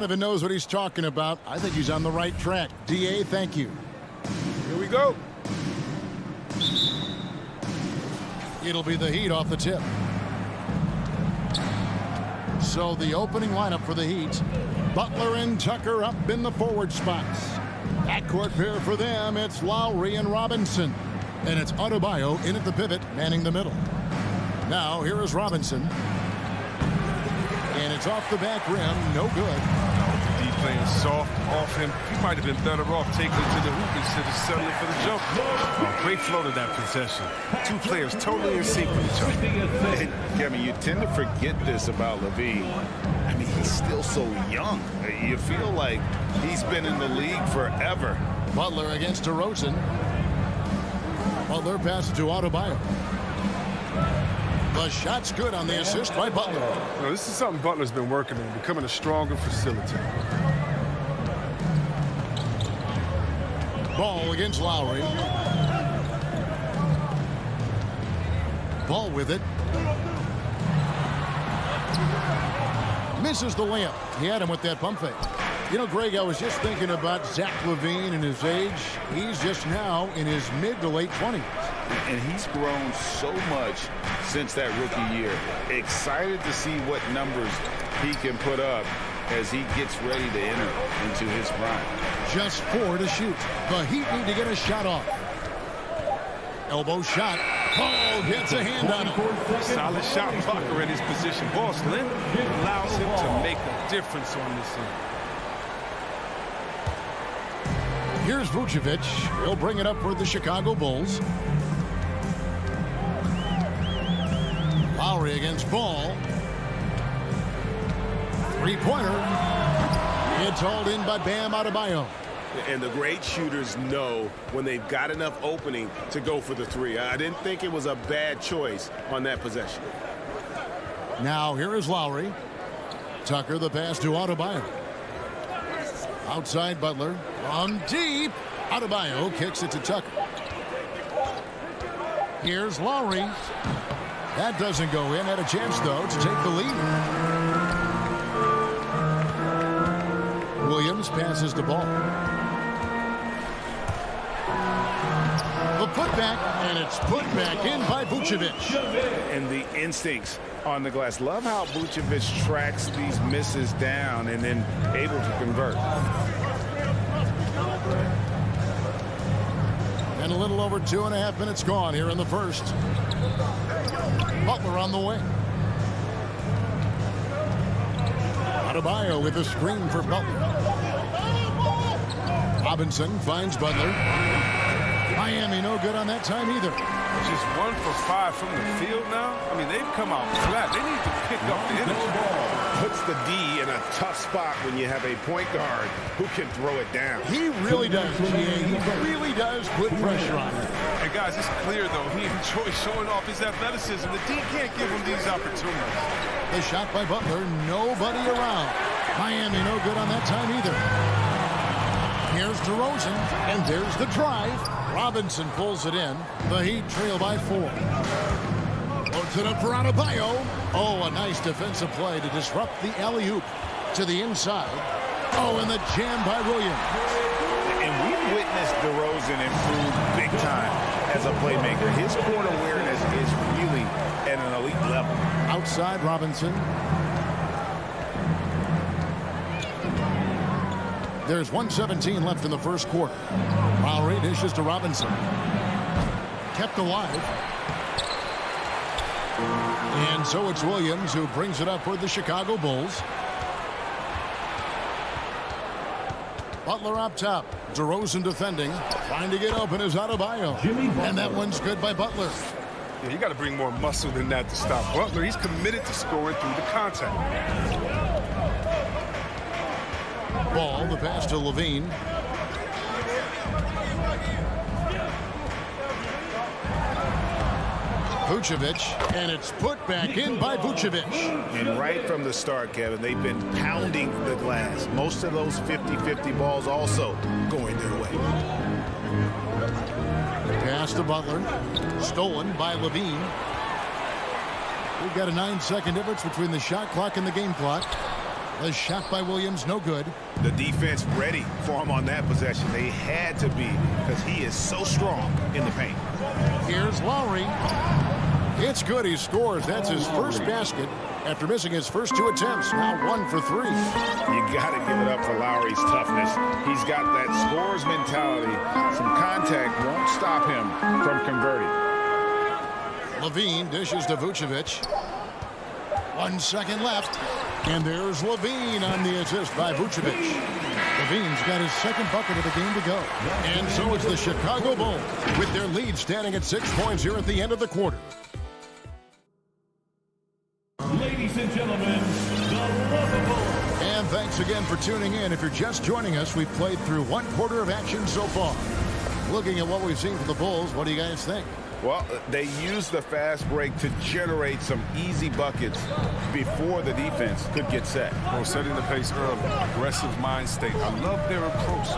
Donovan knows what he's talking about. I think he's on the right track. DA, thank you. Here we go. It'll be the Heat off the tip. So the opening lineup for the Heat. Butler and Tucker up in the forward spots. Backcourt pair for them, it's Lowry and Robinson. And it's Adebayo in at the pivot, manning the middle. Now here is Robinson. And it's off the back rim, no good. D playing soft off him. He might have been better off taking it to the hoop instead of settling for the jump. Oh, great flow to that possession. Two players totally in sync with each other. And, Kevin, you tend to forget this about LaVine. I mean, he's still so young. You feel like he's been in the league forever. Butler against DeRozan. Butler passes to Adebayo. The shot's good on the assist by Butler. You know, this is something Butler's been working on, becoming a stronger facilitator. Ball against Lowry. Ball with it. Misses the layup. He had him with that pump fake. You know, Greg, I was just thinking about Zach LaVine and his age. He's just now in his mid to late 20s. And he's grown so much since that rookie year. Excited to see what numbers he can put up as he gets ready to enter into his prime. Just 4 to shoot. The Heat need to get a shot off. Elbow shot. Ball gets a hand on it. Solid shot blocker in his position. Ball slim allows him to make a difference on this end. Here's Vucevic. He'll bring it up for the Chicago Bulls. Lowry against Ball. Three-pointer. It's hauled in by Bam Adebayo. And the great shooters know when they've got enough opening to go for the three. I didn't think it was a bad choice on that possession. Now here is Lowry. Tucker the pass to Adebayo. Outside Butler. From deep. Adebayo kicks it to Tucker. Here's Lowry. That doesn't go in. Had a chance, though, to take the lead. Williams passes the ball. The putback, and it's put back in by Vucevic. And the instincts on the glass. Love how Vucevic tracks these misses down and then able to convert. And a little over 2.5 minutes gone here in the first. Butler on the way. Adebayo with a screen for Butler. Robinson finds Butler. Miami no good on that time either. Just 1 for 5 from the field now. I mean, they've come out flat. They need to pick up the energy. Puts the D in a tough spot when you have a point guard who can throw it down. He really does, GA. He really does put pressure on him. And guys, it's clear, though, he enjoys showing off his athleticism. The D can't give him these opportunities. The shot by Butler, nobody around. Miami no good on that time either. Here's DeRozan, and there's the drive. Robinson pulls it in. The Heat trail by 4. Puts it up for Adebayo. Oh, a nice defensive play to disrupt the alley-oop to the inside. Oh, and the jam by Williams. And we've witnessed DeRozan improve big time as a playmaker. His court awareness is really at an elite level. Outside Robinson. There's 1:17 left in the first quarter. Lowry dishes to Robinson. Kept alive. And so it's Williams who brings it up for the Chicago Bulls. Butler up top. DeRozan defending. Trying to get open is Adebayo. And that one's good by Butler. Yeah, you got to bring more muscle than that to stop Butler. He's committed to scoring through the contact. Ball, the pass to LaVine. Vucevic, and it's put back in by Vucevic. And right from the start, Kevin, they've been pounding the glass. Most of those 50-50 balls also going their way. Pass to Butler. Stolen by LaVine. We've got a 9-second difference between the shot clock and the game clock. The shot by Williams, no good. The defense ready for him on that possession. They had to be because he is so strong in the paint. Here's Lowry. It's good. He scores. That's his first basket after missing his first 2 attempts. Now 1 for 3. You got to give it up for Lowry's toughness. He's got that scorer's mentality. Some contact won't stop him from converting. Levine dishes to Vucevic. 1 second left. And there's Levine on the assist by Vucevic. Levine's got his second bucket of the game to go. And so it's the Chicago Bulls with their lead standing at 6 points here at the end of the quarter. Ladies and gentlemen, the lovable. And thanks again for tuning in. If you're just joining us, we've played through 1 quarter of action so far. Looking at what we've seen from the Bulls, what do you guys think? Well, they used the fast break to generate some easy buckets before the defense could get set. Well, setting the pace early, aggressive mind state. I love their approach.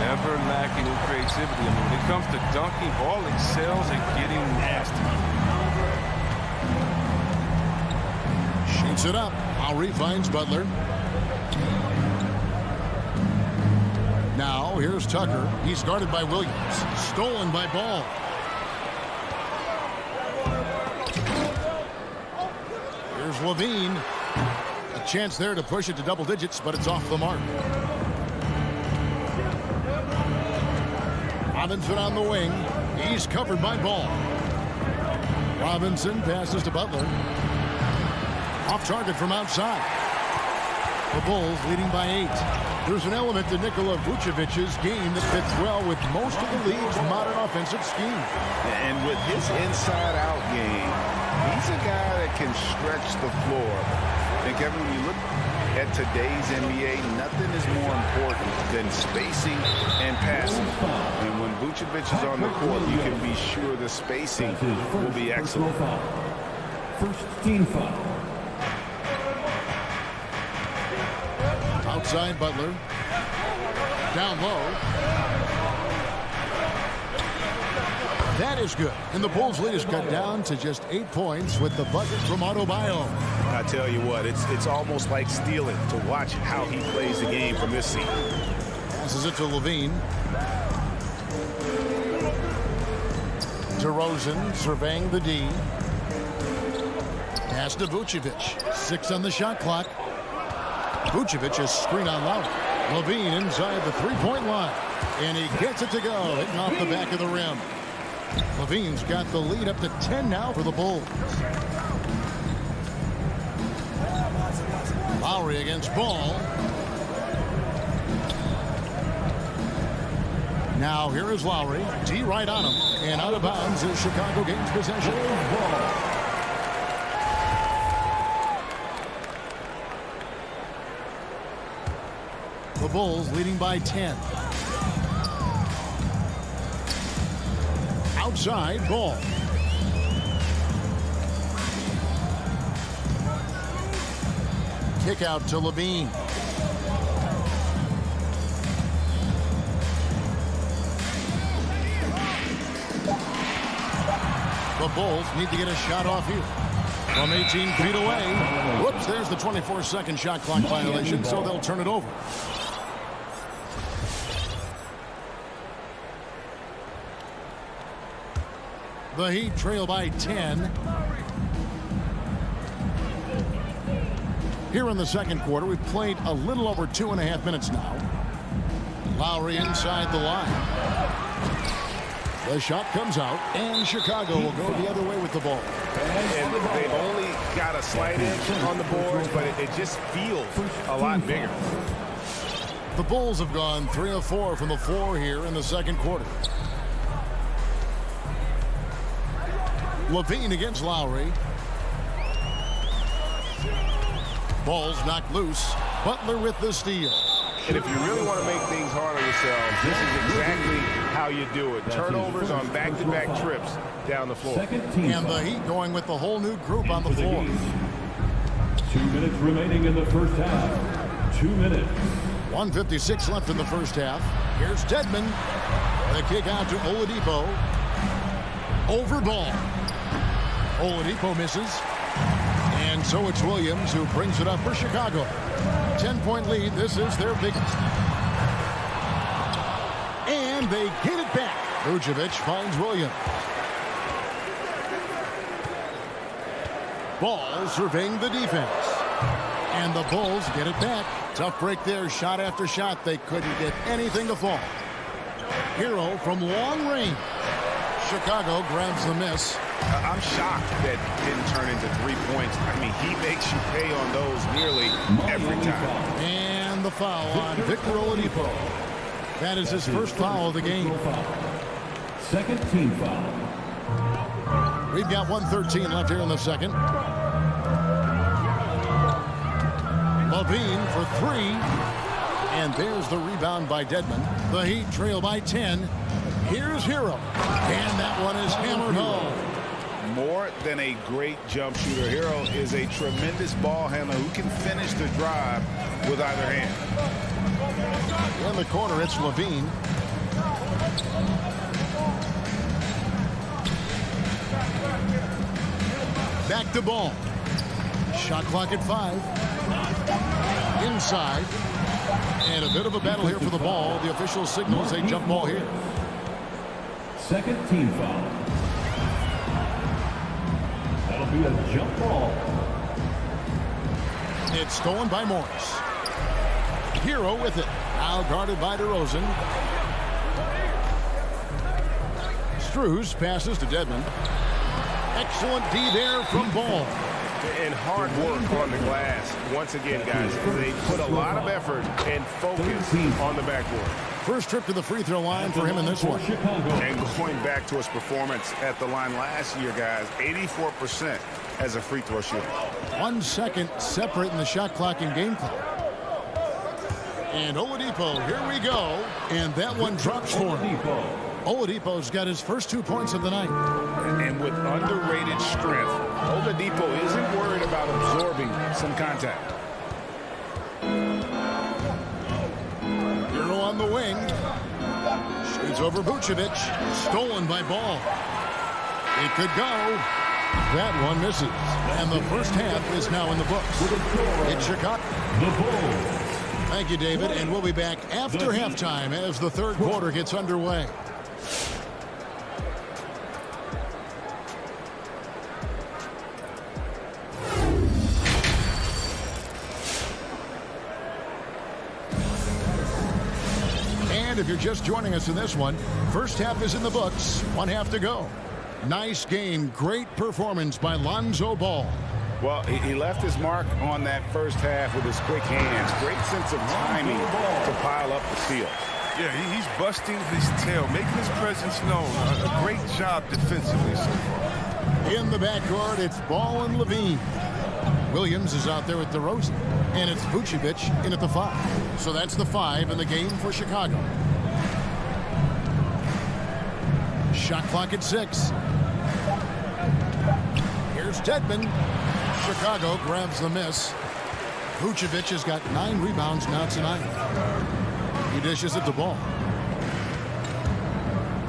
Never lacking in creativity. I mean, when it comes to dunking, ball excels at getting nasty. Shoots it up. Lowry finds Butler. Now, here's Tucker. He's guarded by Williams. Stolen by Ball. Here's Levine. A chance there to push it to double digits, but it's off the mark. Robinson on the wing. He's covered by Ball. Robinson passes to Butler. Off target from outside. The Bulls leading by 8. There's an element to Nikola Vucevic's game that fits well with most of the league's modern offensive scheme. And with his inside-out game, he's a guy that can stretch the floor. And Kevin, when you look at today's NBA, nothing is more important than spacing and passing. And when Vucevic is on the court, you can be sure the spacing will be excellent. First team foul. Outside Butler. Down low. That is good. And the Bulls' lead is cut down to just 8 points with the bucket from Adebayo. I tell you what, it's almost like stealing to watch how he plays the game from this seat. Passes it to Levine. DeRozan surveying the D. Pass to Vucevic. 6 on the shot clock. Vucevic is screen on Lowry. Levine inside the three-point line. And he gets it to go, hitting off the back of the rim. Levine's got the lead up to 10 now for the Bulls. Lowry against Ball. Now here is Lowry. D right on him. And out of bounds is Chicago gains possession. The Bulls leading by 10. Outside, Ball. Kick out to Levine. The Bulls need to get a shot off here. From 18 feet away. Whoops, there's the 24-second shot clock violation, so they'll turn it over. The Heat trail by 10. Here in the second quarter, we've played a little over 2.5 minutes now. Lowry inside the line. The shot comes out, and Chicago will go the other way with the ball. And they've only got a slight edge on the boards, but it just feels a lot bigger. The Bulls have gone 3 of 4 from the floor here in the second quarter. Levine against Lowry. Ball's knocked loose. Butler with the steal. And if you really want to make things hard on yourselves, this is exactly how you do it. Turnovers on back-to-back trips down the floor. And the Heat going with the whole new group on the floor. 2 minutes remaining in the first half. 2 minutes. 1:56 left in the first half. Here's Dedmon. The kick out to Oladipo. Over Ball. Oladipo misses. And so it's Williams who brings it up for Chicago. 10-point lead. This is their biggest. And they get it back. Vucevic finds Williams. Ball surveying the defense. And the Bulls get it back. Tough break there. Shot after shot. They couldn't get anything to fall. Hero from long range. Chicago grabs the miss. I'm shocked that didn't turn into 3 points. I mean, he makes you pay on those nearly every time. And the foul on Victor Oladipo. That is his first foul of the game. Second team foul. We've got 1:13 left here in the second. Levine for 3. And there's the rebound by Dedmon. The Heat trail by 10. Here's Hero. And that one is hammered home. More than a great jump shooter, Hero is a tremendous ball handler who can finish the drive with either hand. In the corner, it's Levine. Back to Ball. Shot clock at 5. Inside. And a bit of a battle here for the ball. The official signals a jump ball here. Second team foul. That'll be a jump ball. It's stolen by Morris. Hero with it. Now guarded by DeRozan. Strus passes to Dedmon. Excellent D there from Ball. And hard work on the glass. Once again, guys, they put a lot of effort and focus on the backboard. First trip to the free throw line for him in this one. And going back to his performance at the line last year, guys, 84% as a free throw shooter. 1 second separating the shot clock and game clock. And Oladipo, here we go. And that one drops for him. Oladipo's got his first 2 points of the night. And with underrated strength, Oladipo isn't worried about absorbing some contact. Hero on the wing. Shoots over Vucevic. Stolen by Ball. It could go. That one misses. And the first half is now in the books. It's Chicago. The Bulls. Thank you, David. And we'll be back after halftime as the third quarter gets underway. If you're just joining us in this one, first half is in the books. 1 half to go. Nice game. Great performance by Lonzo Ball. Well, he left his mark on that first half with his quick hands. Great sense of timing to pile up the steals. Yeah, he's busting his tail, making his presence known. A great job defensively so far. In the backcourt, it's Ball and Levine. Williams is out there with DeRozan. And it's Vucevic in at the 5. So that's the 5 in the game for Chicago. Shot clock at 6. Here's Dedmon. Chicago grabs the miss. Vucevic has got 9 rebounds now tonight. He dishes it to Ball.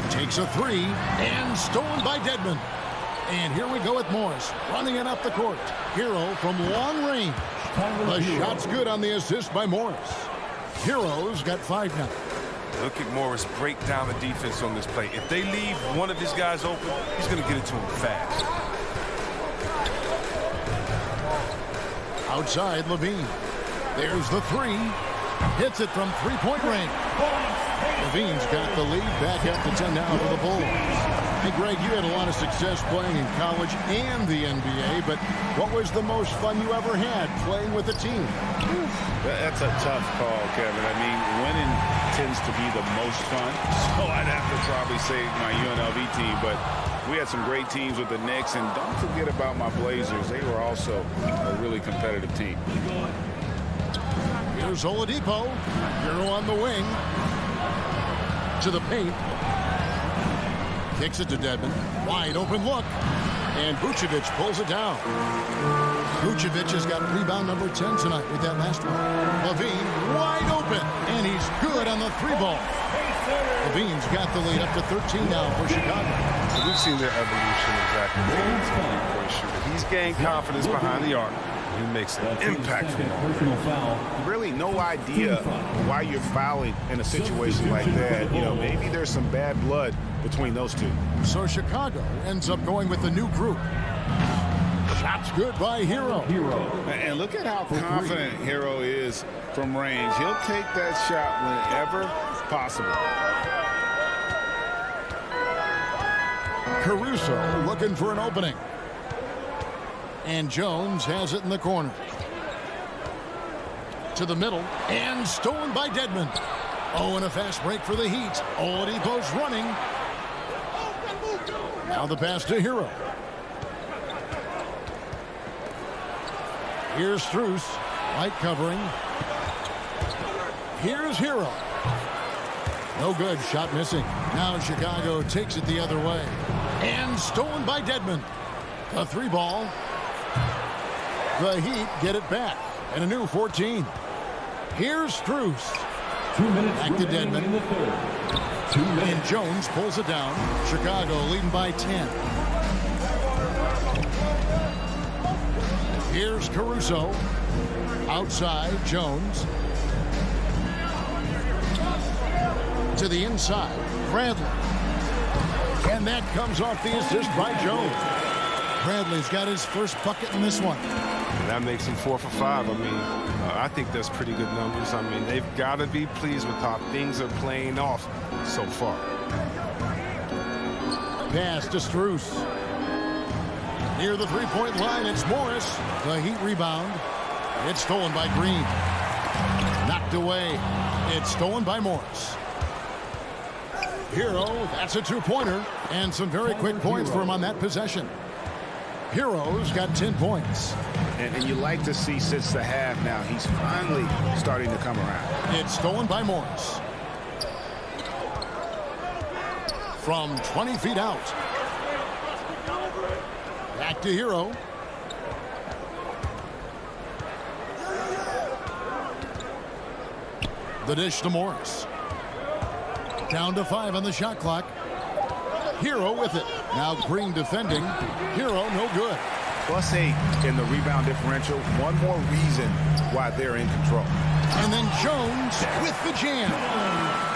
Takes a 3 and stolen by Dedmon. And here we go with Morris running it up the court. Hero from long range. The shot's good on the assist by Morris. Hero's got 5 now. Look at Morris break down the defense on this play. If they leave one of his guys open, he's going to get it to him fast. Outside, Levine. There's the 3. Hits it from three-point range. Levine's got the lead back up to 10 now for the Bulls. Hey, Greg, you had a lot of success playing in college and the NBA, but what was the most fun you ever had playing with a team? That's a tough call, Kevin. I mean, winning tends to be the most fun, so I'd have to probably say my UNLV team, but we had some great teams with the Knicks, and don't forget about my Blazers. They were also a really competitive team. Here's Oladipo. Hero on the wing. To the paint. Kicks it to Dedmon. Wide open look. And Vucevic pulls it down. Vucevic has got rebound number 10 tonight with that last one. Levine wide open. And he's good on the 3 ball. Levine's got the lead up to 13 now for Chicago. So we've seen their evolution exactly. For a shooter. He's gained confidence behind the arc. He makes an impact from personal foul. Really no idea why you're fouling in a situation like that. You know, maybe there's some bad blood between those two. So Chicago ends up going with the new group. Shot's good by Hero. And look at how confident Hero is from range. He'll take that shot whenever possible. Caruso looking for an opening. And Jones has it in the corner. To the middle. And stolen by Dedmon. Oh, and a fast break for the Heat. Oladipo's running. Now the pass to Hero. Here's Strus. Light covering. Here's Hero. No good. Shot missing. Now Chicago takes it the other way. And stolen by Dedmon. A 3-ball. The Heat get it back. And a new 14. Here's Strus. 2 minutes Back to remaining Dedmon. in the third. 2 minutes. And Jones pulls it down. Chicago leading by 10. Here's Caruso. Outside, Jones. To the inside, Bradley. And that comes off the assist by Jones. Bradley's got his first bucket in this one. That makes him 4 for 5. I mean, I think that's pretty good numbers. I mean, they've got to be pleased with how things are playing off so far. Pass to Strus. Near the three-point line, it's Morris. The Heat rebound. It's stolen by Green. Knocked away. It's stolen by Morris. Hero, that's a 2-pointer. And some very quick points for him on that possession. Hero's got 10 points. And you like to see since the half now, he's finally starting to come around. It's stolen by Morris. From 20 feet out. Back to Hero. The dish to Morris. Down to 5 on the shot clock. Hero with it. Now Green defending. Hero no good. +8 in the rebound differential. One more reason why they're in control. And then Jones with the jam.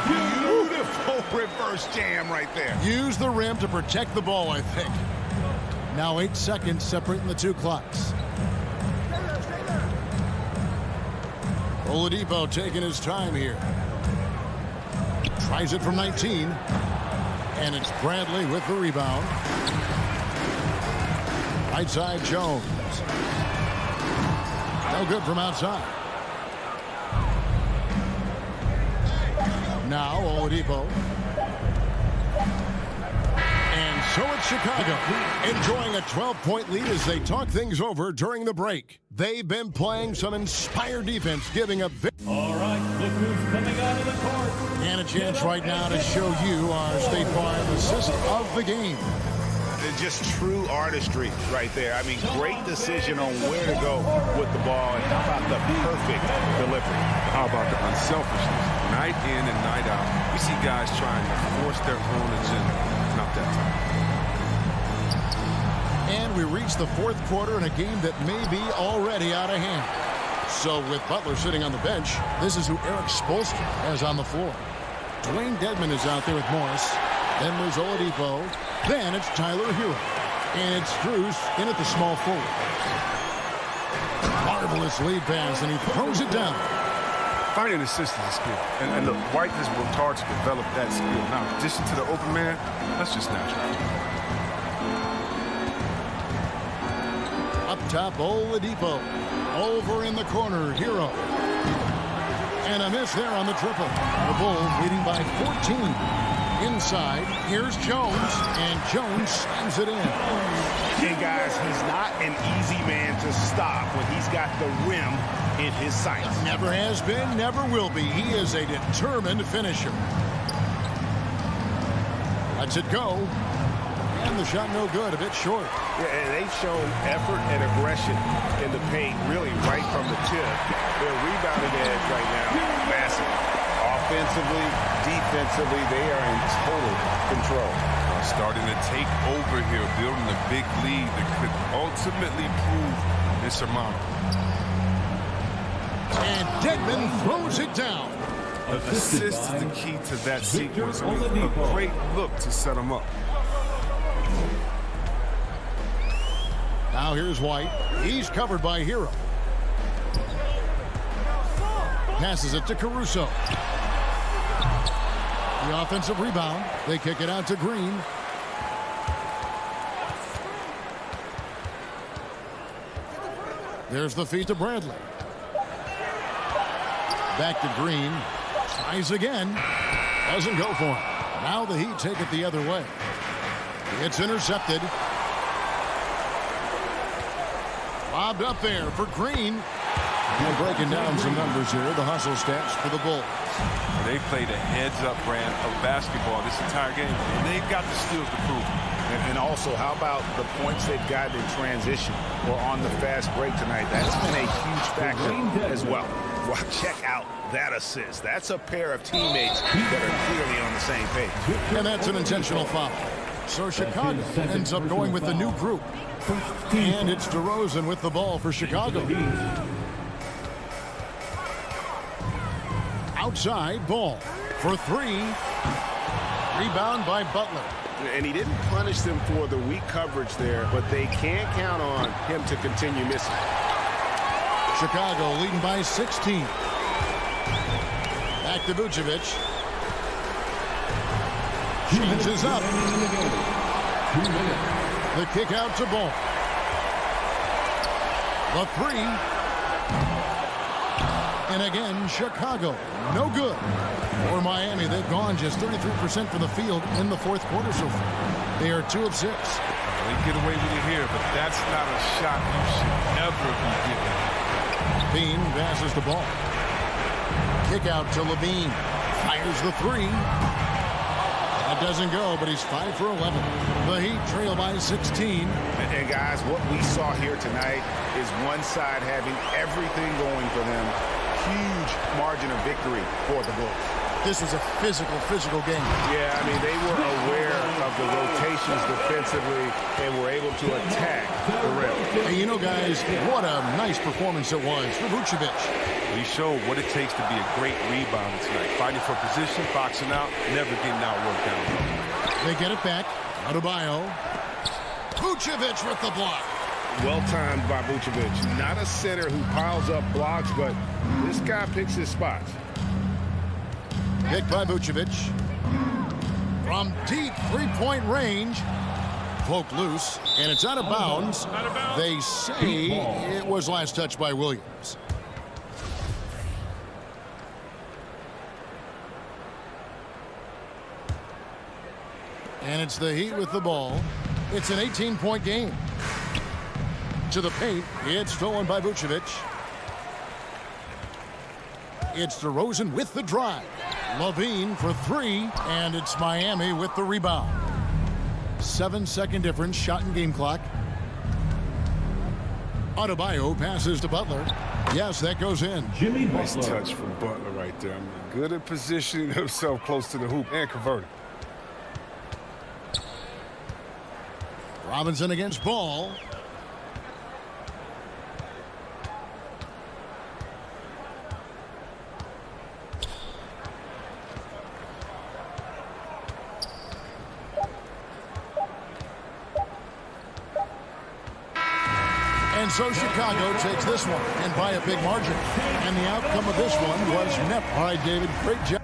Beautiful reverse jam right there. Use the rim to protect the ball, I think. Now 8 seconds separating the two clocks. Oladipo taking his time here. Tries it from 19. And it's Bradley with the rebound. Right side, Jones. No good from outside. Now Oladipo. And so it's Chicago enjoying a 12-point lead as they talk things over during the break. They've been playing some inspired defense, giving up. All right, look who's coming out of the court. And a chance right now to show you our State Farm assist of the game. It's just true artistry right there. I mean, great decision on where to go with the ball. And how about the perfect delivery? How about the unselfishness? Night in and night out, we see guys trying to force their own agenda. Not that time. And we reach the fourth quarter in a game that may be already out of hand. So with Butler sitting on the bench, this is who Eric Spoelstra has on the floor. Dwayne Dedmon is out there with Morris. Then there's Oladipo. Then it's Tyler Hero. And it's Strus in at the small forward. Marvelous lead pass, and he throws it down. Finding assists is a skill. And look, White has worked hard to develop that skill. Now, in addition to the open man, that's just natural. Up top, Oladipo. Over in the corner, Hero. And a miss there on the triple. The Bulls leading by 14. Inside, here's Jones, and Jones slams it in. And guys, he's not an easy man to stop when he's got the rim in his sights. Never has been, never will be. He is a determined finisher. Lets it go. And the shot no good, a bit short. Yeah, and they've shown effort and aggression in the paint, really right from the tip. Their rebounding edge right now, massive. Off offensively, defensively, they are in total control. Starting to take over here, building a big lead that could ultimately prove insurmountable. And Dedman throws it down. Assist is the key to that sequence. A great look to set him up. Now here's White. He's covered by Hero. Passes it to Caruso. The offensive rebound. They kick it out to Green. There's the feed to Bradley. Back to Green. Tries again. Doesn't go for him. Now the Heat take it the other way. It's intercepted. Lobbed up there for Green. And breaking down some numbers here. The hustle stats for the Bulls. They played a heads-up brand of basketball this entire game, and they've got the skills to prove it. And also, how about the points they've gotten in transition or on the fast break tonight? That's been a huge factor as well. Well, check out that assist. That's a pair of teammates that are clearly on the same page. And that's an intentional foul. So Chicago ends up going with the new group. And it's DeRozan with the ball for Chicago. Outside, Ball for three. Rebound by Butler. And he didn't punish them for the weak coverage there, but they can't count on him to continue missing. Chicago leading by 16. Back to Vucevic. Changes up. The kick out to Ball. The three. And again, Chicago. No good. For Miami, they've gone just 33% from the field in the fourth quarter so far. They are 2 of 6. They get away with it here, but that's not a shot you should ever be giving. Bean passes the ball. Kick out to Levine. Fires the three. That doesn't go, but he's 5 for 11. The Heat trail by 16. And guys, what we saw here tonight is one side having everything going for them. Huge margin of victory for the Bulls. This was a physical game. Yeah, I mean, they were aware of the rotations defensively and were able to attack the rim. And you know, guys, what a nice performance it was for Vucevic. He showed what it takes to be a great rebounder tonight. Fighting for position, boxing out, never getting outworked down low. They get it back. Adebayo. Vucevic with the block. Well-timed by Vucevic. Not a center who piles up blocks, but this guy picks his spots. Picked by Vucevic. From deep three-point range. Poked loose, and it's out of bounds. They say it was last touched by Williams. And it's the Heat with the ball. It's an 18-point game. To the paint, it's stolen by Vucevic. It's DeRozan with the drive. Levine for three, and it's Miami with the rebound. 7-second difference, shot and game clock. Adebayo passes to Butler. Yes, that goes in. Jimmy Nice Butler. touch from Butler right there. I mean, good at positioning himself close to the hoop and converting. Robinson against Ball. And so Chicago takes this one, and by a big margin. And the outcome of this one was net. All right, David, great job.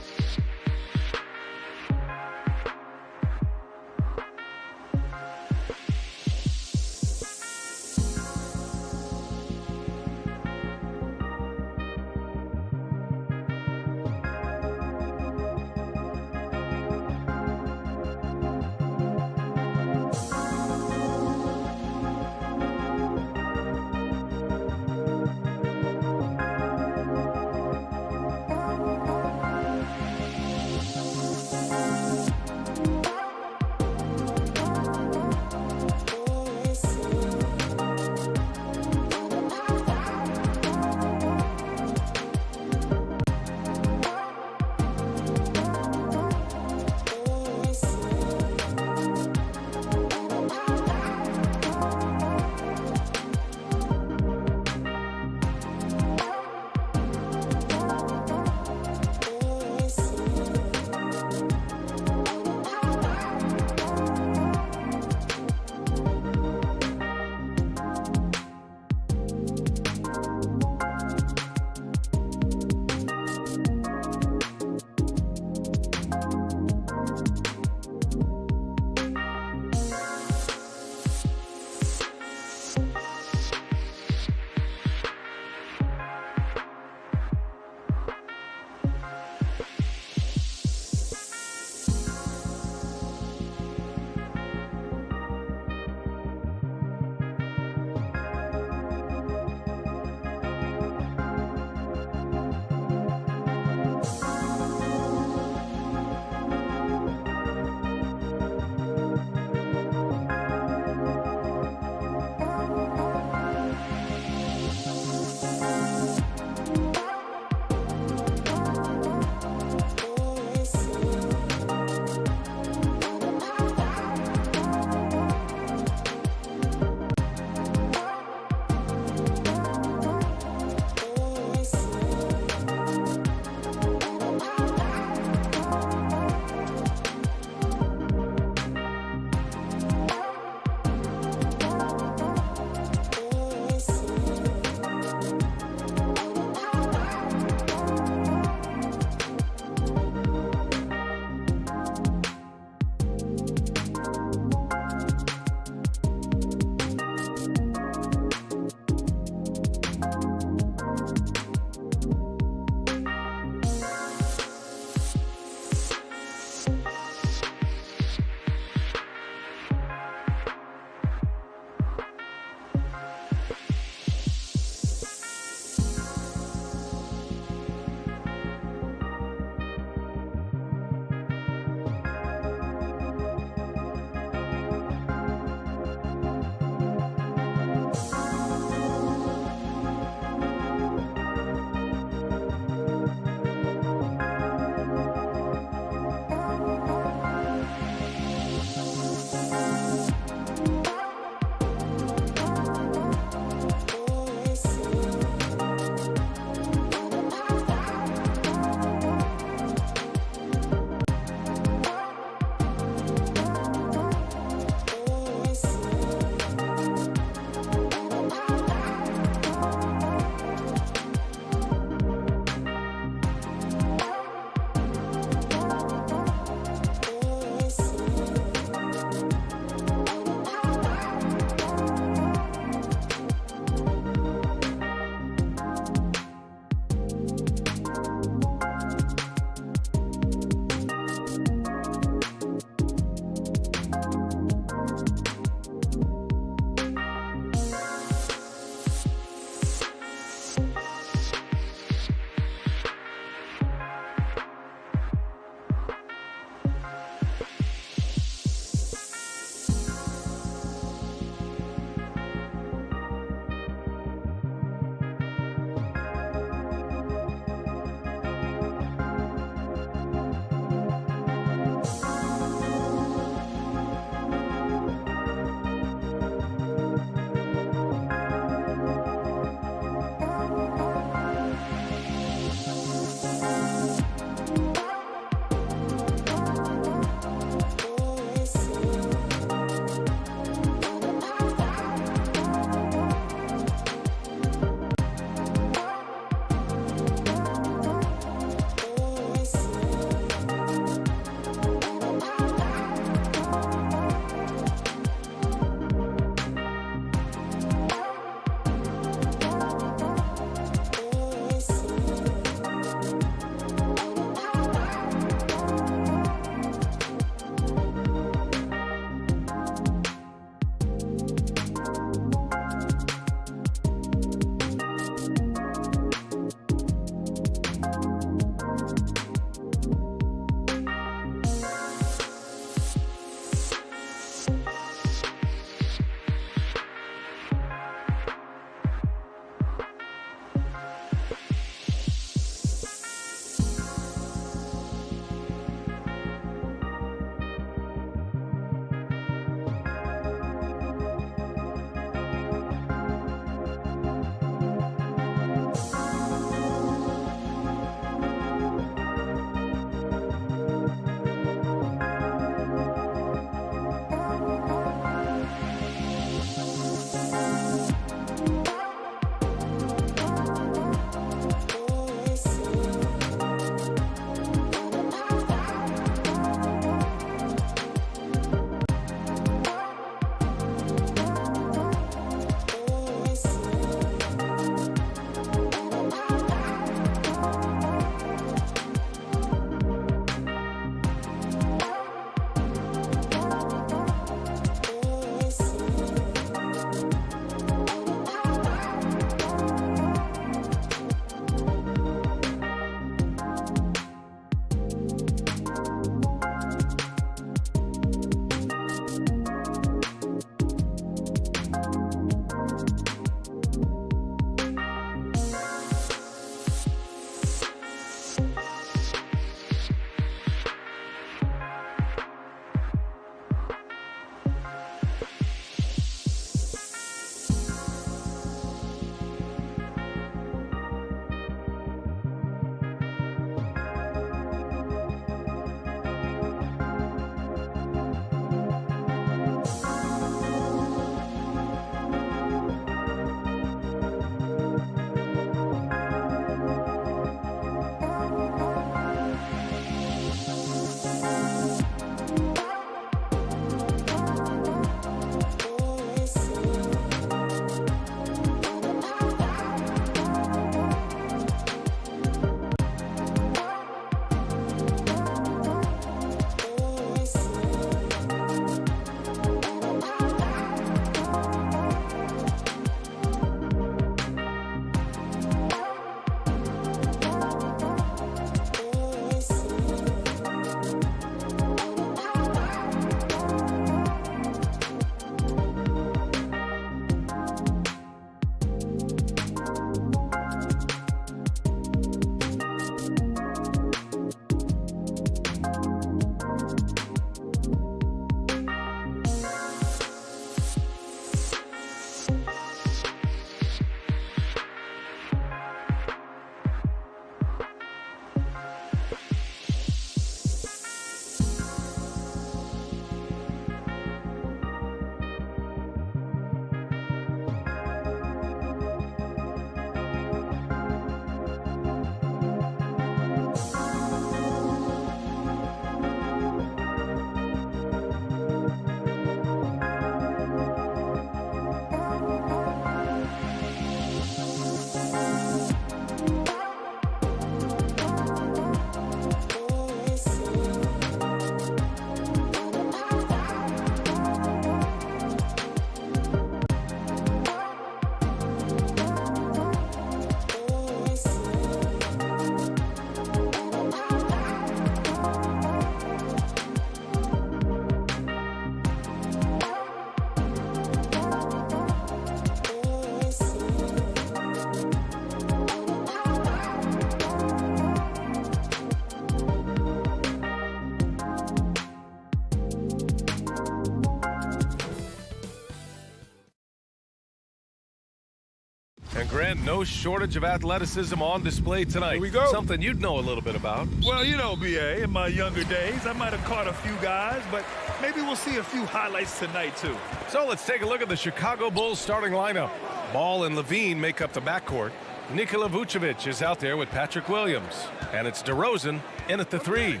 And no shortage of athleticism on display tonight. Here we go. Something you'd know a little bit about. Well, you know, BA, in my younger days, I might have caught a few guys, but maybe we'll see a few highlights tonight, too. So let's take a look at the Chicago Bulls starting lineup. Ball and Levine make up the backcourt. Nikola Vucevic is out there with Patrick Williams. And it's DeRozan in at the 3.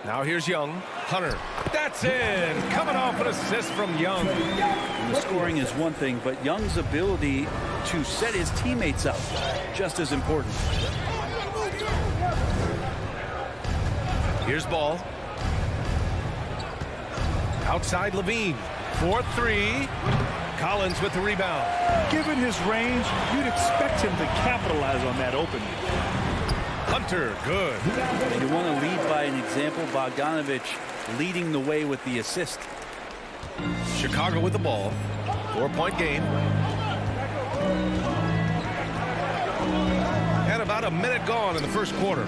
Now here's Young. Hunter. That's in. Coming off an assist from Young. And the scoring is one thing, but Young's ability to set his teammates up, just as important. Here's Ball. Outside Levine. 4-3. Collins with the rebound. Given his range, you'd expect him to capitalize on that opening. Hunter, good. You want to lead by an example. Bogdanovich leading the way with the assist. Chicago with the ball. 4-point game. And about a minute gone in the first quarter.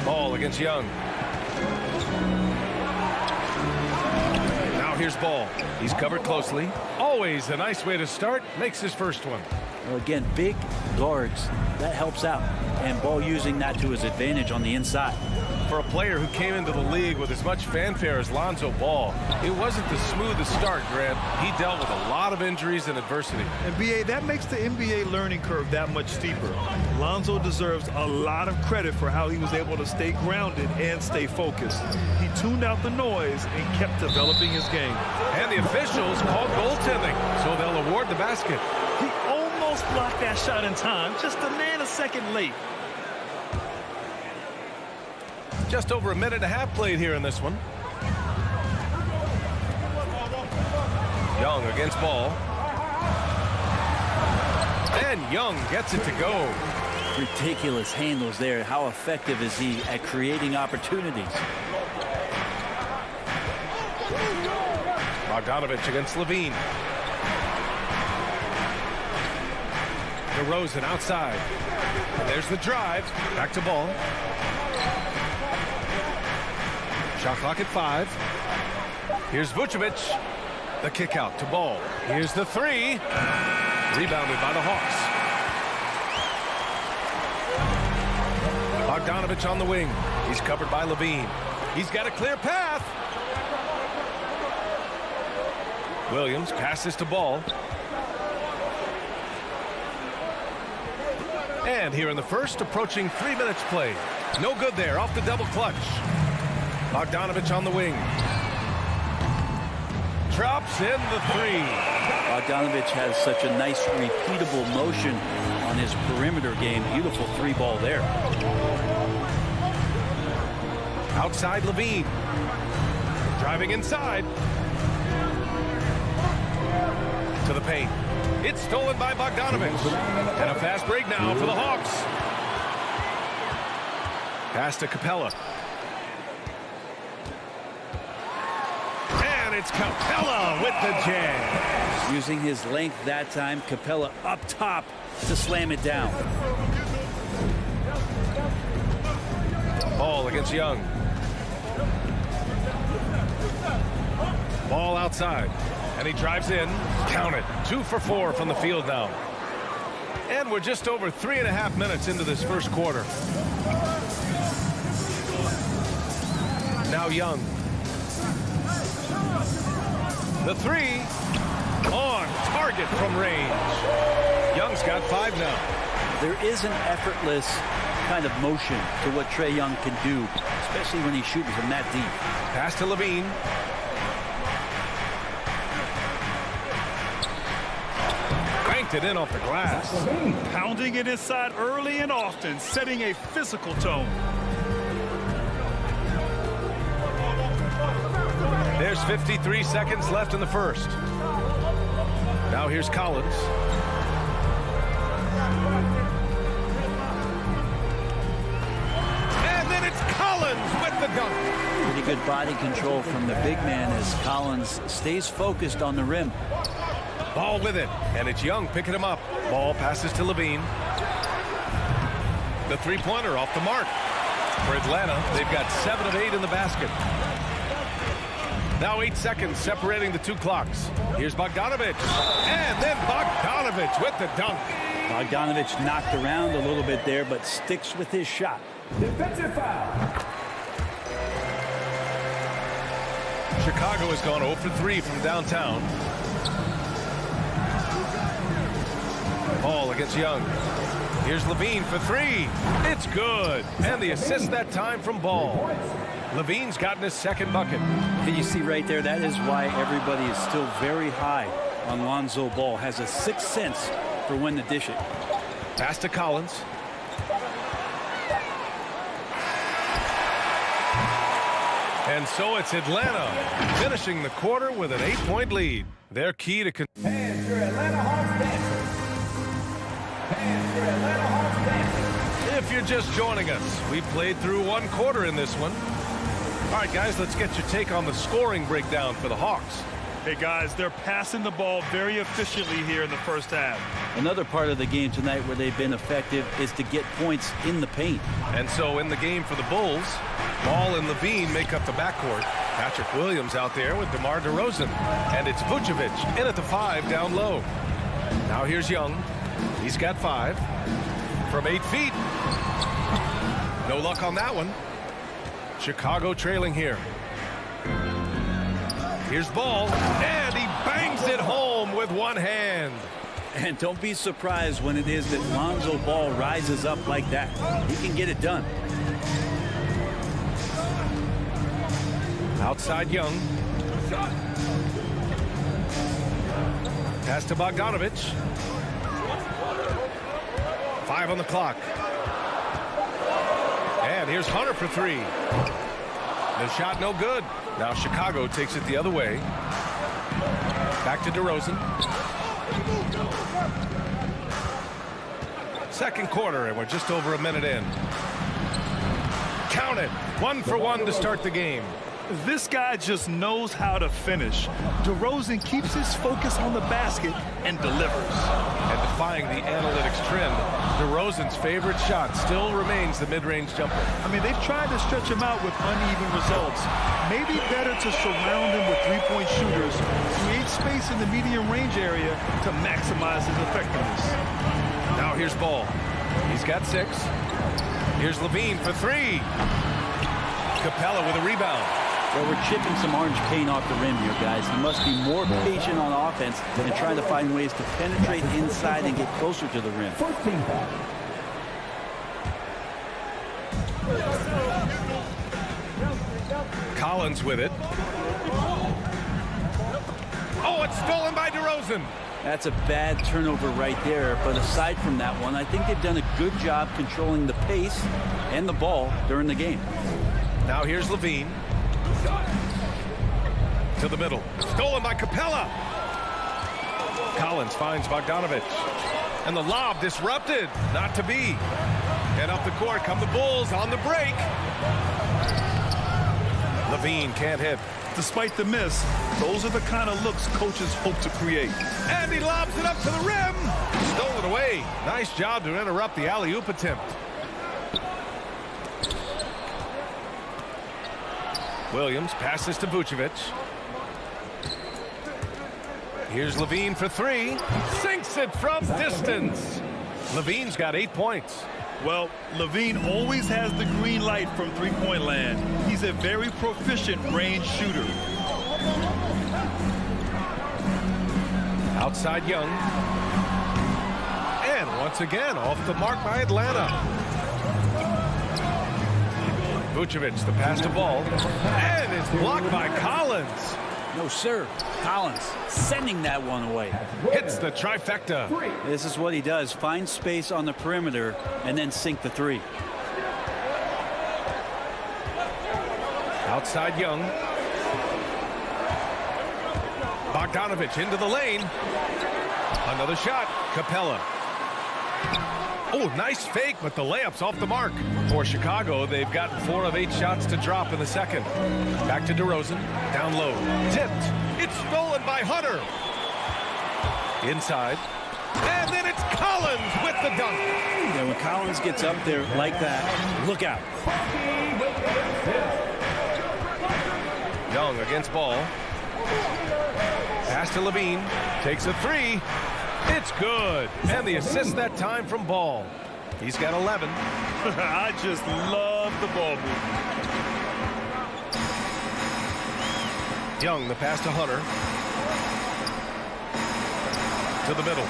Ball against Young. Now here's Ball. He's covered closely. Always a nice way to start. Makes his first one. Well, again, big guards, that helps out. And Ball using that to his advantage on the inside. For a player who came into the league with as much fanfare as Lonzo Ball, it wasn't the smoothest start, Grant. He dealt with a lot of injuries and adversity. And BA, that makes the NBA learning curve that much steeper. Lonzo deserves a lot of credit for how he was able to stay grounded and stay focused. He tuned out the noise and kept developing his game. And the officials called goaltending, so they'll award the basket. He almost blocked that shot in time, just a nanosecond late. Just over a minute and a half played here in this one. Young against Ball. And Young gets it to go. Ridiculous handles there. How effective is he at creating opportunities? Bogdanovich against Levine. DeRozan outside. And there's the drive. Back to Ball. Shot clock at 5. Here's Vucevic. The kick out to Ball. Here's the 3. Rebounded by the Hawks. Bogdanovich on the wing. He's covered by Levine. He's got a clear path. Williams passes to Ball. And here in the first, approaching 3 minutes played. No good there, off the double clutch. Bogdanovich on the wing. Drops in the 3. Bogdanovich has such a nice repeatable motion on his perimeter game. Beautiful 3-ball there. Outside Levine. Driving inside. To the paint. It's stolen by Bogdanovich. And a fast break now for the Hawks. Pass to Capella. And it's Capella with the jam. Using his length that time, Capella up top to slam it down. Ball against Young. Ball outside. And he drives in. Count it. 2 for 4 from the field now. And we're just over 3.5 minutes into this first quarter. Now Young. The 3 on target from range. Young's got 5 now. There is an effortless kind of motion to what Trae Young can do, especially when he's shooting from that deep. Pass to Levine. Banked it in off the glass. Pounding it inside early and often, setting a physical tone. There's 53 seconds left in the first. Now here's Collins. And then it's Collins with the dunk. Pretty good body control from the big man as Collins stays focused on the rim. Ball with it, and it's Young picking him up. Ball passes to Levine. The three-pointer off the mark. For Atlanta, they've got 7 of 8 in the basket. Now 8 seconds separating the two clocks. Here's Bogdanovich. And then Bogdanovich with the dunk. Bogdanovich knocked around a little bit there, but sticks with his shot. Defensive foul. Chicago has gone 0 for 3 from downtown. Ball against Young. Here's Levine for 3. It's good. And the assist that time from Ball. Levine's gotten his second bucket. And you see right there, that is why everybody is still very high on Lonzo Ball. Has a sixth sense for when to dish it. Pass to Collins. And so it's Atlanta finishing the quarter with an 8-point lead. Their key to Hands for Atlanta Hawks dancers. Hands for Atlanta Hawks dancers. If you're just joining us, we played through one quarter in this one. All right, guys, let's get your take on the scoring breakdown for the Hawks. Hey, guys, they're passing the ball very efficiently here in the first half. Another part of the game tonight where they've been effective is to get points in the paint. And so in the game for the Bulls, Ball and Levine make up the backcourt. Patrick Williams out there with DeMar DeRozan. And it's Vucevic in at the 5 down low. Now here's Young. He's got 5 from 8 feet. No luck on that one. Chicago trailing here. Here's Ball, and he bangs it home with one hand. And don't be surprised when it is that Lonzo Ball rises up like that. He can get it done. Outside Young. Pass to Bogdanovich. 5 on the clock. And here's Hunter for 3. The shot no good. Now Chicago takes it the other way. Back to DeRozan. Second quarter, and we're just over a minute in. Count it. 1 for 1 to start the game. This guy just knows how to finish. DeRozan keeps his focus on the basket and delivers. And defying the analytics trend, DeRozan's favorite shot still remains the mid-range jumper. I mean, they've tried to stretch him out with uneven results. Maybe better to surround him with three-point shooters, create space in the medium range area to maximize his effectiveness. Now here's Ball. He's got 6. Here's Levine for 3. Capella with a rebound. Well, we're chipping some orange paint off the rim here, guys. He must be more patient on offense and trying to find ways to penetrate inside and get closer to the rim. 14 foul. Collins with it. Oh, it's stolen by DeRozan. That's a bad turnover right there. But aside from that one, I think they've done a good job controlling the pace and the ball during the game. Now here's Levine. To the middle. Stolen by Capella. Collins finds Bogdanovich. And the lob disrupted. Not to be. And up the court come the Bulls on the break. Levine can't hit. Despite the miss, those are the kind of looks coaches hope to create. And he lobs it up to the rim. Stole it away. Nice job to interrupt the alley-oop attempt. Williams passes to Vucevic. Here's Levine for 3. Sinks it from distance. Levine's got 8 points. Well, Levine always has the green light from three-point land. He's a very proficient range shooter. Outside Young. And once again, off the mark by Atlanta. Vucevic, the pass to Ball. And it's blocked by Collins. No, sir. Collins sending that one away. Hits the trifecta. This is what he does. Find space on the perimeter and then sink the 3. Outside Young. Bogdanovich into the lane. Another shot. Capella. Oh, nice fake, but the layup's off the mark. For Chicago, they've gotten 4 of 8 shots to drop in the second. Back to DeRozan. Down low. Tipped. It's stolen by Hunter. Inside. And then it's Collins with the dunk. Yeah, when Collins gets up there like that, look out. Young Young against Ball. Pass to Levine. Takes a three. It's good. And the assist that time from Ball. He's got 11. I just love the ball movement. Young, the pass to Hunter. To the middle.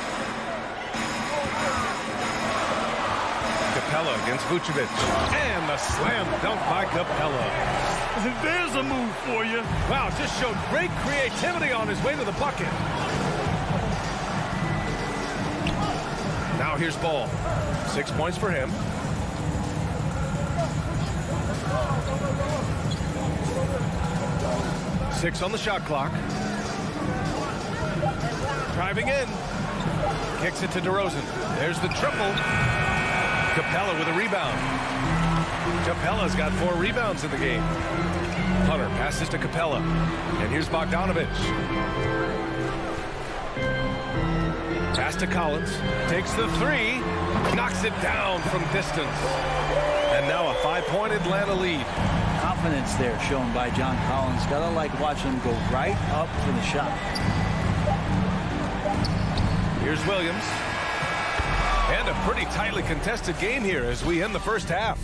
Capella against Vucevic. And the slam dunk by Capella. There's a move for you. Wow, just showed great creativity on his way to the bucket. Now here's Ball. 6 points for him. Six on the shot clock. Driving in. Kicks it to DeRozan. There's the triple. Capella with a rebound. Capella's got 4 rebounds in the game. Hunter passes to Capella. And here's Bogdanovic. Pass to Collins. Takes the three. Knocks it down from distance. And now a 5-point Atlanta lead. Confidence there shown by John Collins. Gotta like watching him go right up for the shot. Here's Williams. And a pretty tightly contested game here as we end the first half.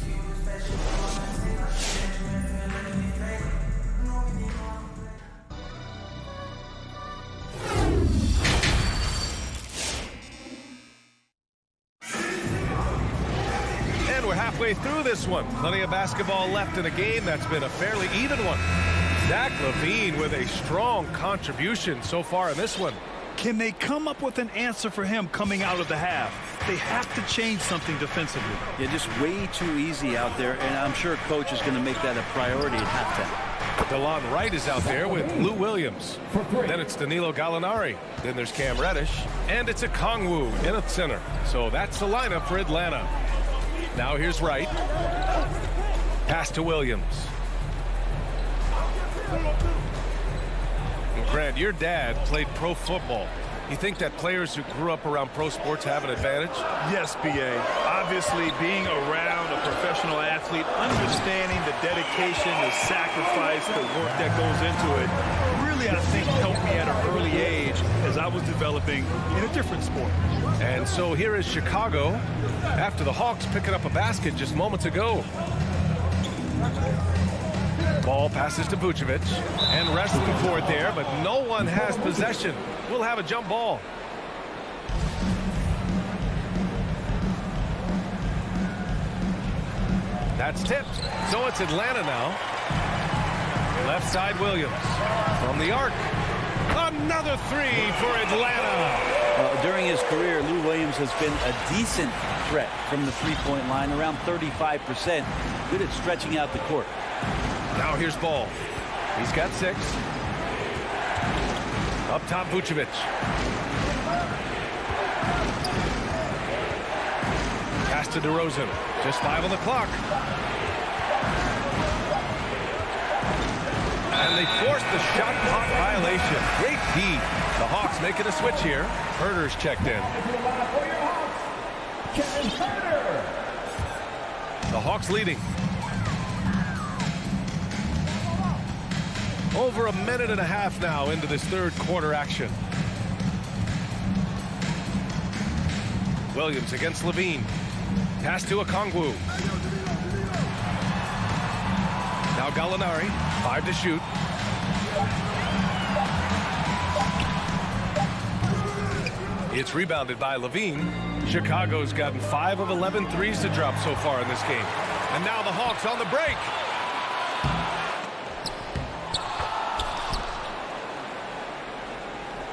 And we're halfway through this one. Plenty of basketball left in a game that's been a fairly even one. Zach LaVine with a strong contribution so far in this one. Can they come up with an answer for him coming out of the half? They have to change something defensively. Yeah, just way too easy out there, and I'm sure coach is going to make that a priority at halftime. DeLon Wright is out there with Lou Williams. Then it's Danilo Gallinari. Then there's Cam Reddish. And it's a Kongwu in at center. So that's the lineup for Atlanta. Now here's Wright. Pass to Williams. Grant, your dad played pro football. You think that players who grew up around pro sports have an advantage? Yes, B.A. Obviously, being around a professional athlete, understanding the dedication, the sacrifice, the work that goes into it, really, I think, helped me at an early age as I was developing in a different sport. And so here is Chicago after the Hawks picking up a basket just moments ago. Ball passes to Vucevic, and resting for it there, but no one has possession. We'll have a jump ball. That's tipped, so it's Atlanta now. Left side Williams from the arc. Another three for Atlanta. During his career, Lou Williams has been a decent threat from the three-point line, around 35%. Good at stretching out the court. Now here's Ball. He's got 6. Up top, Vucevic. Pass to DeRozan. Just 5 on the clock. And they forced the shot clock violation. Great D. The Hawks making a switch here. Herter's checked in. The Hawks leading. Over a minute and a half now into this third quarter action. Williams against Levine. Pass to Okongwu. Now Gallinari. 5 to shoot. It's rebounded by Levine. Chicago's gotten 5 of 11 threes to drop so far in this game. And now the Hawks on the break.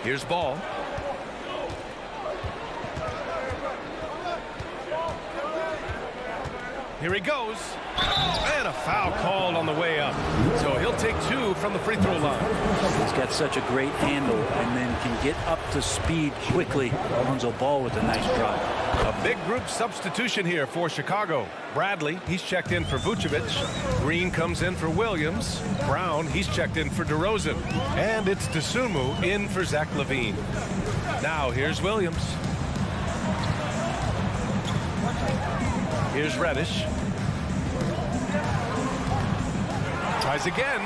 Here's Ball. Here he goes. And a foul called on the way up. So he'll take 2 from the free throw line. He's got such a great handle and then can get up to speed quickly. Lonzo Ball with a nice drive. A big group substitution here for Chicago. Bradley, he's checked in for Vucevic. Green comes in for Williams. Brown, he's checked in for DeRozan. And it's Dosunmu in for Zach LaVine. Now here's Williams. Here's Reddish. Tries again.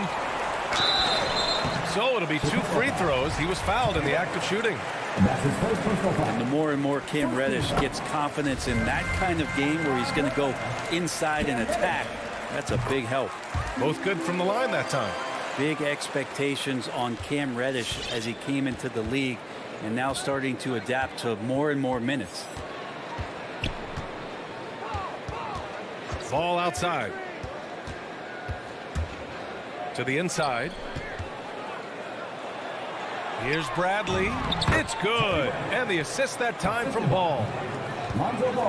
So it'll be 2 free throws. He was fouled in the act of shooting. And the more and more Cam Reddish gets confidence in that kind of game where he's going to go inside and attack, that's a big help. Both good from the line that time. Big expectations on Cam Reddish as he came into the league and now starting to adapt to more and more minutes. Ball outside. To the inside. Here's Bradley. It's good. And the assist that time from Ball.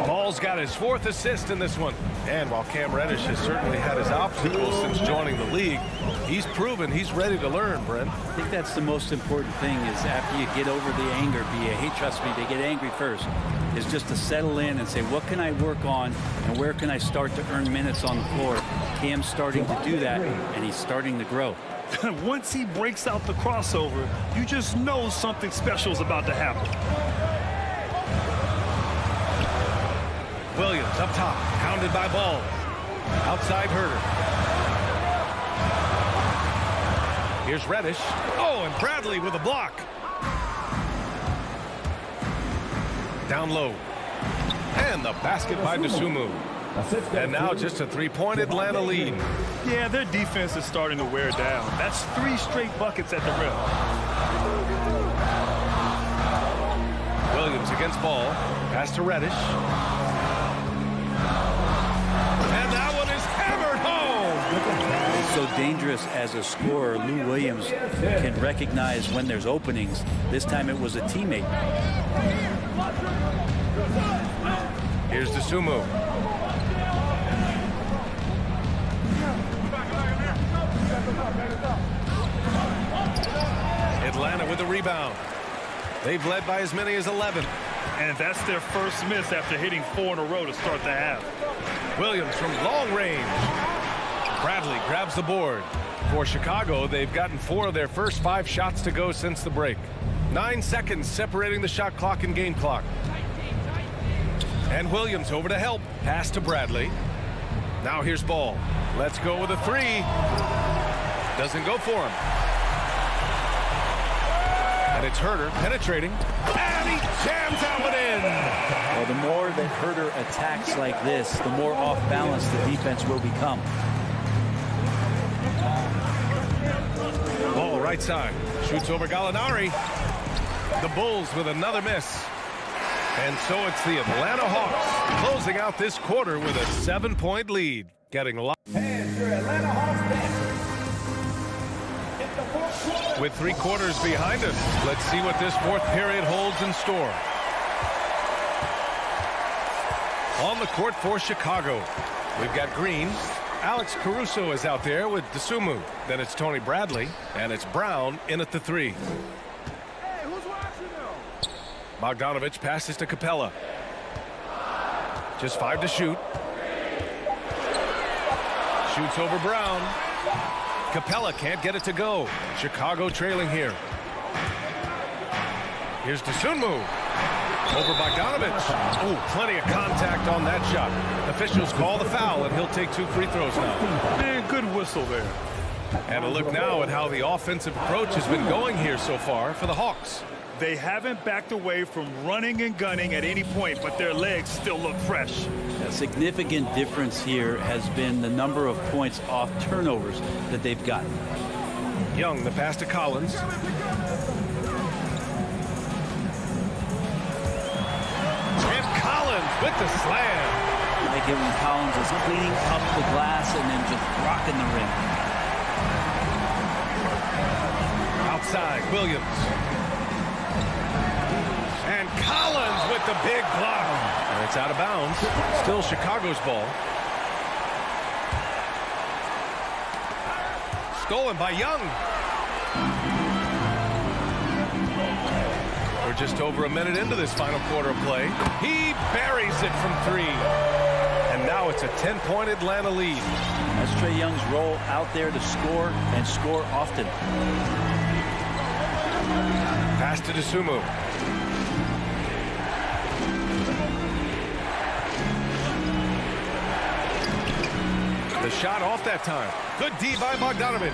Ball's got his 4th assist in this one. And while Cam Reddish has certainly had his obstacles since joining the league, he's proven he's ready to learn, Brent. I think that's the most important thing is after you get over the anger, hey, trust me, they get angry first, is just to settle in and say, what can I work on and where can I start to earn minutes on the floor? Cam's starting to do that, and he's starting to grow. Once he breaks out the crossover, you just know something special is about to happen. Williams up top, pounded by Ball. Outside Herter. Here's Reddish. Oh, and Bradley with a block. Down low. And the basket by Dosunmu. And now just a 3-point Atlanta lead. Yeah, their defense is starting to wear down. That's 3 straight buckets at the rim. Williams against Ball. Pass to Reddish. And that one is hammered home. So dangerous as a scorer, Lou Williams can recognize when there's openings. This time it was a teammate. Here's Dosunmu. Atlanta with the rebound. They've led by as many as 11. And that's their first miss after hitting 4 in a row to start the half. Williams from long range. Bradley grabs the board. For Chicago, they've gotten 4 of their first 5 shots to go since the break. 9 seconds separating the shot clock and game clock. And Williams over to help. Pass to Bradley. Now here's Ball. Let's go with a 3. Doesn't go for him. And it's Herter penetrating. And he jams that one in. Well, the more that Herter attacks like this, the more off balance the defense will become. Ball right side. Shoots over Gallinari. The Bulls with another miss. And so it's the Atlanta Hawks closing out this quarter with a 7-point lead. Getting locked. And your Atlanta Hawks dancers. It's the 4th quarter. With 3 quarters behind us, let's see what this 4th period holds in store. On the court for Chicago, we've got Green. Alex Caruso is out there with Dosunmu. Then it's Tony Bradley, and it's Brown in at the 3. Hey, who's watching now? Bogdanovich passes to Capella. Just 5 to shoot. Shoots over Brown. Capella can't get it to go. Chicago trailing here. Here's Dosunmu. Over Bogdanovich. Oh, plenty of contact on that shot. Officials call the foul, and he'll take 2 free throws now. Man, good whistle there. And a look now at how the offensive approach has been going here so far for the Hawks. They haven't backed away from running and gunning at any point, but their legs still look fresh. A significant difference here has been the number of points off turnovers that they've gotten. Young, the pass to Collins. And Collins with the slam. I like it when Collins is cleaning up the glass and then just rocking the rim. Outside, Williams. And Collins with the big block. And it's out of bounds. Still Chicago's ball. Stolen by Young. We're just over a minute into this final quarter of play. He buries it from 3. And now it's a 10-point Atlanta lead. That's Trae Young's role out there to score and score often. Pass to Dosunmu. The shot off that time. Good D by Bogdanovich.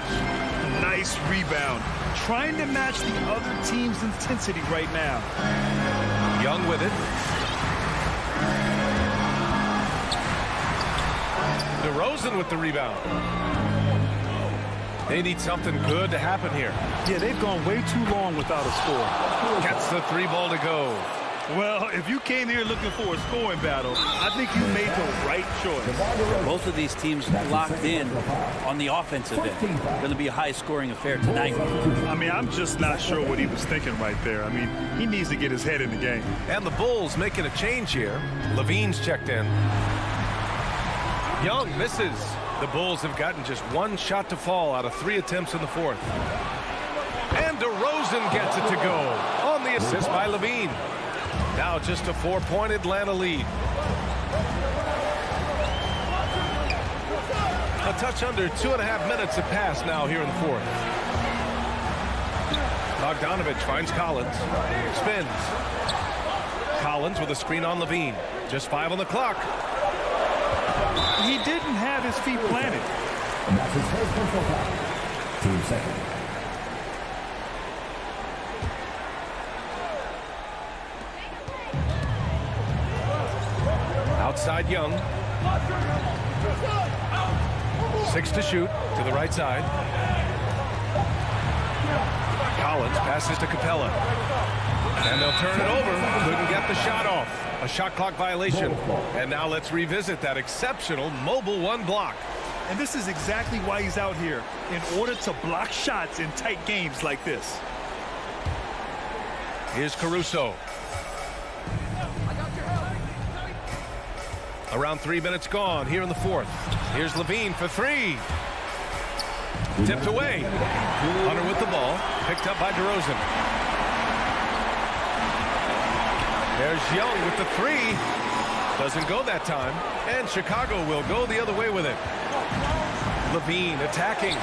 Nice rebound. Trying to match the other team's intensity right now. Young with it. DeRozan with the rebound. They need something good to happen here. Yeah, they've gone way too long without a score. Gets the 3 ball to go. Well, if you came here looking for a scoring battle, I think you made the right choice. Both of these teams locked in on the offensive end. Going to be a high-scoring affair tonight. I mean, I'm just not sure what he was thinking right there. I mean, he needs to get his head in the game. And the Bulls making a change here. Levine's checked in. Young misses. The Bulls have gotten just 1 shot to fall out of 3 attempts in the 4th. And DeRozan gets it to go on the assist by Levine. Now just a 4-point Atlanta lead. A touch under 2.5 minutes have passed now here in the 4th. Bogdanovich finds Collins. Spins. Collins with a screen on Levine. Just 5 on the clock. He didn't have his feet planted. And that's his first personal foul. Team second. Outside Young. 6 to shoot to the right side. Collins passes to Capella. And they'll turn it over. Couldn't get the shot off. A shot clock violation. And now let's revisit that exceptional mobile 1 block. And this is exactly why he's out here, in order to block shots in tight games like this. Here's Caruso. Around 3 minutes gone here in the 4th. Here's Levine for 3. Tipped away. Hunter with the ball. Picked up by DeRozan. There's Young with the 3. Doesn't go that time. And Chicago will go the other way with it. Levine attacking.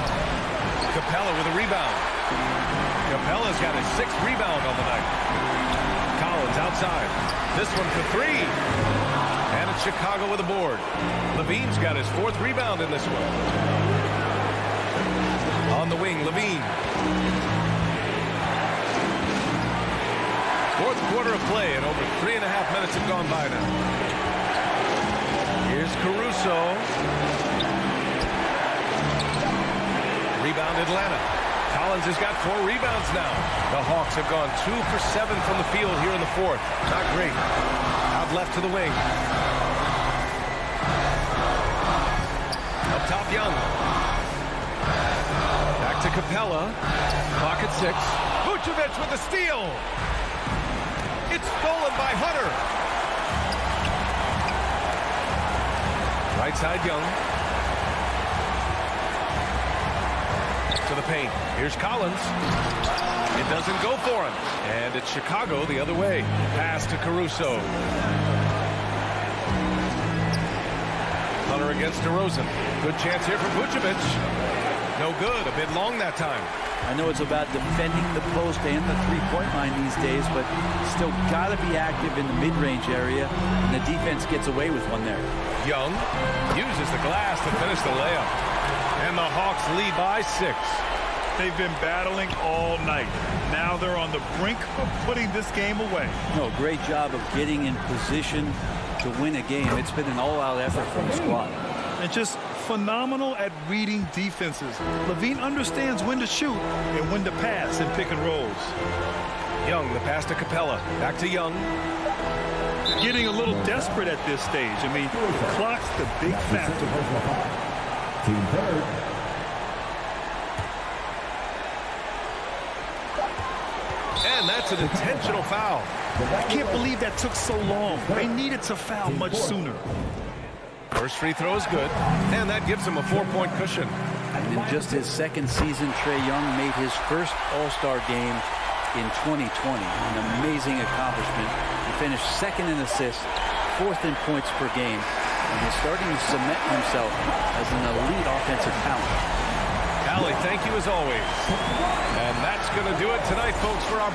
Capella with a rebound. Capella's got his 6th rebound on the night. Collins outside. This one for 3. And it's Chicago with a board. Levine's got his 4th rebound in this one. On the wing, Levine. 4th quarter of play, and over 3.5 minutes have gone by now. Here's Caruso. Rebound Atlanta. Collins has got 4 rebounds now. The Hawks have gone 2 for 7 from the field here in the 4th. Not great. Out left to the wing. Up top, Young. Back to Capella. Clock at 6. Vucevic with the steal. It's stolen by Hunter. Right side, Young. To the paint. Here's Collins. It doesn't go for him. And it's Chicago the other way. Pass to Caruso. Hunter against DeRozan. Good chance here for Vucevic. No good. A bit long that time. I know it's about defending the post and the three-point line these days, but still got to be active in the mid-range area, and the defense gets away with one there. Young uses the glass to finish the layup. And the Hawks lead by 6. They've been battling all night. Now they're on the brink of putting this game away. No, great job of getting in position to win a game. It's been an all-out effort from the squad. And just phenomenal at reading defenses. Levine understands when to shoot and when to pass in pick and rolls. Young, the pass to Capella. Back to Young. Getting a little desperate at this stage. I mean, the clock's the big factor. Team third. And that's an intentional foul. I can't believe that took so long. They needed to foul much sooner. First free throw is good, and that gives him a 4-point cushion. In just his 2nd season, Trae Young made his first All-Star game in 2020. An amazing accomplishment. He finished 2nd in assists, 4th in points per game, and he's starting to cement himself as an elite offensive talent. Allie, thank you as always. And that's going to do it tonight, folks, for our...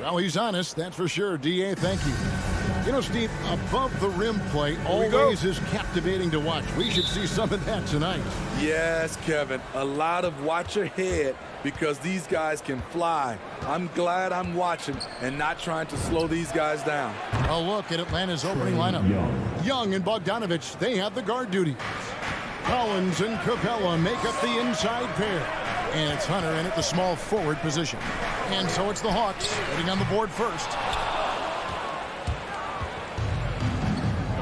Well, he's honest, that's for sure. D.A., thank you. You know, Steve, above the rim play always is captivating to watch. We should see some of that tonight. Yes, Kevin. A lot of watch your head because these guys can fly. I'm glad I'm watching and not trying to slow these guys down. A look at Atlanta's opening lineup. Young and Bogdanovich, they have the guard duty. Collins and Capella make up the inside pair. And it's Hunter in at the small forward position. And so it's the Hawks getting on the board first.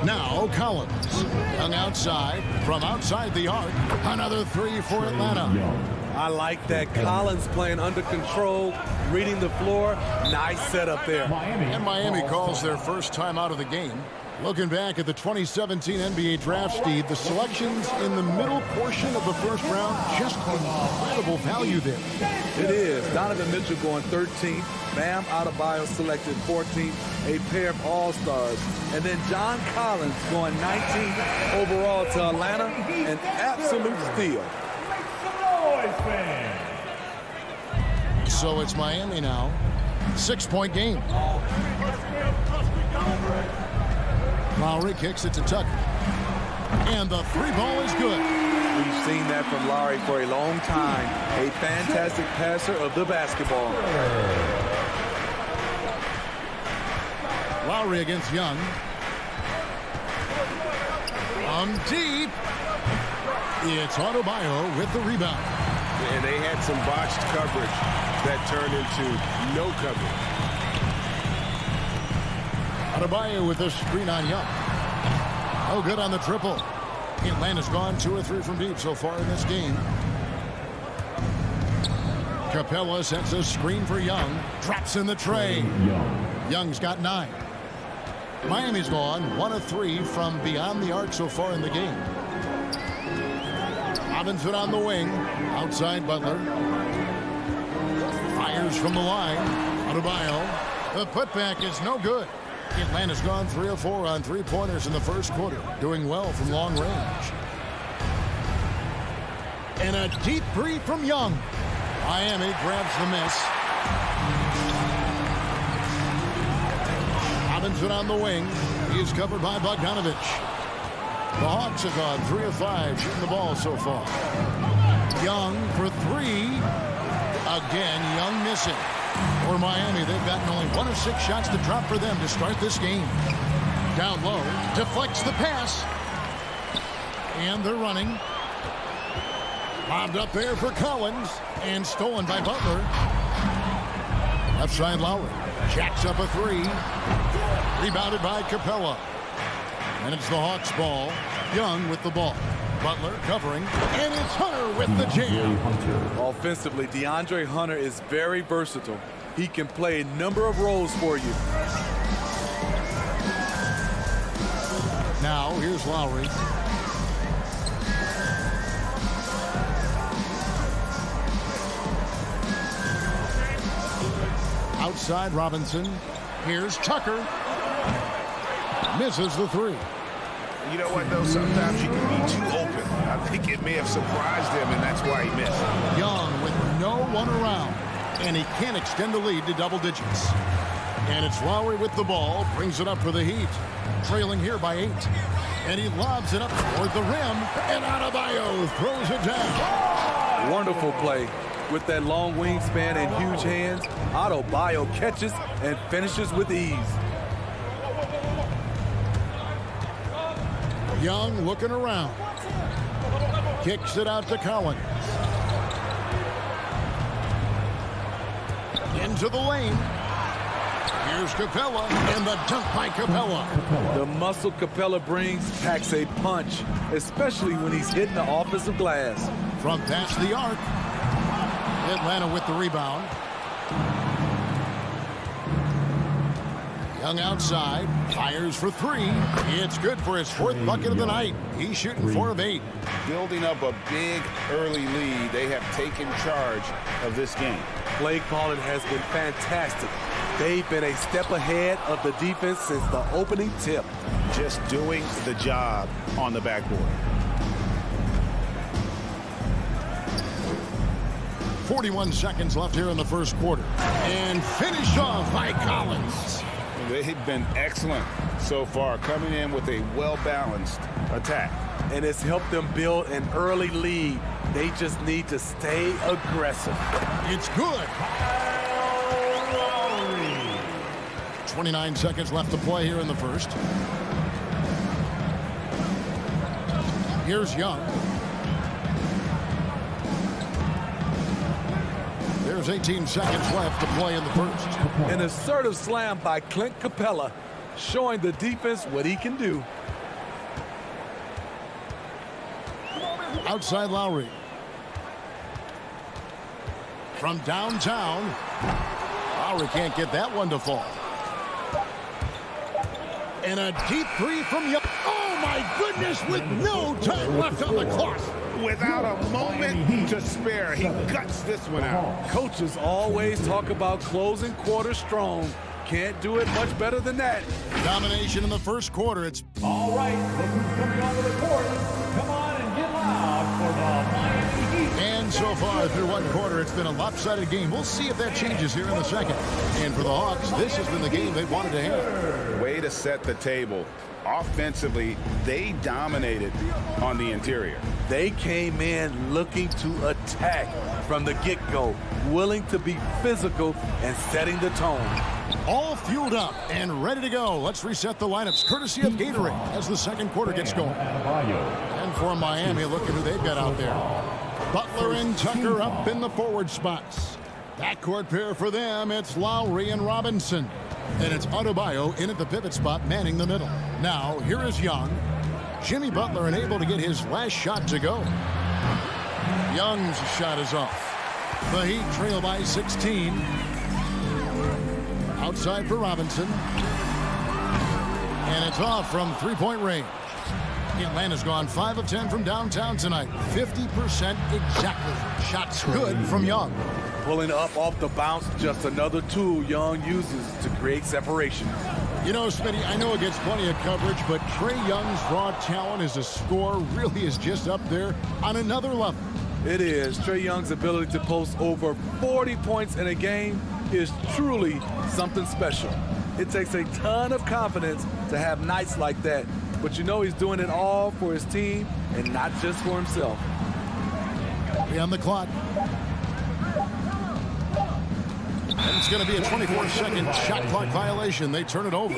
Now Collins. Young outside. From outside the arc. Another three for Atlanta. I like that. Collins playing under control, reading the floor. Nice setup there. And Miami calls their first time out of the game. Looking back at the 2017 NBA draft, Steve, the selections in the middle portion of the first round, just incredible value there. It is. Donovan Mitchell going 13th. Bam Adebayo selected 14th. A pair of all-stars. And then John Collins going 19th overall to Atlanta. An absolute steal. So it's Miami now. 6-point game. Lowry kicks it to Tucker. And the three ball is good. We've seen that from Lowry for a long time. A fantastic passer of the basketball. Lowry against Young. Deep. It's Adebayo with the rebound. And they had some botched coverage that turned into no coverage. Adebayo with the screen on Young. Oh, good on the triple. Atlanta's gone 2 or 3 from deep so far in this game. Capella sets a screen for Young. Drops in the tray. Young's got 9. Miami's gone 1 of 3 from beyond the arc so far in the game. Robinson on the wing. Outside Butler. Fires from the line. Adebayo. The putback is no good. Atlanta's gone 3 of 4 on 3-pointers in the first quarter. Doing well from long range. And a deep three from Young. Miami grabs the miss. Robinson on the wing. He is covered by Bogdanovich. The Hawks have gone 3 of 5 shooting the ball so far. Young for 3. Again, Young missing. For Miami, they've gotten only 1 of 6 shots to drop for them to start this game. Down low, deflects the pass. And they're running. Bobbed up there for Collins. And stolen by Butler. Left side Lowry. Jacks up a 3. Rebounded by Capella. And it's the Hawks ball. Young with the ball. Butler covering. And it's Hunter with the jam. Offensively, DeAndre Hunter is very versatile. He can play a number of roles for you. Now, here's Lowry. Outside Robinson. Here's Tucker. Misses the 3. You know what, though? Sometimes you can be too open. I think it may have surprised him, and that's why he missed. Young with no one around. And he can't extend the lead to double digits. And it's Lowry with the ball. Brings it up for the Heat. Trailing here by 8. And he lobs it up toward the rim. And Adebayo throws it down. Wonderful play. With that long wingspan and huge hands, Adebayo catches and finishes with ease. Young looking around. Kicks it out to Collins. Into the lane. Here's Capella. And the dunk by Capella. The muscle Capella brings packs a punch, especially when he's hitting the offensive glass. From past the arc. Atlanta with the rebound. Young outside, fires for 3. It's good for his 4th bucket of the night. He's shooting 4 of 8. Building up a big early lead, they have taken charge of this game. Play calling has been fantastic. They've been a step ahead of the defense since the opening tip. Just doing the job on the backboard. 41 seconds left here in the first quarter. And finished off by Collins. They've been excellent so far, coming in with a well-balanced attack. And it's helped them build an early lead. They just need to stay aggressive. It's good. 29 seconds left to play here in the first. Here's Young. There's 18 seconds left to play in the first. An assertive slam by Clint Capella, showing the defense what he can do. Outside Lowry. From downtown. Lowry can't get that one to fall. And a deep three from Young. Oh my goodness, with no time left on the clock. Without a moment to spare, he guts this one out. Coaches always talk about closing quarters strong. Can't do it much better than that. Domination in the first quarter. It's All right, look who's coming onto the court. Come on and get loud for the Miami Heat. And so far through one quarter, it's been a lopsided game. We'll see if that changes here in the second. And for the Hawks, this has been the game they wanted to have. Way to set the table. Offensively, they dominated on the interior. They came in looking to attack from the get-go, willing to be physical and setting the tone. All fueled up and ready to go. Let's reset the lineups courtesy of Gatorade as the second quarter gets going. And for Miami, look at who they've got out there. Butler and Tucker up in the forward spots. Backcourt pair for them, it's Lowry and Robinson. And it's Adebayo in at the pivot spot, manning the middle. Now, here is Young. Jimmy Butler unable to get his last shot to go. Young's shot is off. The Heat trail by 16. Outside for Robinson. And it's off from three-point range. Atlanta's gone 5 of 10 from downtown tonight. 50% exactly. Shots good from Young. Pulling up off the bounce, just another tool Young uses to create separation. You know, Smitty, I know it gets plenty of coverage, but Trae Young's raw talent as a scorer really is just up there on another level. It is. Trae Young's ability to post over 40 points in a game is truly something special. It takes a ton of confidence to have nights like that, but you know he's doing it all for his team and not just for himself. On the clock. And it's going to be a 24-second shot clock violation. They turn it over.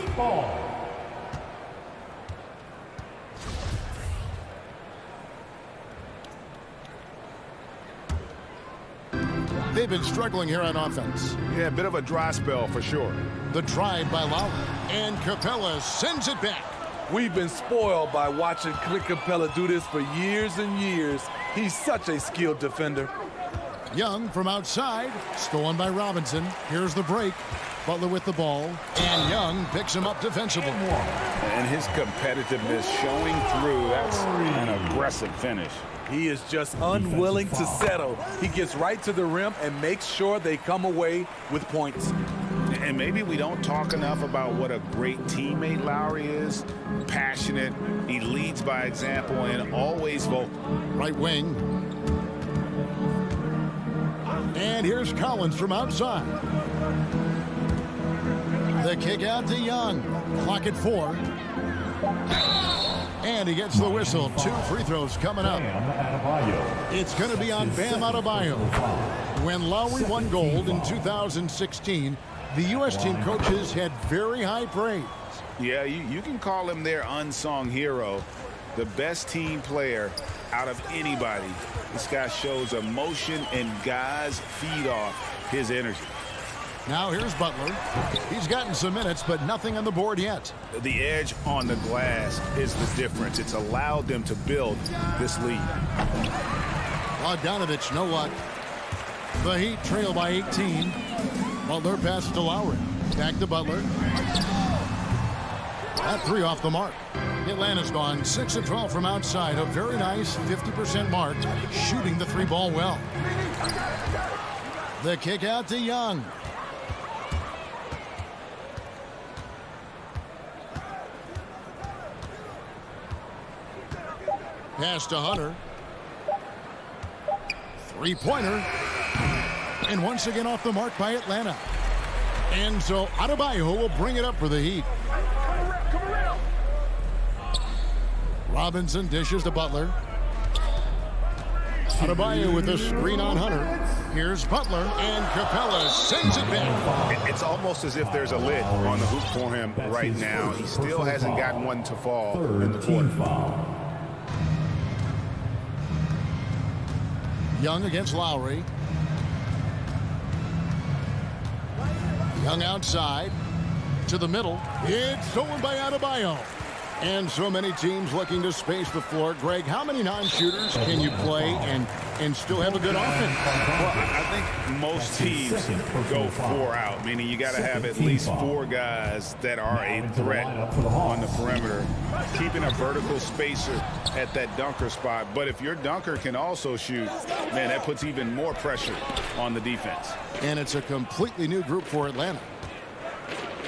They've been struggling here on offense. Yeah, a bit of a dry spell for sure. The drive by Lowry. And Capella sends it back. We've been spoiled by watching Clint Capella do this for years and years. He's such a skilled defender. Young from outside, stolen by Robinson. Here's the break. Butler with the ball, and Young picks him up defensively. And his competitiveness showing through. That's an aggressive finish. He is just unwilling to settle. He gets right to the rim and makes sure they come away with points. And maybe we don't talk enough about what a great teammate Lowry is. Passionate, he leads by example, and always vocal. Right wing. And here's Collins from outside. The kick out to Young. Clock at 4. And he gets the whistle. 2 free throws coming up. It's going to be on Bam Adebayo. When Lowry won gold in 2016, the U.S. team coaches had very high praise. Yeah, you can call him their unsung hero. The best team player out of anybody. This guy shows emotion, and guys feed off his energy. Now here's Butler. He's gotten some minutes, but nothing on the board yet. The edge on the glass is the difference. It's allowed them to build this lead. Bogdanovich, no luck. The Heat trail by 18. Butler passes to Lowry. Back to Butler. That 3 off the mark. Atlanta's gone 6 of 12 from outside. A very nice 50% mark, shooting the 3-ball well. The kick out to Young. Pass to Hunter. 3-pointer. And once again off the mark by Atlanta. And so Adebayo will bring it up for the Heat. Robinson dishes to Butler. Adebayo with a screen on Hunter. Here's Butler, and Capella sends it back. It's almost as if there's a lid on the hoop for him right now. He still hasn't gotten one to fall in the quarter. Young against Lowry. Young outside to the middle. It's stolen by Adebayo. And so many teams looking to space the floor. Greg, how many non-shooters can you play and still have a good offense? Well, I think most teams go 4 out, meaning you got to have at least 4 guys that are a threat on the perimeter, keeping a vertical spacer at that dunker spot. But if your dunker can also shoot, man, that puts even more pressure on the defense. And it's a completely new group for Atlanta.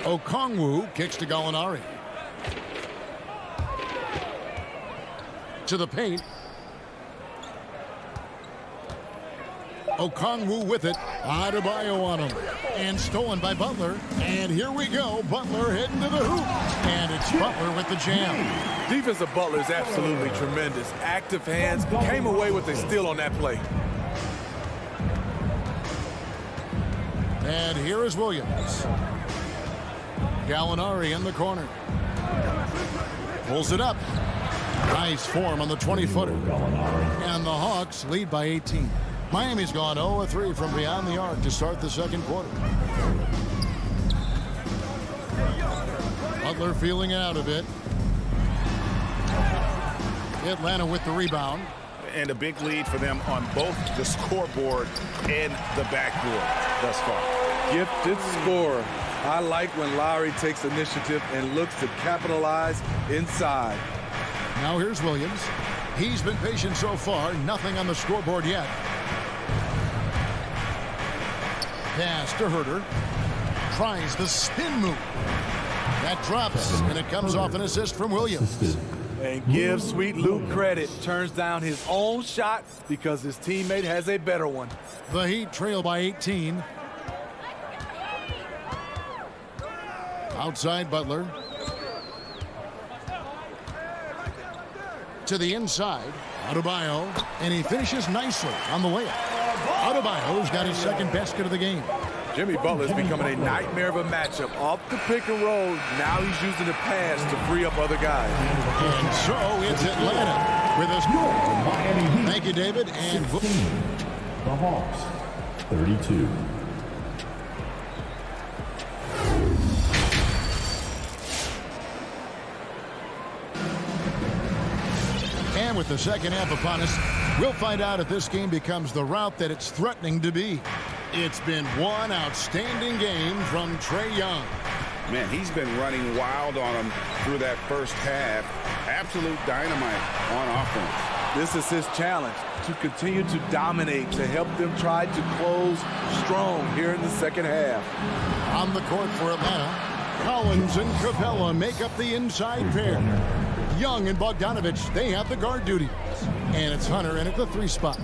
Okongwu kicks to Gallinari. To the paint. Okongwu with it. Adebayo on him. And stolen by Butler. And here we go. Butler heading to the hoop. And it's Butler with the jam. Defense of Butler is absolutely tremendous. Active hands. Came away with a steal on that play. And here is Williams. Gallinari in the corner. Pulls it up. Nice form on the 20-footer. And the Hawks lead by 18. Miami's gone 0-3 from beyond the arc to start the second quarter. Butler feeling it out a bit. Atlanta with the rebound. And a big lead for them on both the scoreboard and the backboard thus far. Gifted scorer. I like when Lowry takes initiative and looks to capitalize inside. Now here's Williams. He's been patient so far. Nothing on the scoreboard yet. Pass to Herter. Tries the spin move. That drops, and it comes off an assist from Williams. And give Sweet Luke credit. Turns down his own shot because his teammate has a better one. The Heat trail by 18. Outside Butler. To the inside. Adebayo. And he finishes nicely on the layup. Adebayo's got his second basket of the game. Jimmy Butler's becoming a nightmare of a matchup. Off the pick and roll, now he's using the pass to free up other guys. And so it's Atlanta with us. Thank you, David. And the Hawks, 32. And with the second half upon us, we'll find out if this game becomes the route that it's threatening to be. It's been one outstanding game from Trae Young. Man, he's been running wild on him through that first half. Absolute dynamite on offense. This is his challenge, to continue to dominate, to help them try to close strong here in the second half. On the court for Atlanta, Collins and Capella make up the inside pair. Young and Bogdanovich, they have the guard duty. And it's Hunter in at the 3 spot.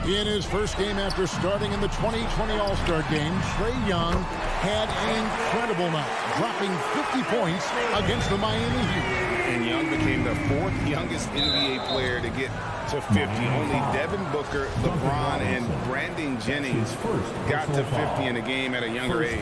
In his first game after starting in the 2020 All-Star game, Trae Young had an incredible night, dropping 50 points against the Miami Heat. And Young became the 4th youngest NBA player to get to 50. Only Devin Booker, LeBron, and Brandon Jennings got to 50 in a game at a younger age.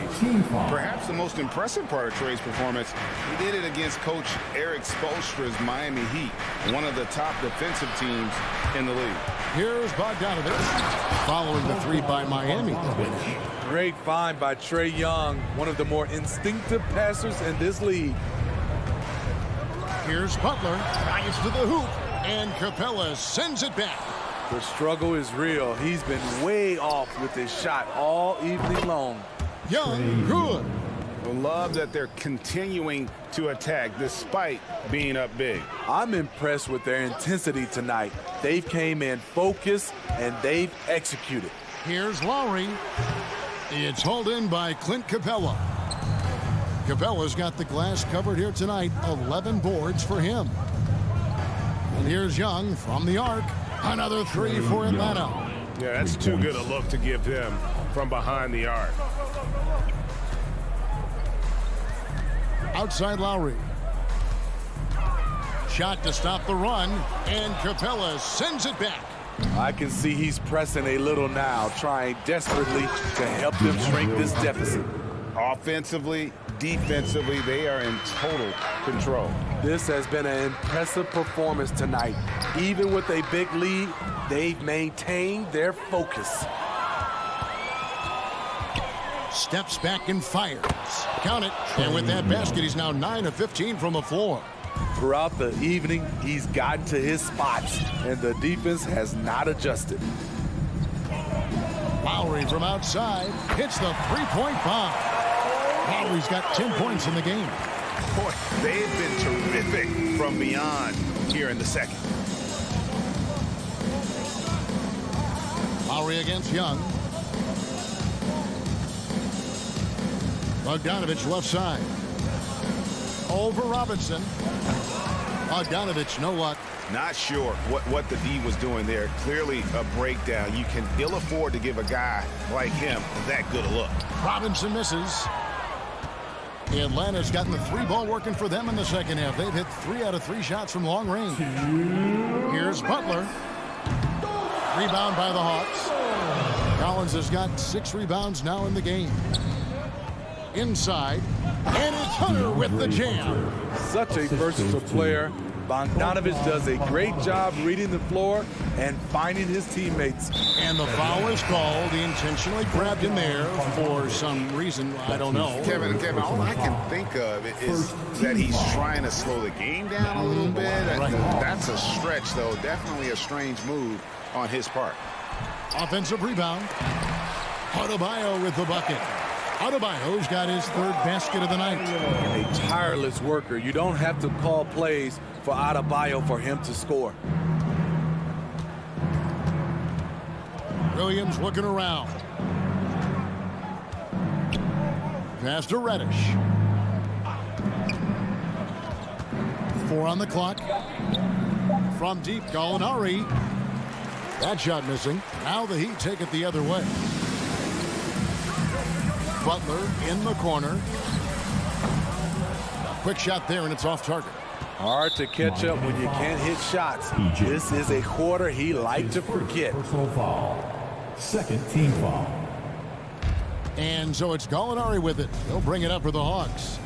Perhaps the most impressive part of Trae's performance, he did it against Coach Eric Spoelstra's Miami Heat, one of the top defensive teams in the league. Here's Bogdanovich following the 3 by Miami. Great find by Trae Young, one of the more instinctive passers in this league. Here's Butler, drives to the hoop, and Capella sends it back. The struggle is real. He's been way off with his shot all evening long. Young, good. I love that they're continuing to attack despite being up big. I'm impressed with their intensity tonight. They've came in focused and they've executed. Here's Lowry. It's hauled in by Clint Capella. Capella's got the glass covered here tonight. 11 boards for him. And here's Young from the arc. Another 3 for Atlanta. Yeah, that's too good a look to give them. from behind the arc. Outside Lowry. Shot to stop the run, and Capella sends it back. I can see he's pressing a little now, trying desperately to help them shrink this deficit. Offensively, defensively, they are in total control. This has been an impressive performance tonight. Even with a big lead, they've maintained their focus. Steps back and fires. Count it. And with that basket, he's now 9 of 15 from the floor. Throughout the evening, he's gotten to his spots, and the defense has not adjusted. Lowry from outside hits the three-point bomb. Lowry's got 10 points in the game. Boy, they've been terrific from beyond here in the second. Lowry against Young. Bogdanovich left side. Over Robinson. Bogdanovich, no luck. Not sure what the D was doing there. Clearly a breakdown. You can ill afford to give a guy like him that good a look. Robinson misses. Atlanta's gotten the three ball working for them in the second half. They've hit 3 out of 3 shots from long range. Here's Butler. Rebound by the Hawks. Collins has got 6 rebounds now in the game. Inside, and it's Hunter with the jam. Such a versatile player. Bogdanovich does a great job reading the floor and finding his teammates. And the foul is called. He intentionally grabbed him there for some reason. I don't know. Kevin, all I can think of is that he's trying to slow the game down a little bit. That's a stretch, though. Definitely a strange move on his part. Offensive rebound. Adebayo with the bucket. Adebayo's got his 3rd basket of the night. A tireless worker. You don't have to call plays for Adebayo for him to score. Williams looking around. Pass to Reddish. 4 on the clock. From deep, Gallinari. That shot missing. Now the Heat take it the other way. Butler in the corner. A quick shot there, and it's off target. Hard to catch up when you can't hit shots. This is a quarter he liked to forget. Personal foul. 2nd team foul. And so it's Gallinari with it. He'll bring it up for the Hawks.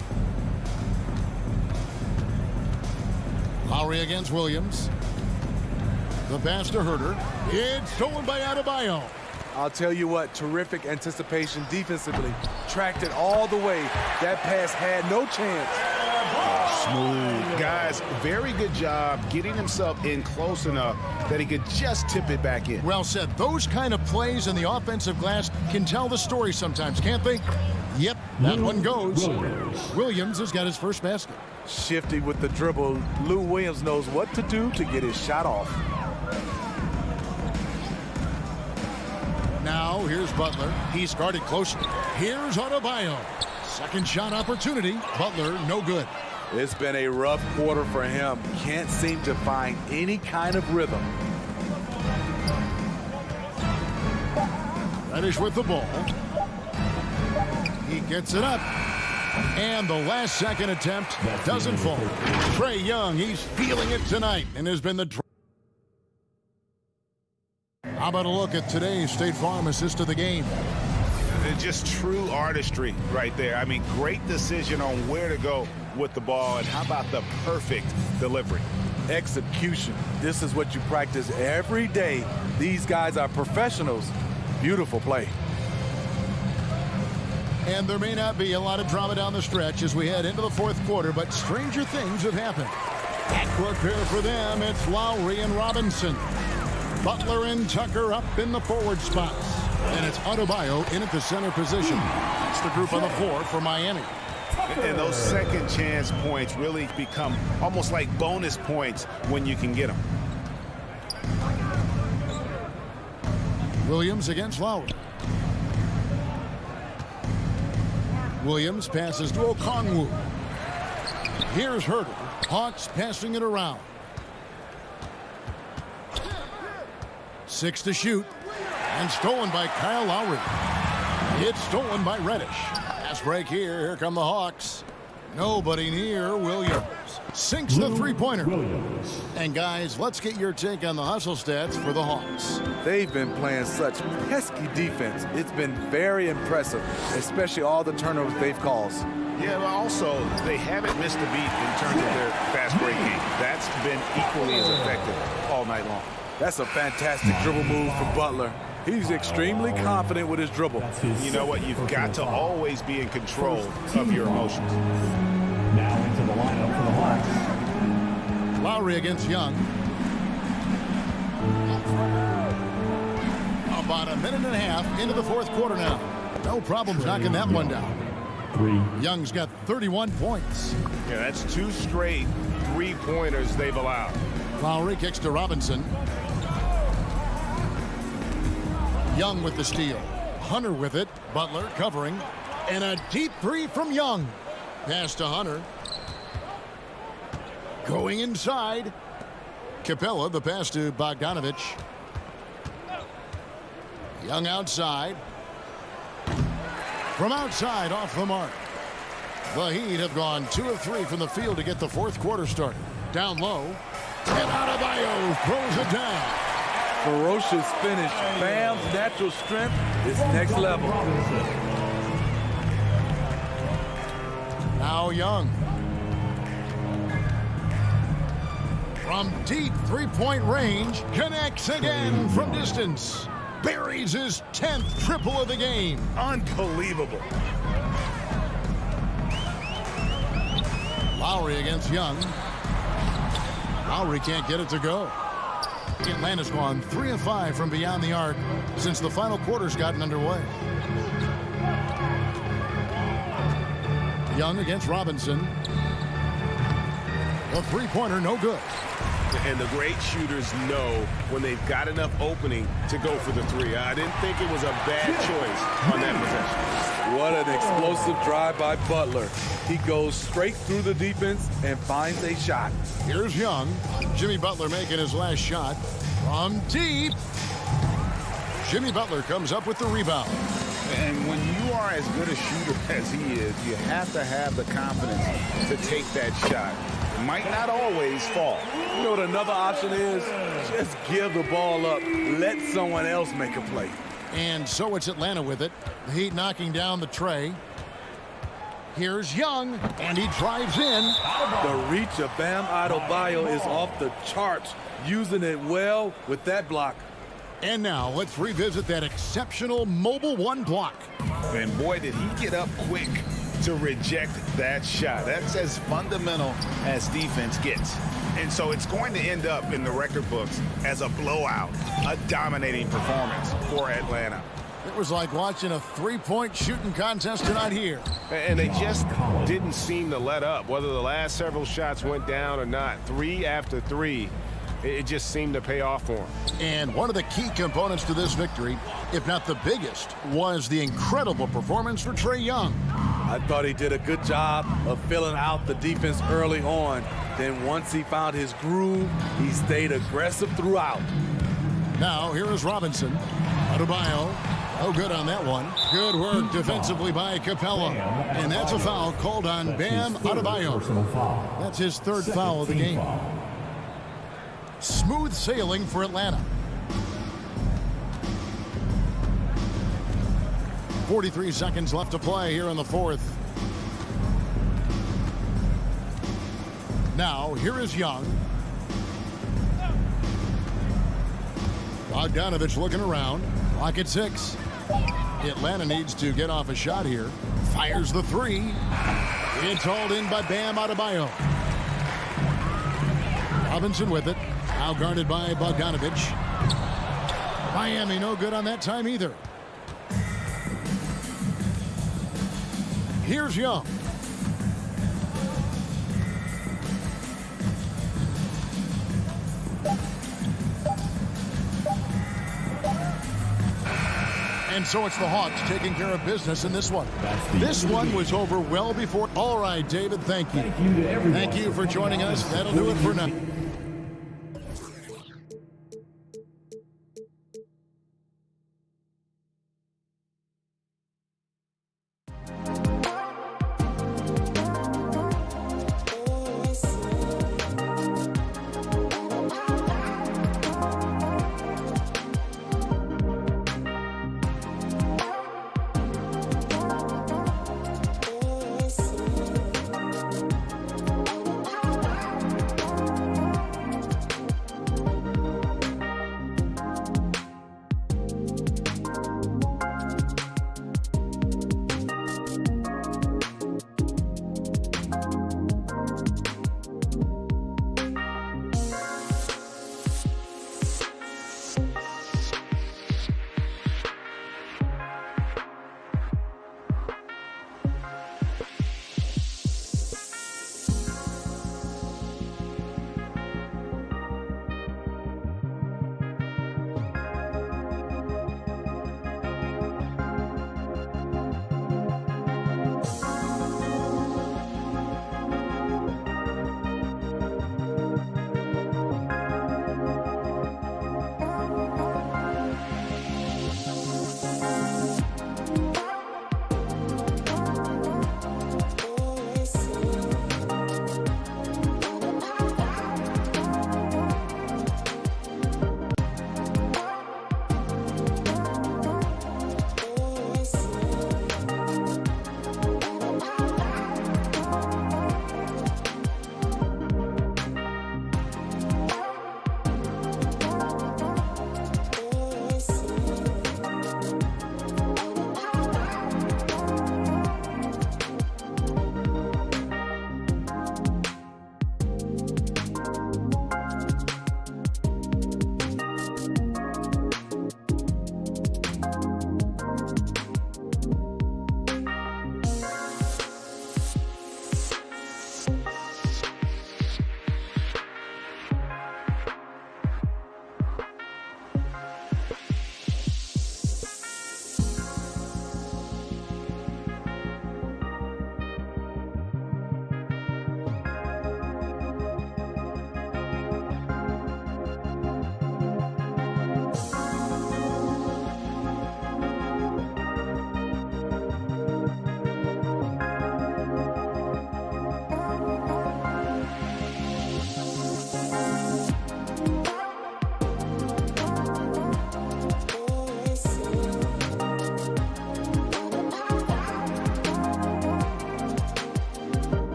Lowry against Williams. The pass to Herter. It's stolen by Adebayo. I'll tell you what, terrific anticipation defensively. Tracked it all the way. That pass had no chance. Smooth. Guys, very good job getting himself in close enough that he could just tip it back in. Well said. Those kind of plays in the offensive glass can tell the story sometimes, can't they? Yep, that one goes. Williams has got his first basket. Shifty with the dribble. Lou Williams knows what to do to get his shot off. Now, here's Butler. He's guarded closely. Here's Adebayo. Second shot opportunity. Butler, no good. It's been a rough quarter for him. Can't seem to find any kind of rhythm. Reddish with the ball. He gets it up. And the last second attempt doesn't fall. Trae Young, he's feeling it tonight and has been the... How about a look at today's State Farm assist of the game? Just true artistry right there. I mean, great decision on where to go with the ball, and how about the perfect delivery? Execution. This is what you practice every day. These guys are professionals. Beautiful play. And there may not be a lot of drama down the stretch as we head into the 4th quarter, but stranger things have happened. Backcourt pair for them, it's Lowry and Robinson. Butler and Tucker up in the forward spots. And it's Adebayo in at the center position. That's the group on the floor for Miami. And those second chance points really become almost like bonus points when you can get them. Williams against Lowry. Williams passes to Okongwu. Here's Herter. Hawks passing it around. 6 to shoot. And stolen by Kyle Lowry. It's stolen by Reddish. Pass break here. Here come the Hawks. Nobody near Williams. Sinks the three-pointer. And guys, let's get your take on the hustle stats for the Hawks. They've been playing such pesky defense. It's been very impressive, especially all the turnovers they've caused. Yeah, but also, they haven't missed a beat in terms of their fast break game. That's been equally as effective all night long. That's a fantastic dribble move for Butler. He's extremely confident with his dribble. You know what? You've got to always be in control of your emotions. Now into the lineup for the Hawks. Lowry against Young. About a minute and a half into the fourth quarter now. No problems knocking that one down. Young's got 31 points. Yeah, that's 2 straight three-pointers they've allowed. Lowry kicks to Robinson. Young with the steal. Hunter with it. Butler covering. And a deep three from Young. Pass to Hunter. Going inside. Capella, the pass to Bogdanovich. Young outside. From outside, off the mark. The Heat have gone 2 of 3 from the field to get the fourth quarter started. Down low. And Adebayo throws it down. Ferocious finish. Bam's natural strength is next level. Now Young. From deep three-point range, connects again from distance. Buries his 10th triple of the game. Unbelievable. Lowry against Young. Lowry can't get it to go. Atlanta's gone 3 of 5 from beyond the arc since the final quarter's gotten underway. Young against Robinson. The three-pointer, no good. And the great shooters know when they've got enough opening to go for the three. I didn't think it was a bad choice on that possession. What an explosive drive by Butler. He goes straight through the defense and finds a shot. Here's Young. Jimmy Butler making his last shot. From deep. Jimmy Butler comes up with the rebound. And when you are as good a shooter as he is, you have to have the confidence to take that shot. It might not always fall. You know what another option is? Just give the ball up. Let someone else make a play. And so it's Atlanta with it. The Heat knocking down the tray. Here's Young, and he drives in. The reach of Bam Adebayo is off the charts, using it well with that block. And now let's revisit that exceptional mobile one block. And boy, did he get up quick to reject that shot. That's as fundamental as defense gets. And so it's going to end up in the record books as a blowout, a dominating performance for Atlanta. It was like watching a three-point shooting contest tonight here. And they just didn't seem to let up, whether the last several shots went down or not. 3 after 3, it just seemed to pay off for them. And one of the key components to this victory, if not the biggest, was the incredible performance for Trae Young. I thought he did a good job of filling out the defense early on. Then once he found his groove, he stayed aggressive throughout. Now, here is Robinson. Adebayo. No good on that one. Good work defensively by Capella. And that's a foul called on Bam Adebayo. That's his third foul of the game. Smooth sailing for Atlanta. 43 seconds left to play here in the fourth. Now, here is Young. Bogdanovich looking around. Clock at 6. Atlanta needs to get off a shot here. Fires the three. It's hauled in by Bam Adebayo. Robinson with it. Now guarded by Bogdanovich. Miami no good on that time either. Here's Young. And so it's the Hawks taking care of business in this one. This one was over well before. All right, David, thank you. Thank you for joining us. That'll do it for now.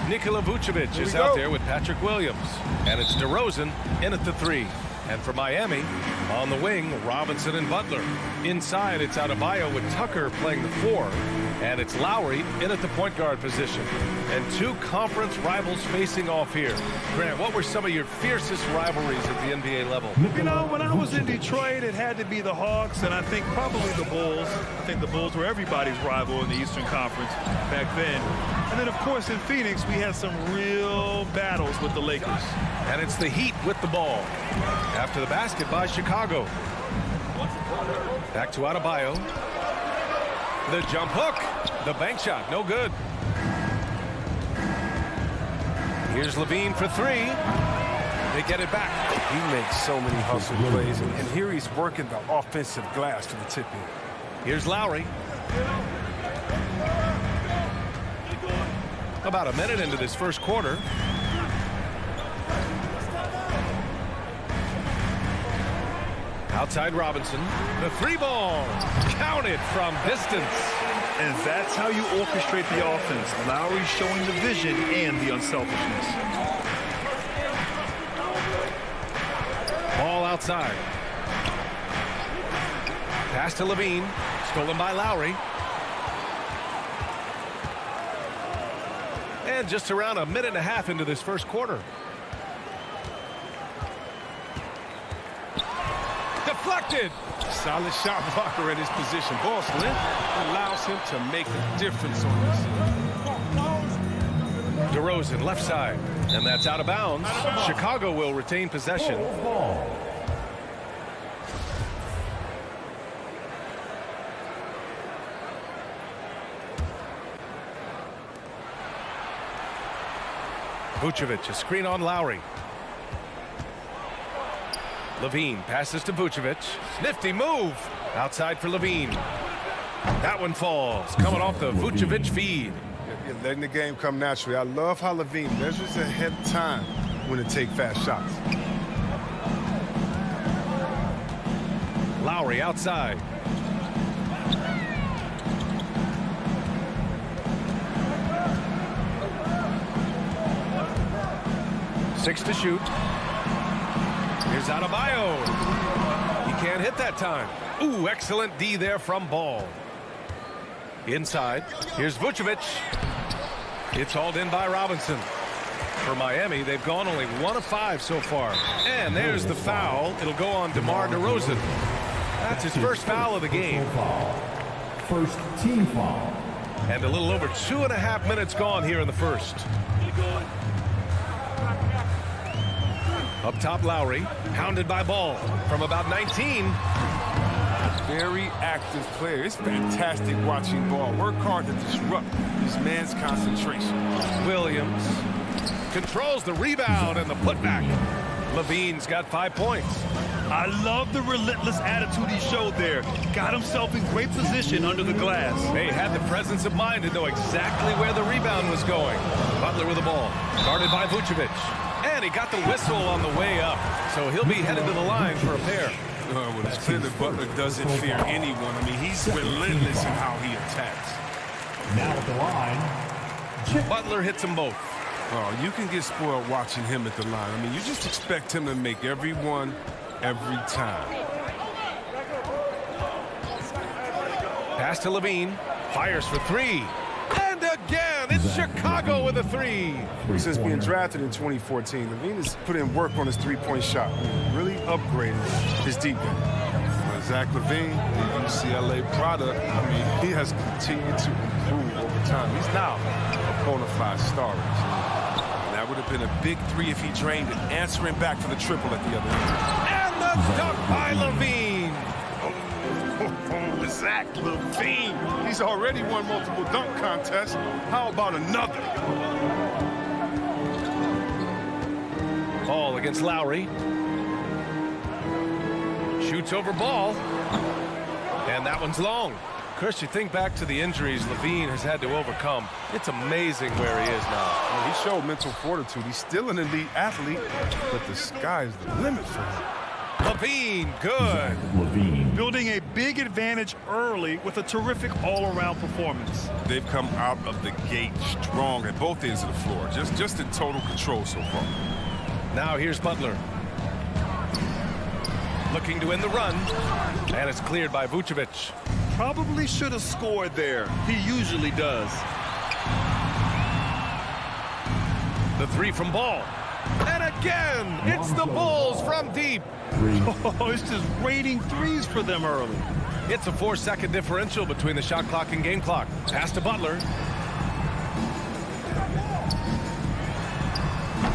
Nikola Vucevic is out there with Patrick Williams. And it's DeRozan in at the 3. And for Miami, on the wing, Robinson and Butler. Inside, it's Adebayo with Tucker playing the 4. And it's Lowry in at the point guard position. And 2 conference rivals facing off here. Grant, what were some of your fiercest rivalries at the NBA level? You know, when I was in Detroit, it had to be the Hawks, and I think probably the Bulls. I think the Bulls were everybody's rival in the Eastern Conference back then. And then, of course, in Phoenix, we had some real battles with the Lakers. And it's the Heat with the ball. After the basket by Chicago. Back to Adebayo. The jump hook. The bank shot. No good. Here's Levine for 3. They get it back. He makes so many hustle plays, and here he's working the offensive glass for the tip-in. Here's Lowry. About a minute into this first quarter. Outside Robinson. The 3-ball. Counted from distance. And that's how you orchestrate the offense. Lowry showing the vision and the unselfishness. Ball outside. Pass to Levine. Stolen by Lowry. And just around a minute and a half into this first quarter. Deflected. Solid shot blocker at his position. Ball slip allows him to make a difference on this. DeRozan left side. And that's out of bounds. Chicago will retain possession. Vucevic, a screen on Lowry. Levine passes to Vucevic. Nifty move. Outside for Levine. That one falls. Coming off the Vucevic feed. You're letting the game come naturally. I love how Levine measures ahead of time when to take fast shots. Lowry outside. Six to shoot. Here's Adebayo. He can't hit that time. Ooh, excellent D there from Ball. Inside. Here's Vucevic. It's hauled in by Robinson. For Miami, they've gone only 1 of 5 so far. And there's the foul. It'll go on DeMar DeRozan. That's his first foul of the game. First team foul. And a little over 2.5 minutes gone here in the first. Up top, Lowry, hounded by Ball from about 19. Very active player. It's fantastic watching Ball work hard to disrupt his man's concentration. Williams controls the rebound and the putback. Levine's got 5 points. I love the relentless attitude he showed there. Got himself in great position under the glass. They had the presence of mind to know exactly where the rebound was going. Butler with the ball, guarded by Vucevic. And he got the whistle on the way up, so he'll be headed to the line for a pair. Well, it's clear that Butler doesn't fear anyone. I mean, he's relentless in how he attacks. Now at the line, Butler hits them both. Oh, you can get spoiled watching him at the line. I mean, you just expect him to make every one, every time. Pass to Levine. Fires for 3. And again, it's Chicago with a 3. Since being drafted in 2014, Levine has put in work on his three-point shot. Really upgraded his deep game. For Zach Levine, the CLA product, I mean, he has continued to improve over time. He's now a bona fide star. And that would have been a big 3 if he drained it, answering back for the triple at the other end. And the dunk by Levine. Zach Levine. He's already won multiple dunk contests. How about another? Ball against Lowry. Shoots over Ball. And that one's long. Chris, you think back to the injuries Levine has had to overcome. It's amazing where he is now. Well, he showed mental fortitude. He's still an elite athlete, but the sky's the limit for him. Levine, good. Levine. Building a big advantage early with a terrific all-around performance. They've come out of the gate strong at both ends of the floor. Just in total control so far. Now here's Butler. Looking to win the run. And it's cleared by Vucevic. Probably should have scored there. He usually does. The three from Ball. And again, it's the Bulls from deep. Oh, it's just raining threes for them early. It's a 4-second differential between the shot clock and game clock. Pass to Butler.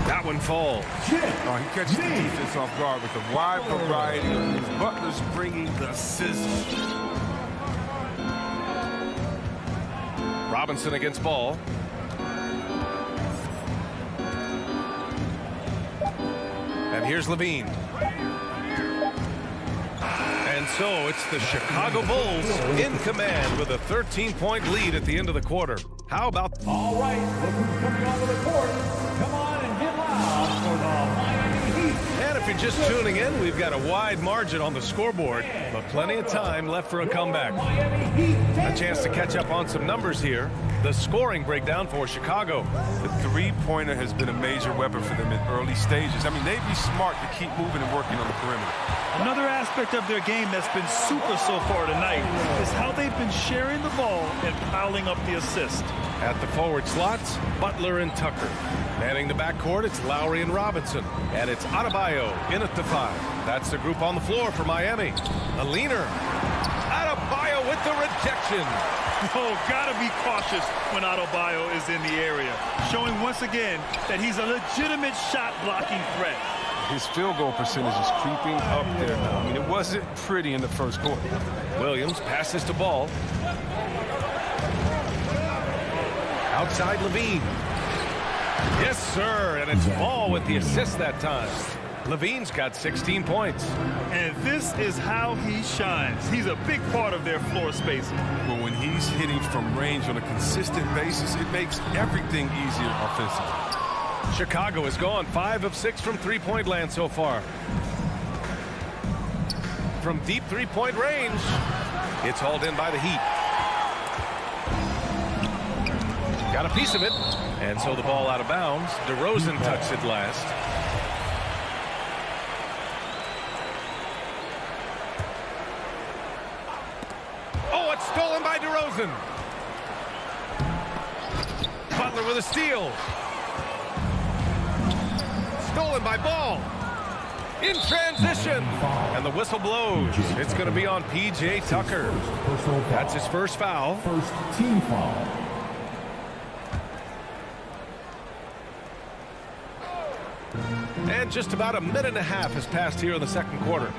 That one falls. Oh, he catches the defense off guard with a wide variety of moves. Butler's bringing the sizzle. Robinson against Ball. And here's Levine. And so it's the Chicago Bulls in command with a 13-point lead at the end of the quarter. How about... All right, look who's coming onto the court. Come on and get loud for the Miami Heat. And if you're just tuning in, we've got a wide margin on the scoreboard, but plenty of time left for a comeback. A chance to catch up on some numbers here. The scoring breakdown for Chicago. The three-pointer has been a major weapon for them in early stages. I mean, they'd be smart to keep moving and working on the perimeter. Another aspect of their game that's been super so far tonight is how they've been sharing the ball and piling up the assist. At the forward slots, Butler and Tucker. Manning the backcourt, it's Lowry and Robinson. And it's Adebayo in at the 5. That's the group on the floor for Miami. A leaner. Adebayo with the rejection. Oh, gotta be cautious when Adebayo is in the area, showing once again that he's a legitimate shot-blocking threat. His field goal percentage is creeping up there now. I mean, it wasn't pretty in the first quarter. Williams passes to Ball. Outside Levine. Yes, sir, and it's Ball with the assist that time. Levine's got 16 points. And this is how he shines. He's a big part of their floor spacing. But when he's hitting from range on a consistent basis, it makes everything easier offensively. Chicago has gone 5 of 6 from three-point land so far. From deep three-point range, it's hauled in by the Heat. Got a piece of it, and so the ball out of bounds. DeRozan touched it last. Oh, it's stolen by DeRozan. Butler with a steal. Stolen by Ball. In transition. And the whistle blows. It's going to be on P.J. Tucker. That's his first foul. First team foul. And just about a minute and a half has passed here in the second quarter.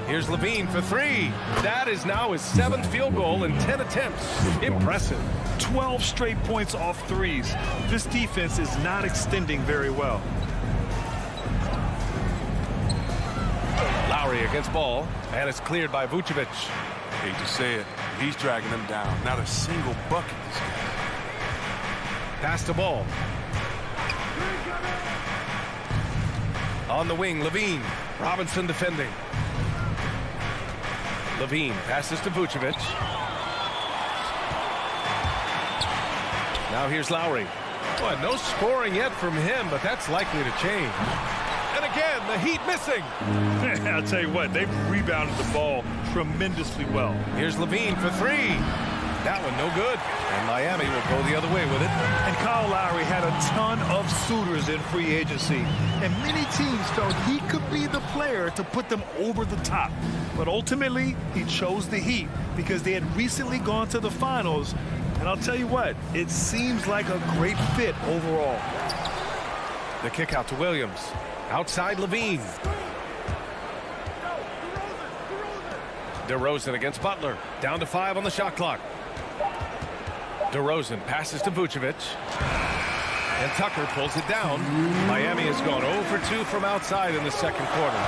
Here's Levine for 3. That is now his 7th field goal in 10 attempts. Impressive. 12 straight points off threes. This defense is not extending very well. Lowry against Ball, and it's cleared by Vucevic. Hate to say it, he's dragging them down. Not a single bucket this game. Pass to Ball. On the wing, Levine. Robinson defending. Levine passes to Vucevic. Now here's Lowry. Boy, no scoring yet from him, but that's likely to change. And again, the Heat missing. I'll tell you what, they've rebounded the ball tremendously well. Here's Levine for 3. That one no good. And Miami will go the other way with it. And Kyle Lowry had a ton of suitors in free agency. And many teams felt he could be the player to put them over the top. But ultimately, he chose the Heat because they had recently gone to the finals. And I'll tell you what, it seems like a great fit overall. The kick out to Williams. Outside Levine. DeRozan against Butler. Down to 5 on the shot clock. DeRozan passes to Vucevic. And Tucker pulls it down. Miami has gone 0 for 2 from outside in the second quarter.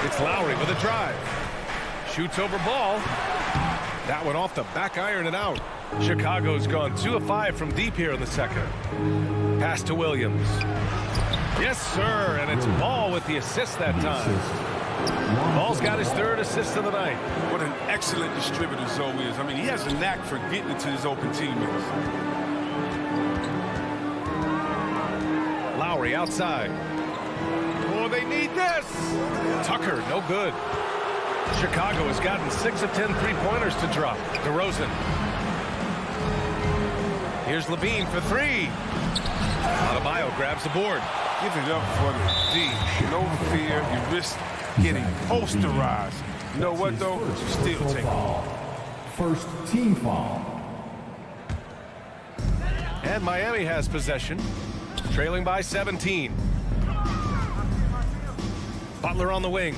It's Lowry with a drive. Shoots over Ball. That one off the back iron and out. Chicago's gone 2 of 5 from deep here in the second. Pass to Williams. Yes, sir, and it's Ball with the assist that time. Ball's got his 3rd assist of the night. What an excellent distributor Zoe is. I mean, he has a knack for getting it to his open teammates. Lowry outside. Oh, they need this. Tucker, no good. Chicago has gotten 6 of 10 three-pointers to drop. DeRozan. Here's Levine for 3. Adebayo grabs the board. Give it up for the D. No fear. You risk getting posterized. You know what, though? Still take it. First team foul. And Miami has possession, trailing by 17. Butler on the wing.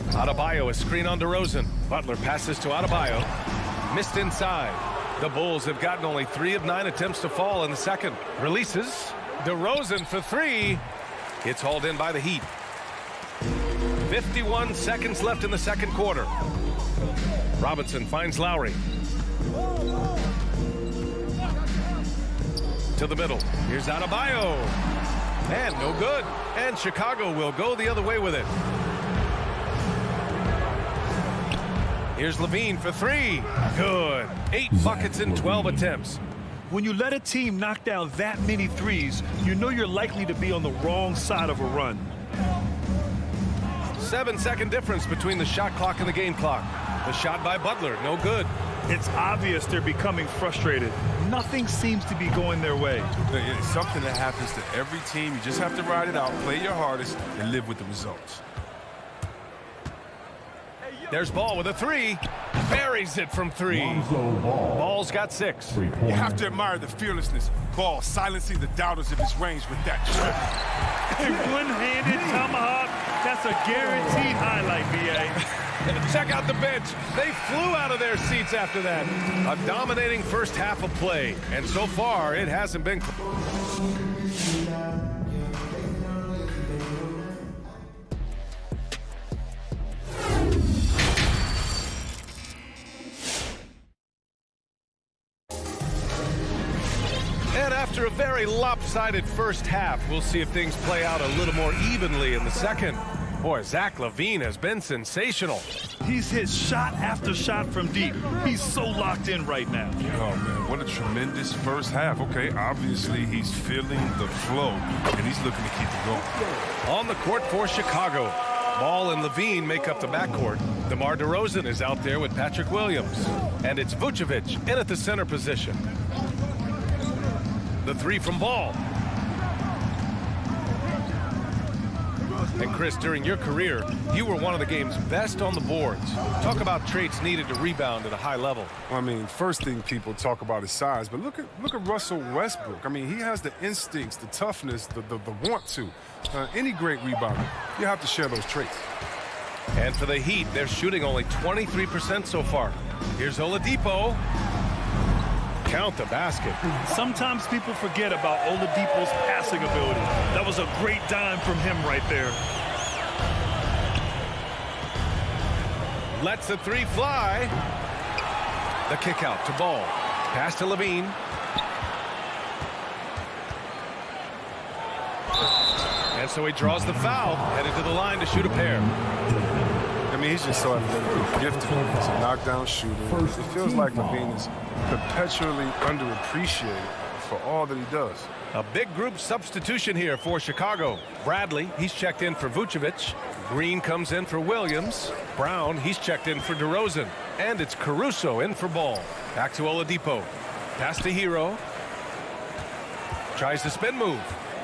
Adebayo, a screen on DeRozan. Butler passes to Adebayo. Missed inside. The Bulls have gotten only 3 of 9 attempts to fall in the second. Releases. DeRozan for 3. It's hauled in by the Heat. 51 seconds left in the second quarter. Robinson finds Lowry. To the middle. Here's Adebayo. And no good. And Chicago will go the other way with it. Here's Levine for 3. Good. 8 buckets in 12 attempts. When you let a team knock down that many threes, you know you're likely to be on the wrong side of a run. 7-second difference between the shot clock and the game clock. The shot by Butler, no good. It's obvious they're becoming frustrated. Nothing seems to be going their way. It's something that happens to every team. You just have to ride it out, play your hardest, and live with the results. There's Ball with a 3. Buries it from 3. Ball's got 6. You have to admire the fearlessness. Ball silencing the doubters of his range with that trip. A one-handed tomahawk. That's a guaranteed highlight, B.A. Check out the bench. They flew out of their seats after that. A dominating first half of play. And so far, it hasn't been And after a very lopsided first half, we'll see if things play out a little more evenly in the second. Boy, Zach LaVine has been sensational. He's hit shot after shot from deep. He's so locked in right now. Oh, man, what a tremendous first half. Okay, obviously he's feeling the flow, and he's looking to keep it going. On the court for Chicago, Ball and LaVine make up the backcourt. DeMar DeRozan is out there with Patrick Williams. And it's Vucevic in at the center position. The 3 from Ball. And Chris, during your career, you were one of the game's best on the boards. Talk about traits needed to rebound at a high level. I mean, first thing people talk about is size, but look at Russell Westbrook. I mean, he has the instincts, the toughness, the want to. Any great rebounder, you have to share those traits. And for the Heat, they're shooting only 23% so far. Here's Oladipo. Count the basket. Sometimes people forget about Oladipo's passing ability. That was a great dime from him right there. Lets the 3 fly. The kick out to Ball. Pass to LaVine. And so he draws the foul, headed to the line to shoot a pair. I mean, he's just so athletically gifted. He's a knockdown shooter. It feels like LaVine is perpetually underappreciated for all that he does. A big group substitution here for Chicago. Bradley, he's checked in for Vucevic. Green comes in for Williams. Brown, he's checked in for DeRozan. And it's Caruso in for Ball. Back to Oladipo. Pass to Hero. Tries the spin move.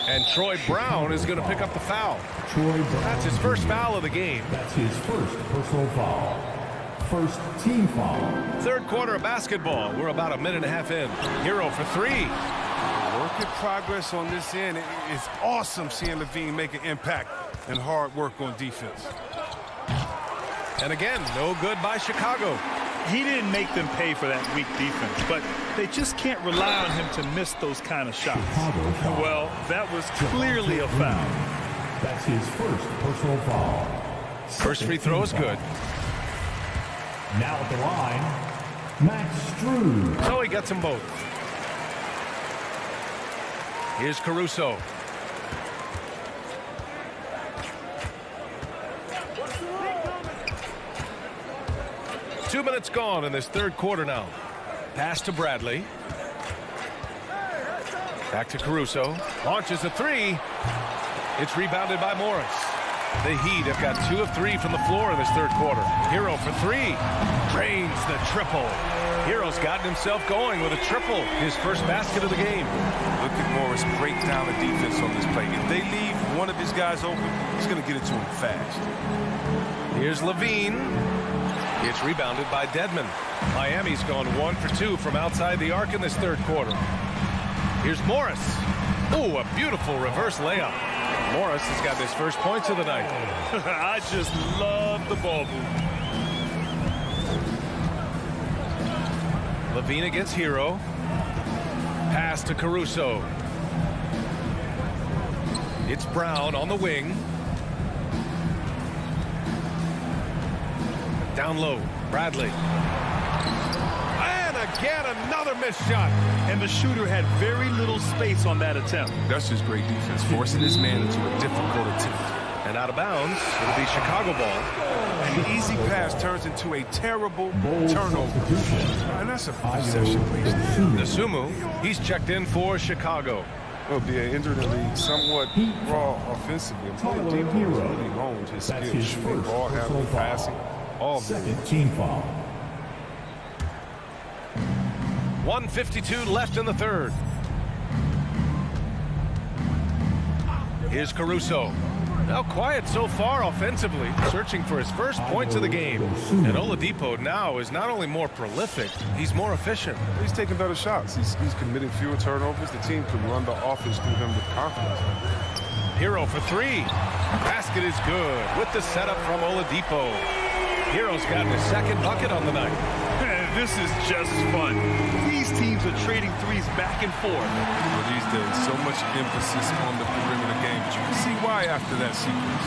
And Troy Brown is going to pick up the foul. That's his first foul of the game. That's his first personal foul. First team foul. Third quarter of basketball. We're about a minute and a half in. Hero for 3. Work in progress on this end. It's awesome seeing LaVine make an impact and hard work on defense. And again, no good by Chicago. He didn't make them pay for that weak defense, but they just can't rely on him to miss those kind of shots. Well, that was clearly a foul. That's his first personal foul. First free throw is good. Now at the line, Max Struz. So he gets them both. Here's Caruso. 2 minutes gone in this third quarter now. Pass to Bradley. Back to Caruso. Launches a three. It's rebounded by Morris. The Heat have got 2 of 3 from the floor in this third quarter. Hero for 3. Drains the triple. Hero's gotten himself going with a triple. His first basket of the game. Look at Morris break down the defense on this play. If they leave one of his guys open, he's going to get it to him fast. Here's Levine. It's rebounded by Dedmon. Miami's gone 1 for 2 from outside the arc in this third quarter. Here's Morris. Oh, a beautiful reverse layup. Morris has got his first points of the night. I just love the ball move. Levine against Hero. Pass to Caruso. It's Brown on the wing. Down low, Bradley. And again, another missed shot. And the shooter had very little space on that attempt. That's just great defense, forcing his man into a difficult attempt. And out of bounds, it'll be Chicago ball. An easy pass turns into a terrible turnover. And that's a possession waste. Nasumu, he's checked in for Chicago. Well, being injured in the league, somewhat raw offensively. And playing deep has really honed his skills. Shooting, ball handling, passing, all of it. Team foul. 1:52 left in the third. Here's Caruso. Now quiet so far offensively, searching for his first points of the game. And Oladipo now is not only more prolific, he's more efficient. He's taking better shots. He's committing fewer turnovers. The team can run the offense through him with confidence. Hero for 3. Basket is good with the setup from Oladipo. Hero's gotten his second bucket on the night. This is just fun. These teams are trading threes back and forth. Well, these days, so much emphasis on the perimeter game. But you can see why after that sequence.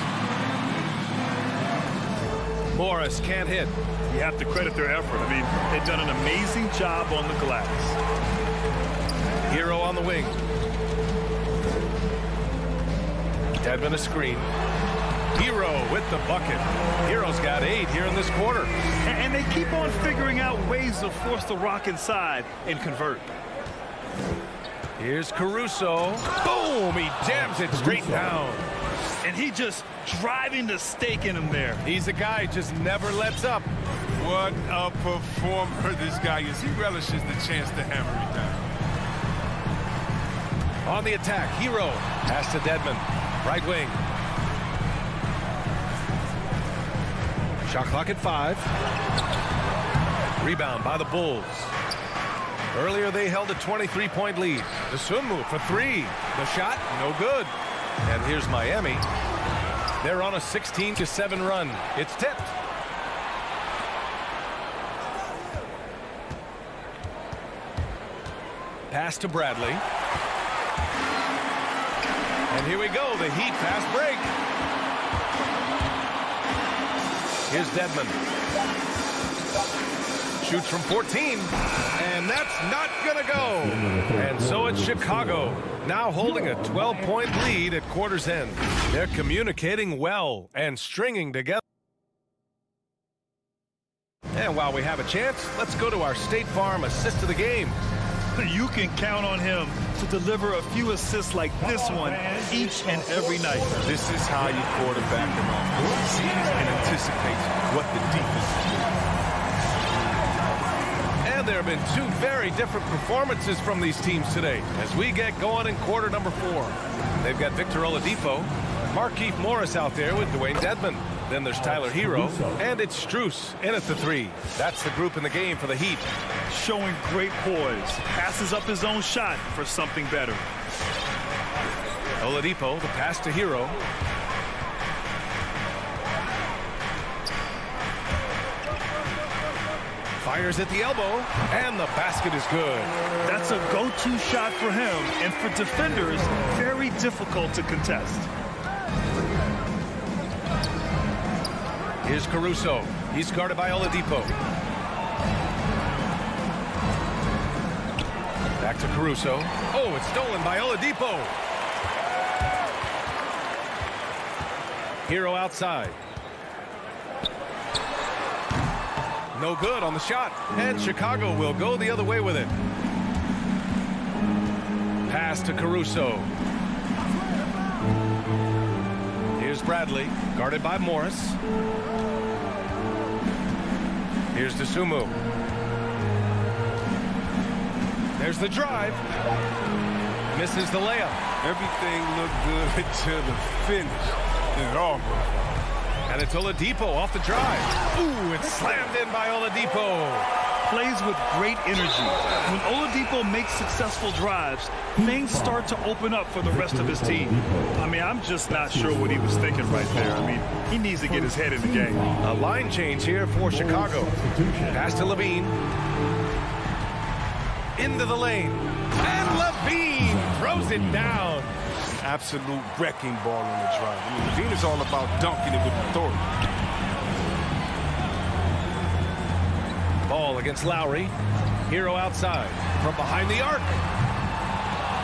Morris can't hit. You have to credit their effort. I mean, they've done an amazing job on the glass. Hero on the wing. Dedmon a screen. Hero with the bucket. Hero's got 8 here in this quarter. And they keep on figuring out ways to force the rock inside and convert. Here's Caruso. Boom! He jams it straight down. And he just driving the stake in him there. He's a guy who just never lets up. What a performer this guy is. He relishes the chance to hammer it down. On the attack, Hero. Pass to Dedmon. Right wing. Shot clock at 5. Rebound by the Bulls. Earlier they held a 23-point lead. The swim move for 3. The shot, no good. And here's Miami. They're on a 16-7 run. It's tipped. Pass to Bradley. And here we go, the Heat fast break. Here's Dedmon. Shoots from 14, and that's not gonna go. And so it's Chicago, now holding a 12-point lead at quarter's end. They're communicating well and stringing together. And while we have a chance, let's go to our State Farm assist of the game. You can count on him to deliver a few assists like this one each and every night. This is how you quarterback an offense. He sees and anticipates what the defense is doing. And there have been 2 very different performances from these teams today as we get going in quarter number 4. They've got Victor Oladipo, Markieff Morris out there with Dwayne Dedmon. Then there's Tyler Hero, and it's Strus in at the 3. That's the group in the game for the Heat. Showing great poise. Passes up his own shot for something better. Oladipo, the pass to Hero. Fires at the elbow, and the basket is good. That's a go-to shot for him, and for defenders, very difficult to contest. Here's Caruso. He's guarded by Oladipo. Back to Caruso. Oh, it's stolen by Oladipo. Hero outside. No good on the shot. And Chicago will go the other way with it. Pass to Caruso. Here's Bradley, guarded by Morris. Here's Dosunmu. There's the drive. Misses the layup. Everything looked good until the finish. It all broke. And it's Oladipo off the drive. Ooh, it's slammed in by Oladipo. Plays with great energy. When Oladipo makes successful drives, things start to open up for the rest of his team. I mean, I'm just not sure what he was thinking right there. I mean, he needs to get his head in the game. A line change here for Chicago. Pass to Levine. Into the lane. And Levine throws it down. Absolute wrecking ball on the drive. I mean, Levine is all about dunking it with authority. Ball against Lowry. Hero outside from behind the arc.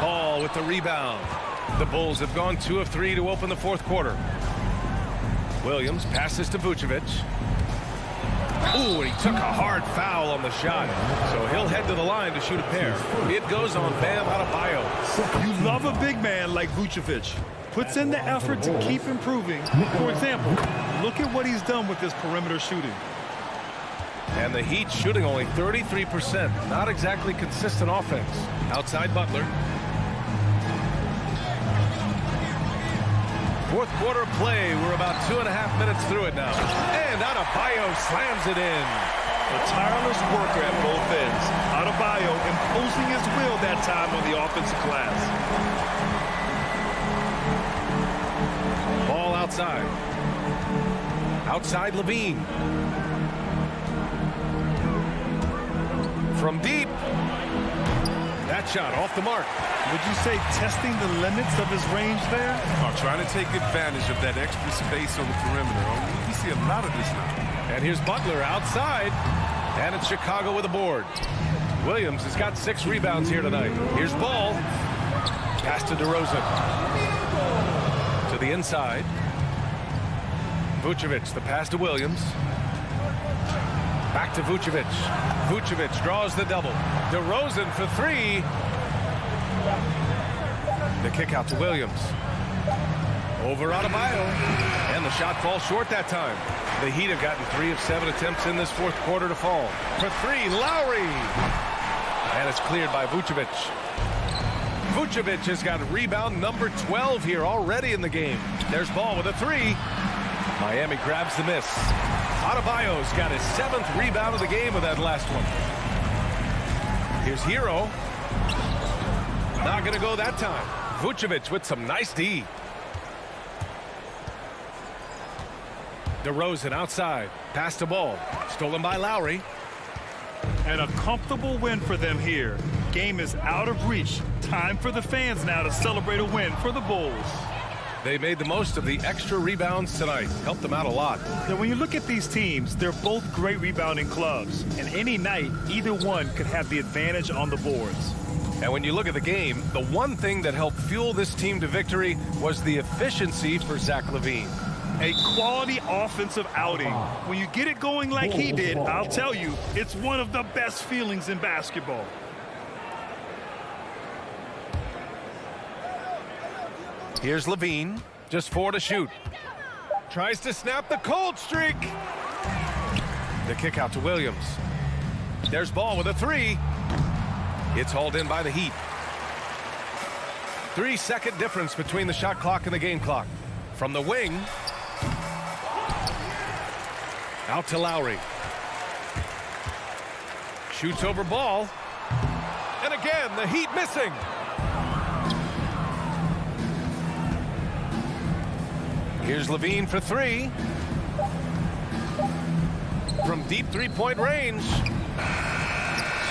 Ball with the rebound. The Bulls have gone 2 of 3 to open the fourth quarter. Williams passes to Vucevic. Ooh, and he took a hard foul on the shot. So he'll head to the line to shoot a pair. It goes on Bam Adebayo. You love a big man like Vucevic. Puts in the effort to keep improving. For example, look at what he's done with his perimeter shooting. And the Heat shooting only 33%. Not exactly consistent offense. Outside Butler. Fourth quarter play. We're about 2.5 minutes through it now. And Adebayo slams it in. A tireless worker at both ends. Adebayo imposing his will that time on the offensive glass. Ball outside. Outside Levine. From deep. That shot off the mark. Would you say testing the limits of his range there? Trying to take advantage of that extra space on the perimeter. We see a lot of this now. And here's Butler outside. And it's Chicago with a board. Williams has got 6 rebounds here tonight. Here's Ball. Pass to DeRozan. To the inside. Vucevic, the pass to Williams. Back to Vucevic. Vucevic draws the double. DeRozan for 3. The kick out to Williams. Over Adebayo. And the shot falls short that time. The Heat have gotten 3 of 7 attempts in this fourth quarter to fall. For 3, Lowry. And it's cleared by Vucevic. Vucevic has got rebound number 12 here already in the game. There's Ball with a 3. Miami grabs the miss. Adebayo's got his 7th rebound of the game with that last one. Here's Hero. Not going to go that time. Vucevic with some nice D. DeRozan outside. Pass to Ball. Stolen by Lowry. And a comfortable win for them here. Game is out of reach. Time for the fans now to celebrate a win for the Bulls. They made the most of the extra rebounds tonight. Helped them out a lot. Now, when you look at these teams, they're both great rebounding clubs. And any night, either one could have the advantage on the boards. And when you look at the game, the one thing that helped fuel this team to victory was the efficiency for Zach LaVine. A quality offensive outing. When you get it going like he did, I'll tell you, it's one of the best feelings in basketball. Here's LaVine, just 4 to shoot. Tries to snap the cold streak. The kick out to Williams. There's Ball with a 3. It's hauled in by the Heat. 3-second difference between the shot clock and the game clock. From the wing. Out to Lowry. Shoots over Ball. And again, the Heat missing. Here's LaVine for 3. From deep 3-point range.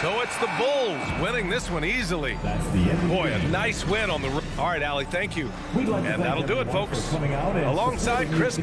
So it's the Bulls winning this one easily. Boy, a nice win on the... All right, Allie, thank you. And that'll do it, folks. Alongside Chris...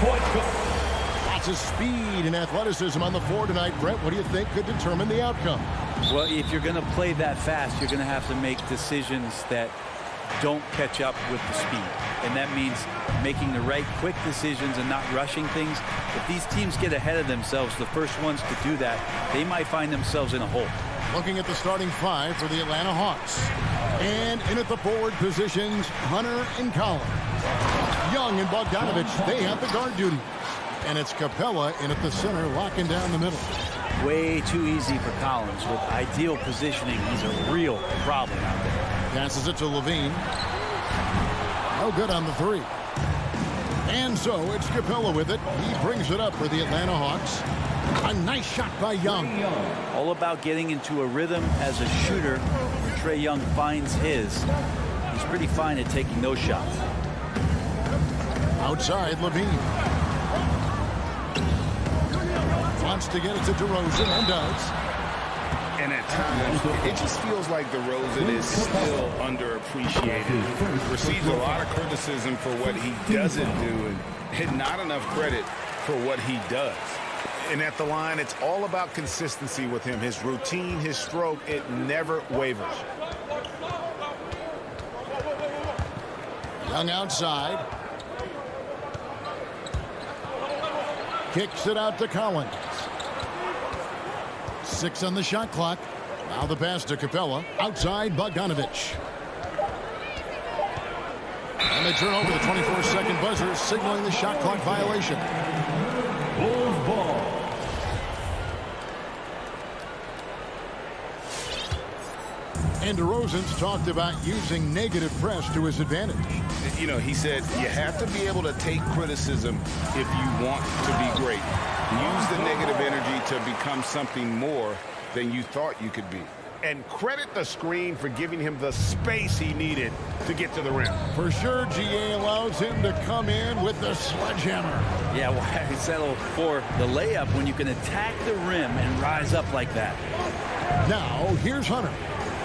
point guard. Lots of speed and athleticism on the floor tonight. Brett, what do you think could determine the outcome? Well, if you're going to play that fast, you're going to have to make decisions that don't catch up with the speed. And that means making the right quick decisions and not rushing things. If these teams get ahead of themselves, the first ones to do that, they might find themselves in a hole. Looking at the starting five for the Atlanta Hawks. And in at the forward positions, Hunter and Collins. Young and Bogdanovich, they have the guard duty. And it's Capella in at the center, locking down the middle. Way too easy for Collins. With ideal positioning, he's a real problem out there. Passes it to Levine. No good on the three. And so it's Capella with it. He brings it up for the Atlanta Hawks. A nice shot by Young. All about getting into a rhythm as a shooter. When Trae Young finds his, he's pretty fine at taking those shots. Outside, Levine. Wants to get it to DeRozan and does. And at times, it just feels like DeRozan is still underappreciated. Receives a lot of criticism for what he doesn't do and not enough credit for what he does. And at the line, it's all about consistency with him. His routine, his stroke, it never wavers. Young outside. Kicks it out to Collins. 6 on the shot clock. Now the pass to Capella. Outside, Bogdanovich. And they turn over the 24-second buzzer, signaling the shot clock violation. Bulls ball. And DeRozan's talked about using negative press to his advantage. You know, he said you have to be able to take criticism if you want to be great. Use the negative energy to become something more than you thought you could be. And credit the screen for giving him the space he needed to get to the rim. For sure, GA allows him to come in with the sledgehammer. Yeah, why settle for the layup when you can attack the rim and rise up like that? Now, here's Hunter.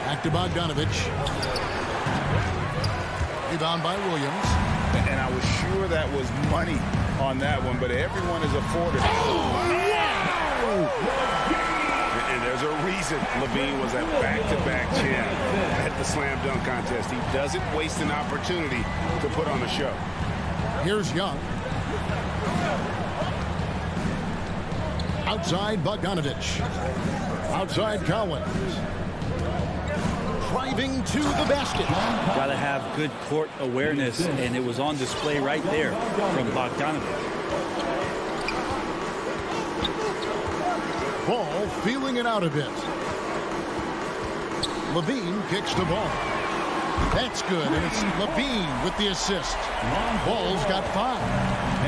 Back to Bogdanovich. Rebound by Williams. And I was sure that was money on that one, but everyone is afforded. And there's a reason Levine was at back-to-back champ at the slam dunk contest. He doesn't waste an opportunity to put on a show. Here's Young. Outside, Bogdanovich. Outside, Collins. Driving to the basket. Got to have good court awareness, and it was on display right there from Bogdanovich. Ball feeling it out a bit. Levine kicks the ball. That's good, and it's Levine with the assist. Ball's got 5.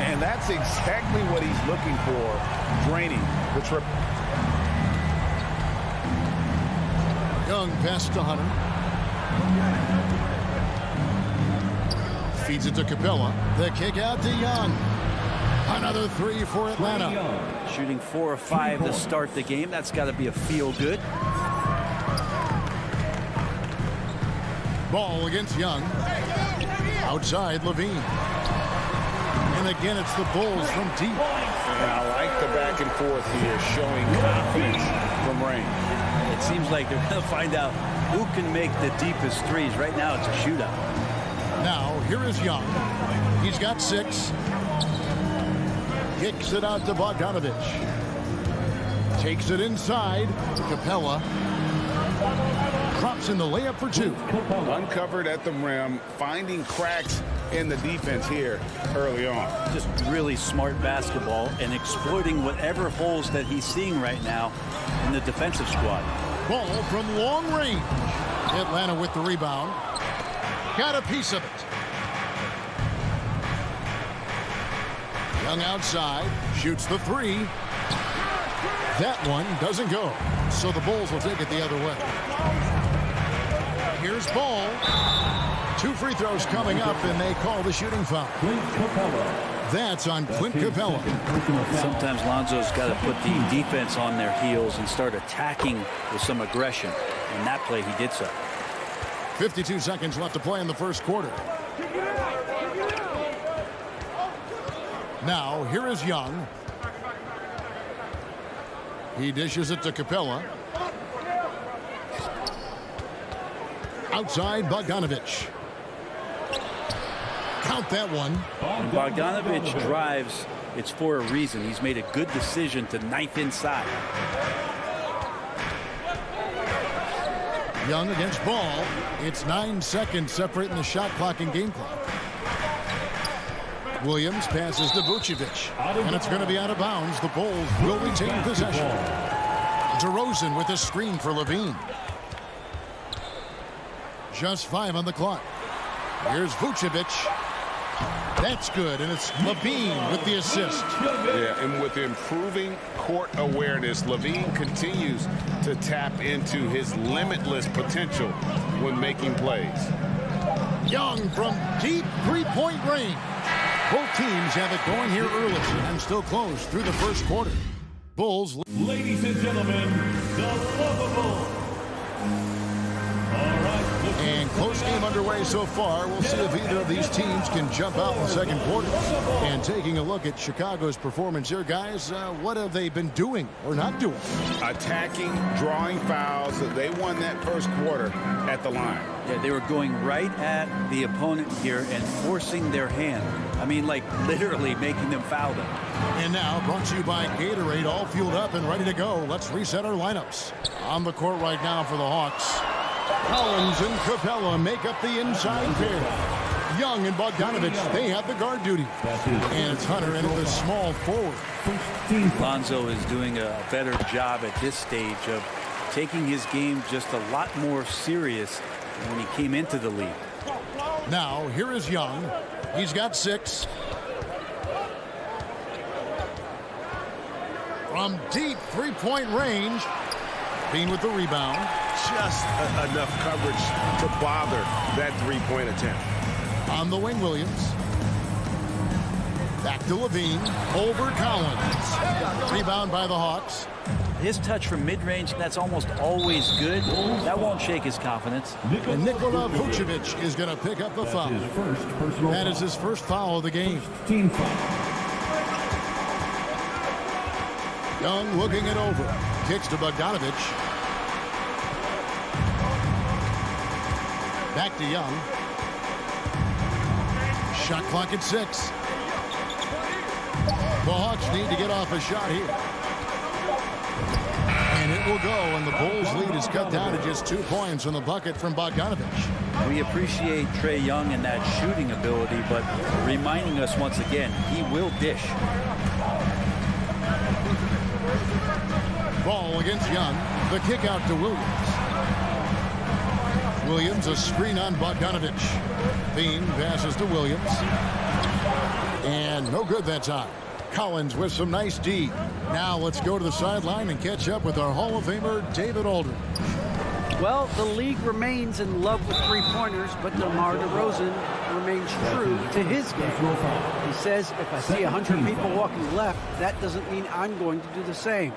And that's exactly what he's looking for, draining the triple. Young pass to Hunter. Feeds it to Capella. The kick out to Young. Another 3 for Atlanta. Shooting 4 or 5 to start the game. That's got to be a feel good. Ball against Young. Outside, Levine. And again, it's the Bulls from deep. And I like the back and forth here, showing confidence from Rain. It seems like they're going to find out who can make the deepest threes. Right now, it's a shootout. Now, here is Young. He's got 6. Kicks it out to Bogdanovich. Takes it inside. Capella. Drops in the layup for 2. Uncovered at the rim, finding cracks in the defense here early on. Just really smart basketball and exploiting whatever holes that he's seeing right now in the defensive squad. Ball from long range. Atlanta with the rebound. Got a piece of it. Young outside. Shoots the 3. That one doesn't go. So the Bulls will take it the other way. Here's Ball. 2 free throws coming up, and they call the shooting foul. That's on Clint Capella. Sometimes Lonzo's got to put the defense on their heels and start attacking with some aggression. In that play, he did so. 52 seconds left to play in the first quarter. Now, here is Young. He dishes it to Capella. Outside, Bogdanovich. Count that one. When Bogdanovich drives, it's for a reason. He's made a good decision to knife inside. Young against Ball. It's 9 seconds separating the shot clock and game clock. Williams passes to Vucevic, and it's going to be out of bounds. The Bulls will retain possession. DeRozan with a screen for Levine. Just 5 on the clock. Here's Vucevic. That's good, and it's Levine with the assist. Yeah, and with improving court awareness, Levine continues to tap into his limitless potential when making plays. Young from deep three-point range. Both teams have it going here early and still close through the first quarter. Bulls. Ladies and gentlemen, the lovable. All right. And close game underway so far. We'll see if either of these teams can jump out in the second quarter. And taking a look at Chicago's performance here, guys, what have they been doing or not doing? Attacking, drawing fouls. They won that first quarter at the line. Yeah, they were going right at the opponent here and forcing their hand. I mean, like literally making them foul them. And now, brought to you by Gatorade, all fueled up and ready to go. Let's reset our lineups. On the court right now for the Hawks. Collins and Capella make up the inside pair. Young and Bogdanovich, they have the guard duty. And it's Hunter into the small forward. Lonzo is doing a better job at this stage of taking his game just a lot more serious than when he came into the league. Now, here is Young. He's got 6. From deep three-point range. Bean with the rebound. Just enough coverage to bother that three-point attempt. On the wing, Williams. Back to Levine. Over Collins. Rebound by the Hawks. His touch from mid-range, that's almost always good. That won't shake his confidence. And Nikola Vucevic is going to pick up the foul. That is his first foul of the game. Team foul. Young looking it over. Kicks to Bogdanovich. Back to Young. Shot clock at 6. The Hawks need to get off a shot here. And it will go, and the Bulls' lead is cut down to just 2 points on the bucket from Bogdanovich. We appreciate Trae Young and that shooting ability, but reminding us once again, he will dish. Ball against Young. The kick out to Williams. Williams, a screen on Bogdanovich. Bean passes to Williams. And no good that time. Collins with some nice D. Now let's go to the sideline and catch up with our Hall of Famer, David Aldridge. Well, the league remains in love with three-pointers, but DeMar DeRozan remains true to his game. He says, if I see 100 people walking left, that doesn't mean I'm going to do the same.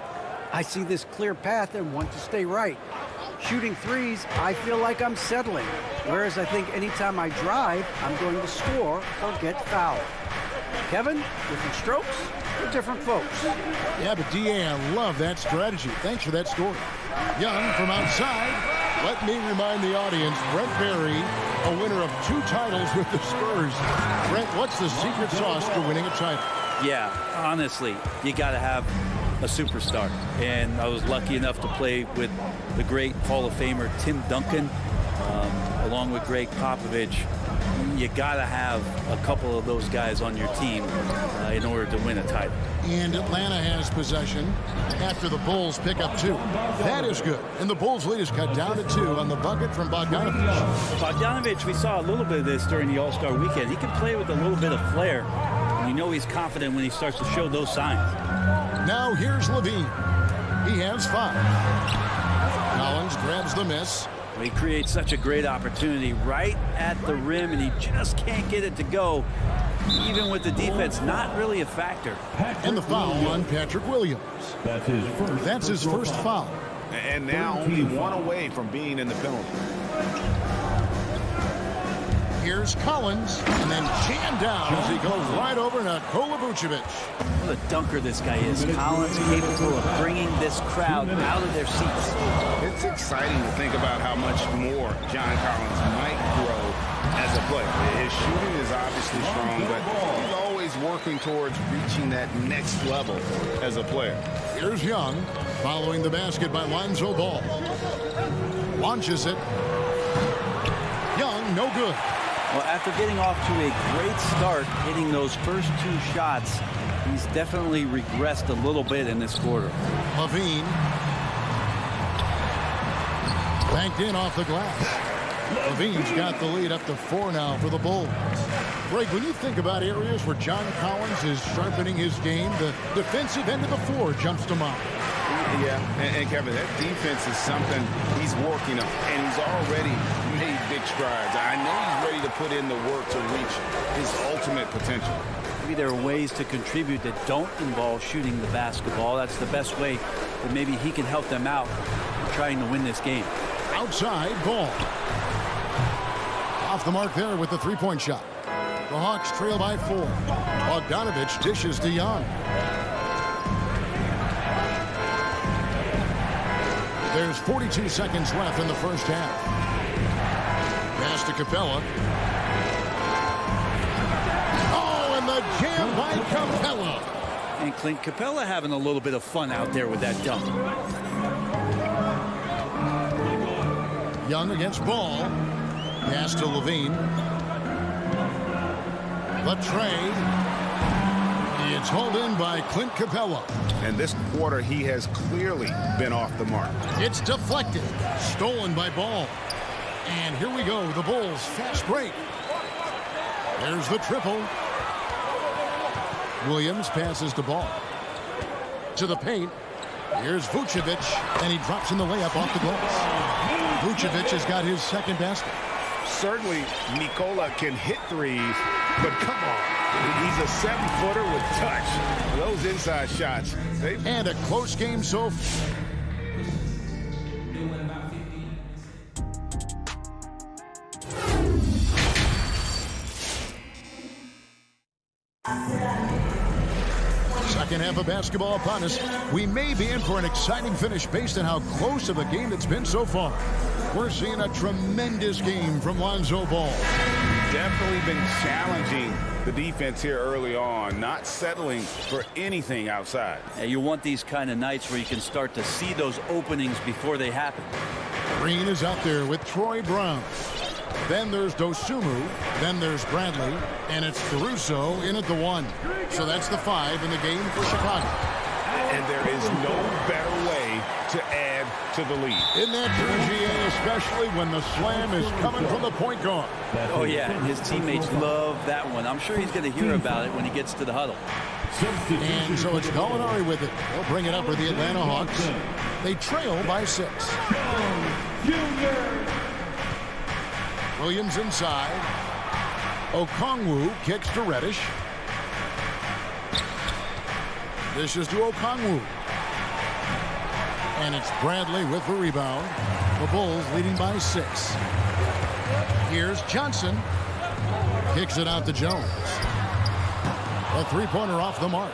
I see this clear path and want to stay right. Shooting threes, I feel like I'm settling. Whereas I think anytime I drive, I'm going to score or get fouled. Kevin, different strokes for different folks. Yeah, but D.A., I love that strategy. Thanks for that story. Young from outside. Let me remind the audience, Brent Barry, a winner of 2 titles with the Spurs. Brent, what's the secret sauce to winning a title? Yeah, honestly, you got to have a superstar. And I was lucky enough to play with the great Hall of Famer Tim Duncan, along with Greg Popovich. You got to have a couple of those guys on your team in order to win a title. And Atlanta has possession after the Bulls pick up 2. That is good. And the Bulls' lead is cut down to 2 on the bucket from Bogdanovich. Bogdanovich, we saw a little bit of this during the All-Star weekend. He can play with a little bit of flair. And you know he's confident when he starts to show those signs. Now here's Levine. He has 5. Collins grabs the miss. He creates such a great opportunity right at the rim, and he just can't get it to go. Even with the defense, not really a factor. And the foul on Patrick Williams. That's his first foul. And now only 1 away from being in the penalty. Here's Collins, and then jammed down as he goes right over Nikola Vucevic. What a dunker this guy is. Collins capable of bringing this crowd out of their seats. It's exciting to think about how much more John Collins might grow as a player. His shooting is obviously strong, but he's always working towards reaching that next level as a player. Here's Young, following the basket by Lonzo Ball. Launches it. Young, no good. Well, after getting off to a great start, hitting those first 2 shots, he's definitely regressed a little bit in this quarter. Levine. Banked in off the glass. Levine's got the lead up to 4 now for the Bulls. Greg, when you think about areas where John Collins is sharpening his game, the defensive end of the floor jumps to mind. Yeah, and Kevin, that defense is something he's working on, and he's already made big strides. I know he's ready to put in the work to reach his ultimate potential. Maybe there are ways to contribute that don't involve shooting the basketball. That's the best way that maybe he can help them out in trying to win this game. Outside, Ball. Off the mark there with the three-point shot. The Hawks trail by 4. Bogdanovich dishes to Young. There's 42 seconds left in the first half. Pass to Capella. Oh, and the jam by Capella. And Clint Capella having a little bit of fun out there with that dunk. Young against Ball. Pass to Levine. The trade. It's hauled in by Clint Capella. And this quarter, he has clearly been off the mark. It's deflected. Stolen by Ball. And here we go. The Bulls fast break. There's the triple. Williams passes to Ball. To the paint. Here's Vucevic. And he drops in the layup off the glass. Vucevic has got his second basket. Certainly, Nikola can hit threes, but come on. He's a 7-footer with touch. Those inside shots. And a close game so far. Second half of basketball upon us. We may be in for an exciting finish based on how close of a game it's been so far. We're seeing a tremendous game from Lonzo Ball. Definitely been challenging the defense here early on, not settling for anything outside. Yeah, you want these kind of nights where you can start to see those openings before they happen. Green is out there with Troy Brown. Then there's Dosunmu. Then there's Bradley. And it's Caruso in at the 1. So that's the 5 in the game for Chicago. And there is no better way to add to the lead. In that GA, especially when the slam is coming from the point guard. Oh, yeah, and his teammates love that one. I'm sure he's going to hear about it when he gets to the huddle. And so it's Gallinari with it. They'll bring it up for the Atlanta Hawks. They trail by 6. Williams inside. Okongwu kicks to Reddish. This is to Okongwu. And it's Bradley with the rebound. The Bulls leading by 6. Here's Johnson. Kicks it out to Jones. A three-pointer off the mark.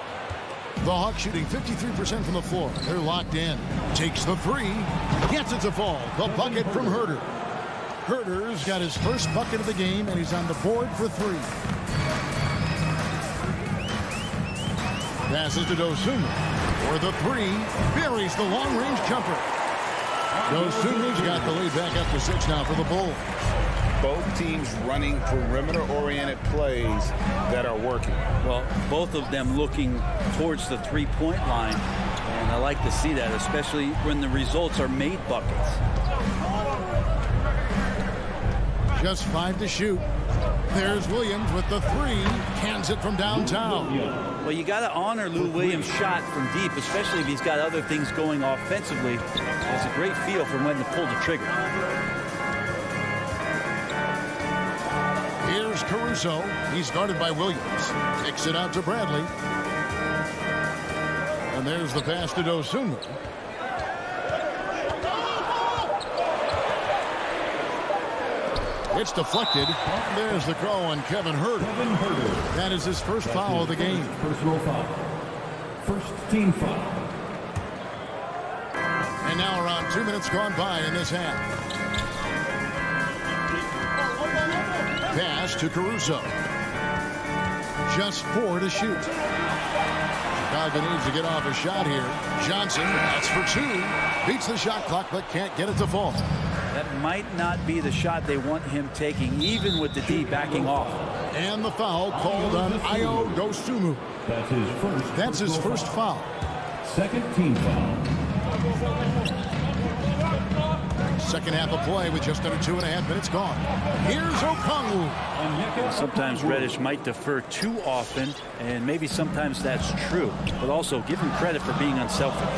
The Hawks shooting 53% from the floor. They're locked in. Takes the 3. Gets it to fall. The bucket from Herter. Herter's got his first bucket of the game, and he's on the board for 3. Passes to Dosunmu for the 3. Buries the long-range jumper. Dosunmu's got the lead back up to 6 now for the Bulls. Both teams running perimeter-oriented plays that are working. Well, both of them looking towards the three-point line, and I like to see that, especially when the results are made buckets. Just 5 to shoot. There's Williams with the 3. Cans it from downtown. Well, you got to honor Lou Williams' shot from deep, especially if he's got other things going offensively. It's a great feel for when to pull the trigger. Here's Caruso. He's guarded by Williams. Kicks it out to Bradley. And there's the pass to Dosunmu. It's deflected. There's the call on Kevin Huerter. That is his first foul of the game. Personal foul. First team foul. And now around 2 minutes gone by in this half. Pass to Caruso. Just 4 to shoot. Chicago needs to get off a shot here. Johnson, that's for 2. Beats the shot clock, but can't get it to fall. That might not be the shot they want him taking, even with the D backing off. And the foul called on Ayo Dosunmu. That's his first foul. Second team foul. Second half of play with just under 2.5 minutes gone. Here's Okongwu. Sometimes Reddish might defer too often, and maybe sometimes that's true, but also give him credit for being unselfish.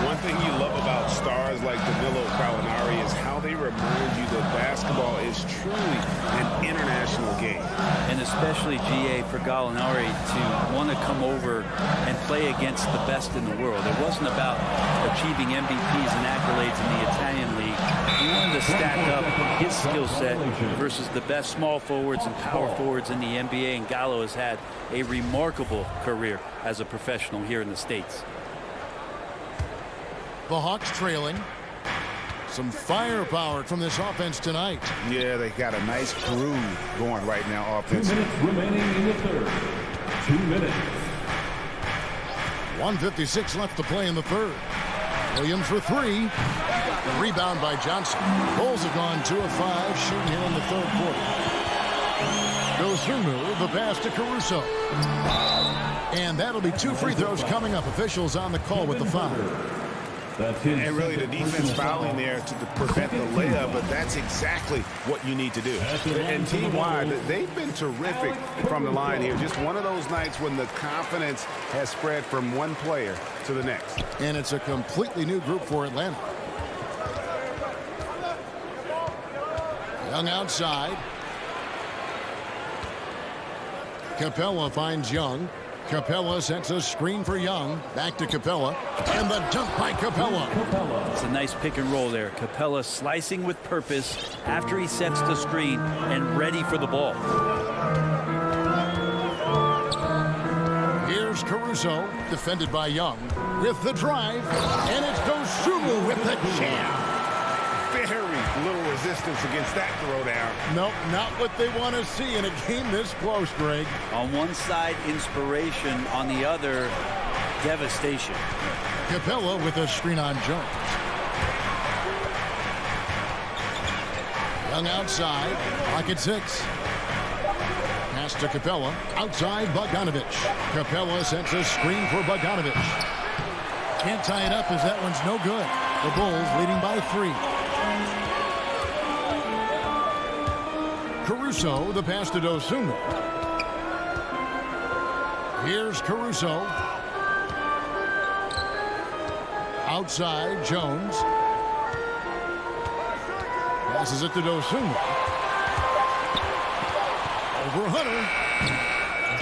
One thing you love about stars like Danilo Gallinari is how they remind you that basketball is truly an international game. And especially, GA, for Gallinari to want to come over and play against the best in the world. It wasn't about achieving MVPs and accolades in the Italian league. He wanted to stack up his skill set versus the best small forwards and power forwards in the NBA, and Gallo has had a remarkable career as a professional here in the States. The Hawks trailing. Some firepower from this offense tonight. Yeah, they got a nice groove going right now 2 offensively. minutes remaining in the third. 2 minutes. 1:56 left to play in the third. Williams for 3. The rebound by Johnson. Bulls have gone 2 of 5 shooting here in the third quarter. Dosunmu, the pass to Caruso. And that'll be 2 free throws coming up. Officials on the call with the foul. And really the defense fouling there to prevent the layup, but that's exactly what you need to do. And team-wide, they've been terrific from the line here. Just one of those nights when the confidence has spread from one player to the next. And it's a completely new group for Atlanta. Young outside. Capella finds Young. Capella sets a screen for Young. Back to Capella. And the dunk by Capella. It's a nice pick and roll there. Capella slicing with purpose after he sets the screen and ready for the ball. Here's Caruso, defended by Young, with the drive. And it's Dosunmu with the jam. Very little resistance against that throwdown. Nope, not what they want to see in a game this close, Greg. On one side, inspiration. On the other, devastation. Capella with a screen on Jones. Young outside, clock at 6. Pass to Capella, outside Bogdanovic. Capella sends a screen for Bogdanovic. Can't tie it up as that one's no good. The Bulls leading by 3. Caruso, the pass to Dosunmu. Here's Caruso. Outside, Jones. Passes it to Dosunmu. Over Hunter.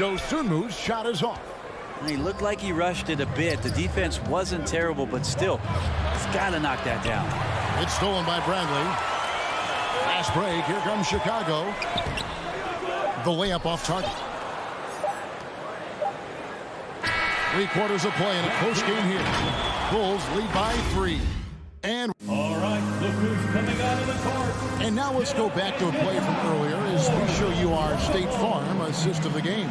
Dosunmu's shot is off. He looked like he rushed it a bit. The defense wasn't terrible, but still, he's got to knock that down. It's stolen by Bradley. Fast break. Here comes Chicago. The layup off target. 3 quarters of play in a close game here. Bulls lead by 3. And All right, look who's coming out of the court. And now let's go back to a play from earlier as we show you our State Farm assist of the game.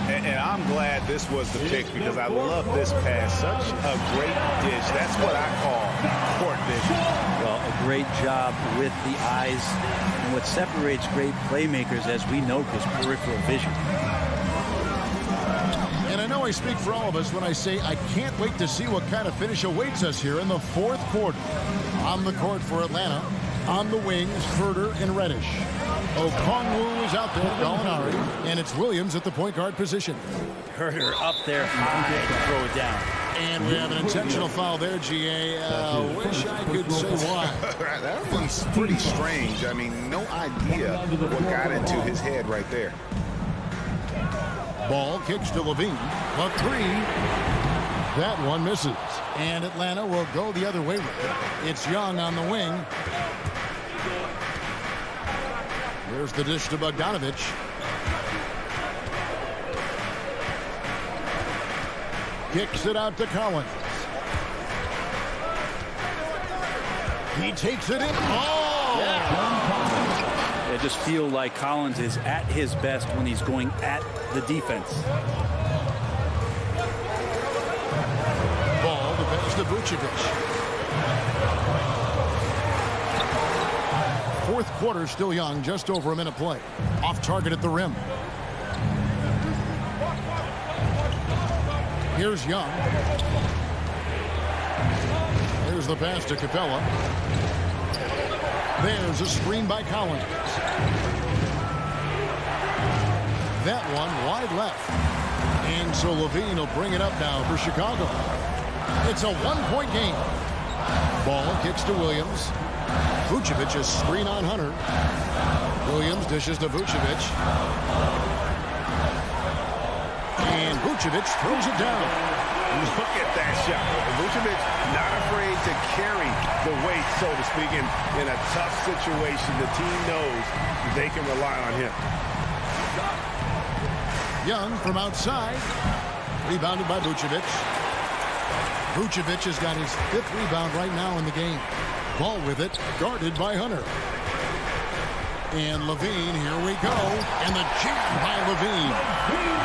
And I'm glad this was the pick because I love this pass. Such a great dish. That's what I call court vision. Well, a great job with the eyes. And what separates great playmakers, as we know, is peripheral vision. And I know I speak for all of us when I say I can't wait to see what kind of finish awaits us here in the fourth quarter. On the court for Atlanta, on the wings, Huerter and Reddish. Okongwu is out there, Gallinari, and it's Williams at the point guard position. Huerter up there high to throw it down. And we have an intentional foul there, GA. Wish I could say why. That one's pretty strange. I mean, no idea what got into his head right there. Ball kicks to Levine. The 3. That one misses. And Atlanta will go the other way with it. It's Young on the wing. Here's the dish to Bogdanovich. Kicks it out to Collins. He takes it in. Oh! I just feel like Collins is at his best when he's going at the defense. Ball to pass to Vucevic. Fourth quarter still young, just over a minute play. Off target at the rim. Here's Young. There's the pass to Capella. There's a screen by Collins. That one wide left. And so Levine will bring it up now for Chicago. It's a one-point game. Ball kicks to Williams. Vucevic is screen on Hunter. Williams dishes to Vucevic. And Vucevic throws it down. Look at that shot. Vucevic not afraid to carry the weight, so to speak, in a tough situation. The team knows they can rely on him. Young from outside. Rebounded by Vucevic. Vucevic has got his 5th rebound right now in the game. Ball with it, guarded by Hunter. And Levine, here we go. And the jam by Levine.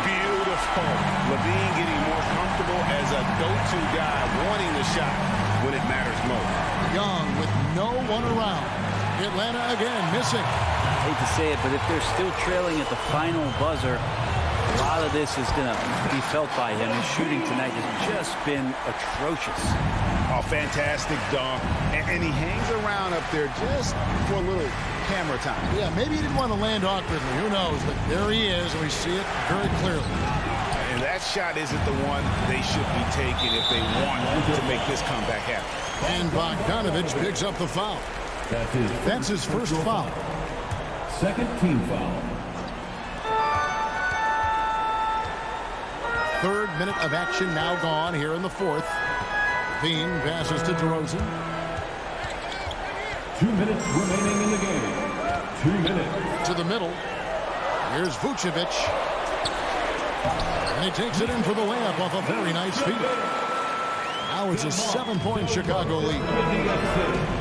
Beautiful. Levine getting more comfortable as a go-to guy, wanting the shot when it matters most. Young with no one around. Atlanta again missing. I hate to say it, but if they're still trailing at the final buzzer, a lot of this is going to be felt by him. His shooting tonight has just been atrocious. Oh, fantastic dunk. And he hangs around up there just for a little camera time. Yeah, maybe he didn't want to land awkwardly. Who knows? But there he is, and we see it very clearly. And that shot isn't the one they should be taking if they want to make this comeback happen. And Bogdanovich picks up the foul. That's his first foul. Second team foul. 3rd minute of action now gone here in the 4th. Veen passes to DeRozan. 2 minutes remaining in the game. 2 minutes. To the middle. Here's Vucevic. And he takes it in for the layup off a very nice feed. Now it's a 7-point Chicago lead.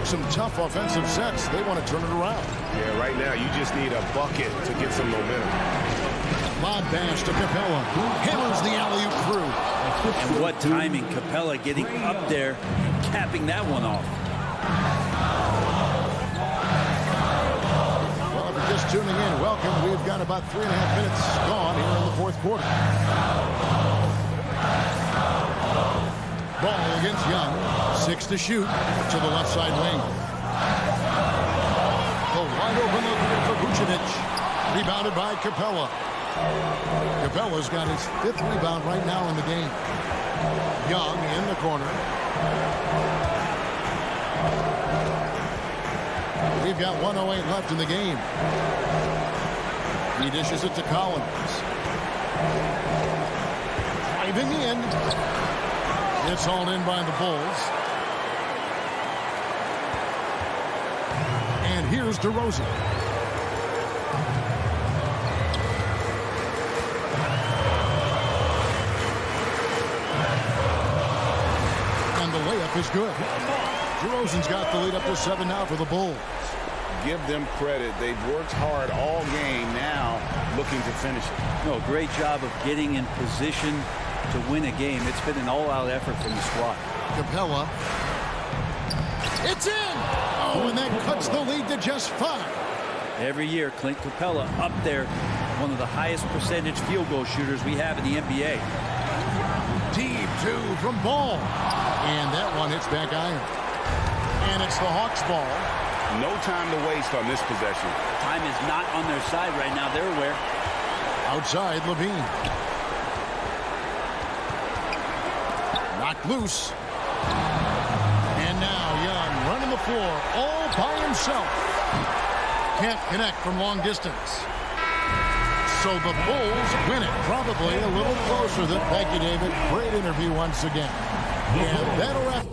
Some tough offensive sets. They want to turn it around. Yeah, right now you just need a bucket to get some momentum. Lob pass to Capella. Hammers the alley-oop through. And what timing. Capella getting up there and capping that one off. Well, if you're just tuning in, welcome. We've got about 3.5 minutes gone here in the 4th quarter. Ball against Young. 6 to shoot to the left side wing. The wide open look here for Vucevic. Rebounded by Capella. Capella's got his 5th rebound right now in the game. Young in the corner. We've got 1:08 left in the game. He dishes it to Collins. Driving in. It's hauled in by the Bulls. And here's DeRozan. Layup is good. DeRozan's got the lead up to 7 now for the Bulls. Give them credit. They've worked hard all game, now looking to finish it. No, great job of getting in position to win a game. It's been an all-out effort from the squad. Capella. It's in! Oh, and that cuts the lead to just 5. Every year, Clint Capella up there, one of the highest percentage field goal shooters we have in the NBA. Deep 2 from Ball. And that one hits back iron. And it's the Hawks ball. No time to waste on this possession. Time is not on their side right now. They're aware. Outside, Levine. Knocked loose. And now Young running the floor all by himself. Can't connect from long distance. So the Bulls win it. Probably a little closer than. Thank you, David. Great interview once again. And that'll wrap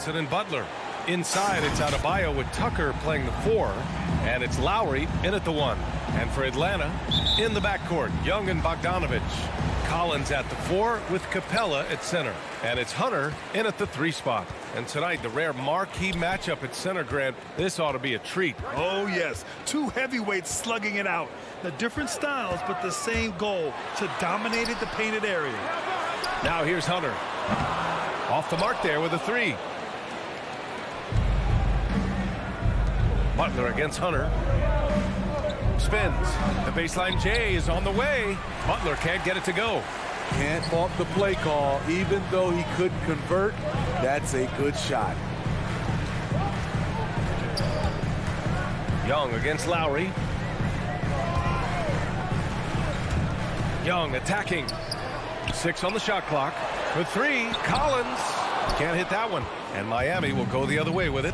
Robinson and Butler. Inside, it's Adebayo with Tucker playing the 4, and it's Lowry in at the 1. And for Atlanta, in the backcourt, Young and Bogdanovich. Collins at the 4 with Capella at center. And it's Hunter in at the 3 spot. And tonight, the rare marquee matchup at center, Grant. This ought to be a treat. Oh, yes. 2 heavyweights slugging it out. The different styles, but the same goal, to dominate the painted area. Now here's Hunter. Off the mark there with a 3. Butler against Hunter. Spins. The baseline J is on the way. Butler can't get it to go. Can't fault the play call. Even though he couldn't convert, that's a good shot. Young against Lowry. Young attacking. 6 on the shot clock. For 3, Collins. Can't hit that one. And Miami will go the other way with it.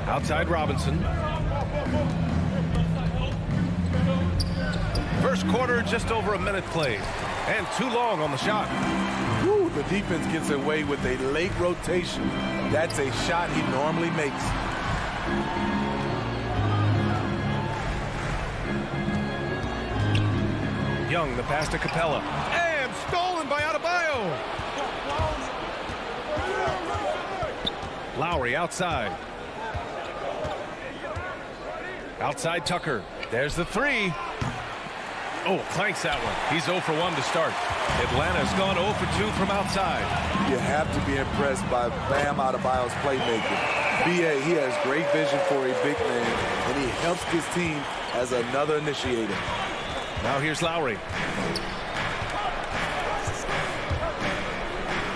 Outside Robinson. First quarter, just over a minute played. And too long on the shot. Woo, the defense gets away with a late rotation. That's a shot he normally makes. Young, the pass to Capella. And stolen by Adebayo. Lowry outside. Outside Tucker. There's the 3. Oh, clanks that one. He's 0 for 1 to start. Atlanta's gone 0 for 2 from outside. You have to be impressed by Bam Adebayo's playmaking. B.A., he has great vision for a big man, and he helps his team as another initiator. Now here's Lowry.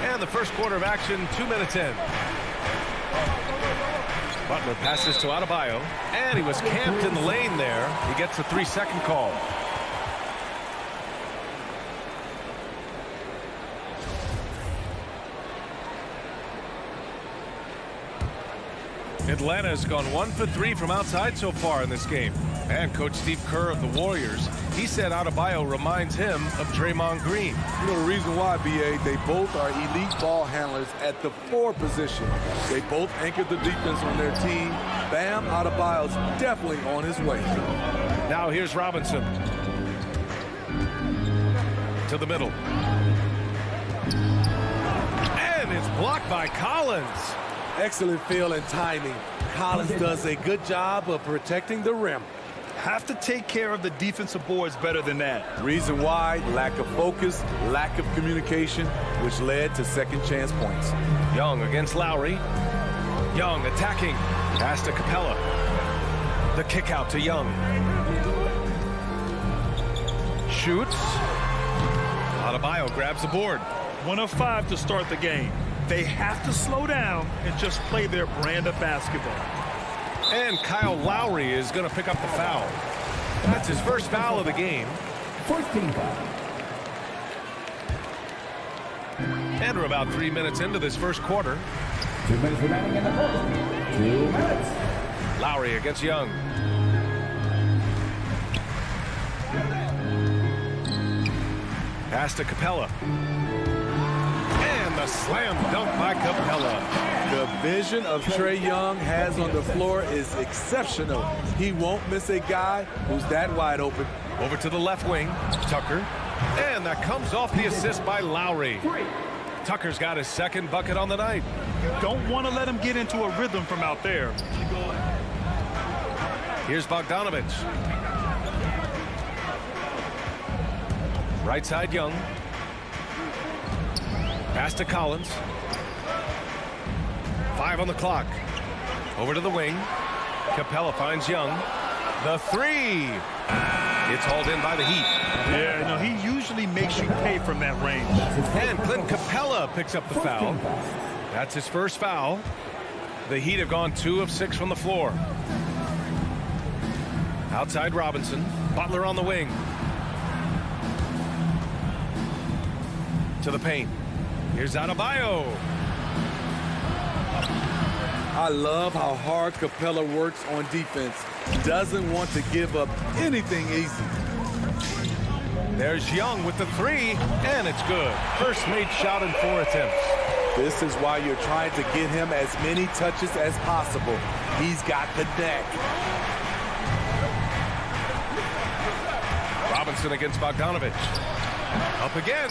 And the first quarter of action, 2 minutes in. Butler passes to Adebayo, and he was camped in the lane there. He gets a 3-second call. Atlanta has gone 1 for 3 from outside so far in this game. And Coach Steve Kerr of the Warriors, he said Adebayo reminds him of Draymond Green. You know the reason why, B.A., they both are elite ball handlers at the 4 position. They both anchor the defense on their team. Bam Adebayo's definitely on his way. Now here's Robinson. To the middle. And it's blocked by Collins. Excellent feel and timing. Collins does a good job of protecting the rim. Have to take care of the defensive boards better than that. Reason why, lack of focus, lack of communication, which led to second chance points. Young against Lowry. Young attacking. Pass to Capella. The kick out to Young. Shoots. Adebayo grabs the board. 1 of 5 to start the game. They have to slow down and just play their brand of basketball. And Kyle Lowry is going to pick up the foul. That's his first foul of the game. First team foul. And we're about 3 minutes into this first quarter. 2 minutes remaining in the first. 2 minutes. Lowry against Young. Pass to Capella. And the slam dunk by Capella. The vision of Trae Young has on the floor is exceptional. He won't miss a guy who's that wide open. Over to the left wing, Tucker. And that comes off the assist by Lowry. Tucker's got his second bucket on the night. Don't want to let him get into a rhythm from out there. Here's Bogdanovich. Right side Young. Pass to Collins. 5 on the clock. Over to the wing. Capella finds Young. The 3. It's hauled in by the Heat. Yeah, no, he usually makes you pay from that range. And Clint Capella picks up the foul. That's his first foul. The Heat have gone 2 of 6 from the floor. Outside Robinson. Butler on the wing. To the paint. Here's Adebayo. I love how hard Capella works on defense. Doesn't want to give up anything easy. There's Young with the three, and it's good. First made shot in 4 attempts. This is why you're trying to get him as many touches as possible. He's got the neck. Robinson against Bogdanovich. Up again.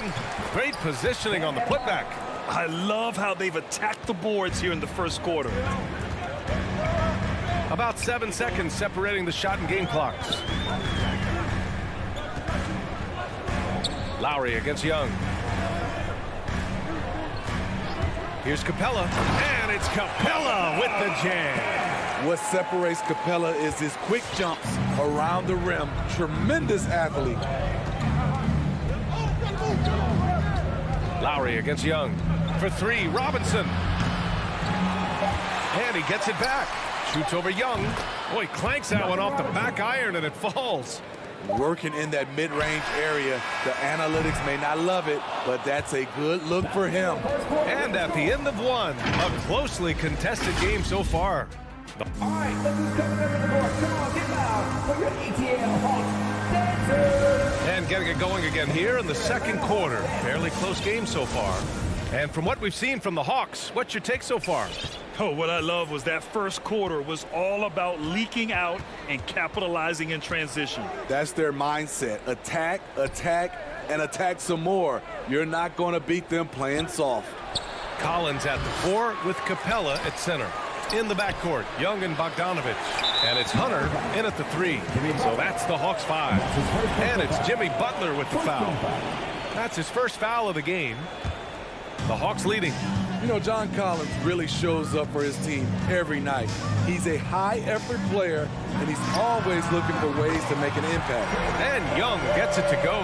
Great positioning on the putback. I love how they've attacked the boards here in the first quarter. About 7 seconds separating the shot and game clocks. Lowry against Young. Here's Capella, and it's Capella with the jam. What separates Capella is his quick jumps around the rim. Tremendous athlete. Lowry against Young. For 3, Robinson. And he gets it back. Shoots over Young. Boy, he clanks that one off the back iron, and it falls. Working in that mid-range area. The analytics may not love it, but that's a good look for him. And at the end of one, a closely contested game so far. All right, look who's coming over the board. Come on, get loud for your ETL Hawks dancers. And getting it going again here in the second quarter. Fairly close game so far. And from what we've seen from the Hawks, what's your take so far? Oh, what I love was that first quarter was all about leaking out and capitalizing in transition. That's their mindset. Attack, attack, and attack some more. You're not going to beat them playing soft. Collins at the 4 with Capella at center. In the backcourt, Young and Bogdanovich. And it's Hunter in at the 3. So that's the Hawks 5. And it's Jimmy Butler with the foul. That's his first foul of the game. The Hawks leading. You know, John Collins really shows up for his team every night. He's a high-effort player, and he's always looking for ways to make an impact. And Young gets it to go.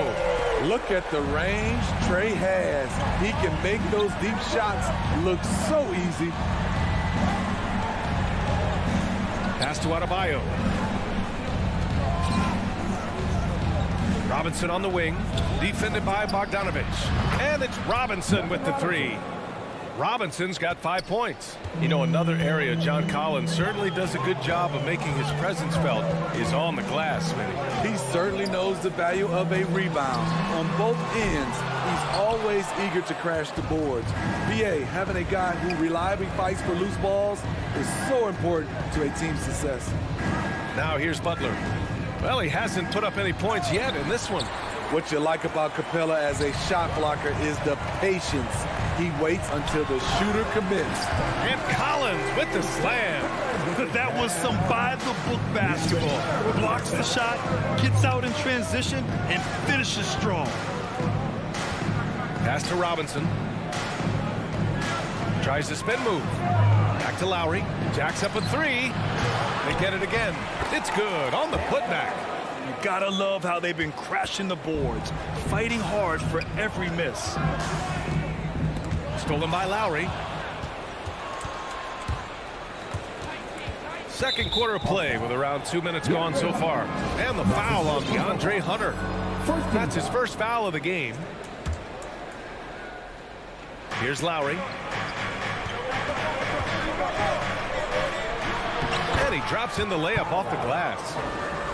Look at the range Trey has. He can make those deep shots look so easy. Pass to Adebayo. Robinson on the wing, defended by Bogdanovich. And it's Robinson with the 3. Robinson's got 5 points. You know, another area John Collins certainly does a good job of making his presence felt is on the glass, Smitty. He certainly knows the value of a rebound. On both ends, he's always eager to crash the boards. BA, having a guy who reliably fights for loose balls is so important to a team's success. Now here's Butler. Well, he hasn't put up any points yet in this one. What you like about Capella as a shot blocker is the patience. He waits until the shooter commits. And Collins with the slam. That was some by-the-book basketball. Blocks the shot, gets out in transition, and finishes strong. Pass to Robinson. Tries the spin move. Back to Lowry. Jacks up a 3. They get it again. It's good on the putback. You gotta love how they've been crashing the boards, fighting hard for every miss. Stolen by Lowry. Second quarter of play with around 2 minutes gone so far. And the foul on DeAndre Hunter. That's his first foul of the game. Here's Lowry. And he drops in the layup off the glass.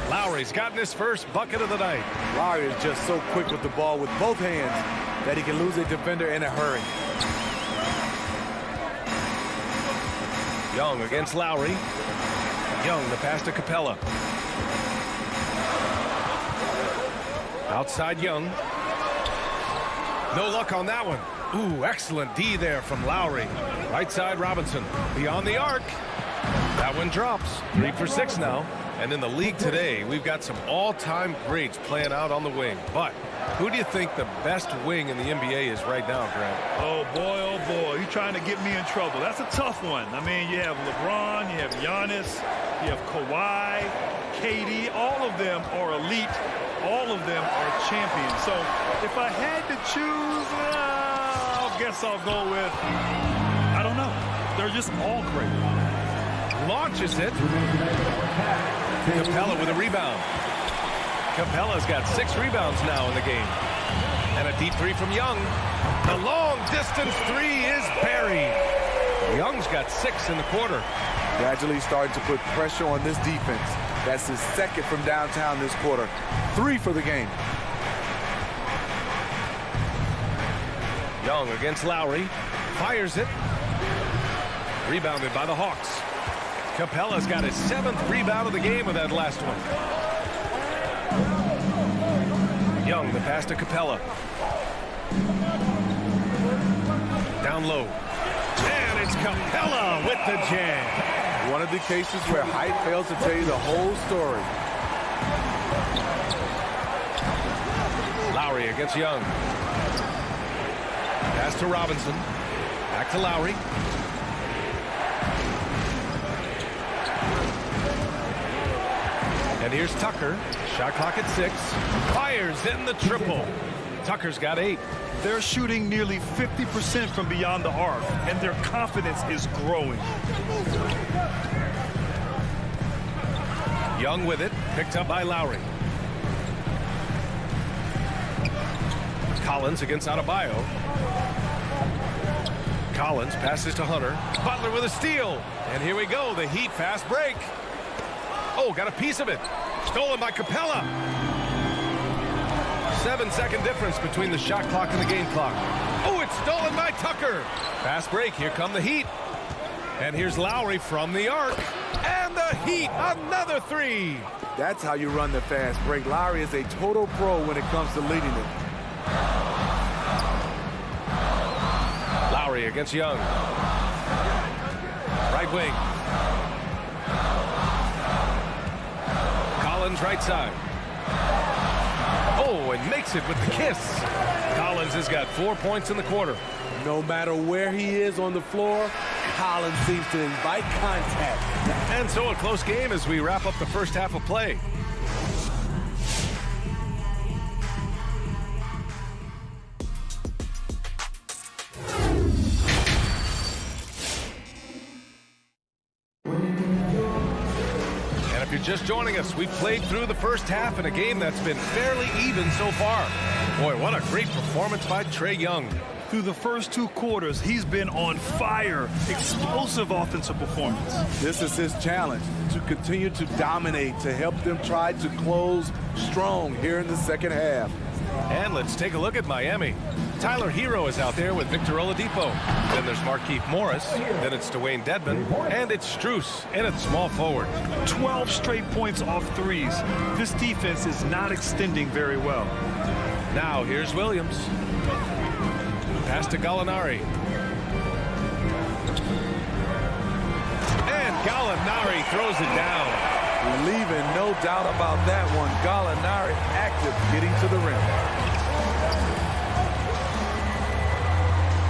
Lowry's gotten his first bucket of the night. Lowry is just so quick with the ball with both hands that he can lose a defender in a hurry. Young against Lowry. Young the pass to Capella. Outside Young. No luck on that one. Ooh, excellent D there from Lowry. Right side Robinson. Beyond the arc. That one drops. 3 for 6 now. And in the league today, we've got some all-time greats playing out on the wing. But who do you think the best wing in the NBA is right now, Grant? Oh, boy, you're trying to get me in trouble. That's a tough one. I mean, you have LeBron, you have Giannis, you have Kawhi, KD. All of them are elite. All of them are champions. So if I had to choose, I guess I'll go with, I don't know. They're just all great. Launches it. Capella with a rebound. Capella's got 6 rebounds now in the game. And a deep 3 from Young. The long distance 3 is buried. Young's got 6 in the quarter. Gradually starting to put pressure on this defense. That's his second from downtown this quarter. 3 for the game. Young against Lowry. Fires it. Rebounded by the Hawks. Capella's got his 7th rebound of the game with that last one. Young, the pass to Capella. Down low. And it's Capella with the jam. One of the cases where height fails to tell you the whole story. Lowry against Young. Pass to Robinson. Back to Lowry. And here's Tucker. Shot clock at 6. Fires in the triple. Tucker's got 8. They're shooting nearly 50% from beyond the arc, and their confidence is growing. Young with it. Picked up by Lowry. Collins against Adebayo. Collins passes to Hunter. Butler with a steal. And here we go. The Heat fast break. Oh, got a piece of it. Stolen by Capella. 7-second difference between the shot clock and the game clock. Oh, it's stolen by Tucker. Fast break. Here come the Heat. And here's Lowry from the arc. And the Heat, another 3. That's how you run the fast break. Lowry is a total pro when it comes to leading it. Lowry against Young. Right wing. Collins right side. Oh, and makes it with the kiss. Collins has got 4 points in the quarter. No matter where he is on the floor, Collins seems to invite contact. And so a close game as we wrap up the first half of play. If you're just joining us, we've played through the first half in a game that's been fairly even so far. Boy, what a great performance by Trae Young. Through the first 2 quarters, he's been on fire. Explosive offensive performance. This is his challenge, to continue to dominate, to help them try to close strong here in the second half. And let's take a look at Miami. Tyler Hero is out there with Victor Oladipo. Then there's Markieff Morris. Then it's Dwayne Dedmon. And it's Strus in at small forward. 12 straight points off threes. This defense is not extending very well. Now here's Williams. Pass to Gallinari. And Gallinari throws it down. Leaving no doubt about that one. Gallinari active, getting to the rim.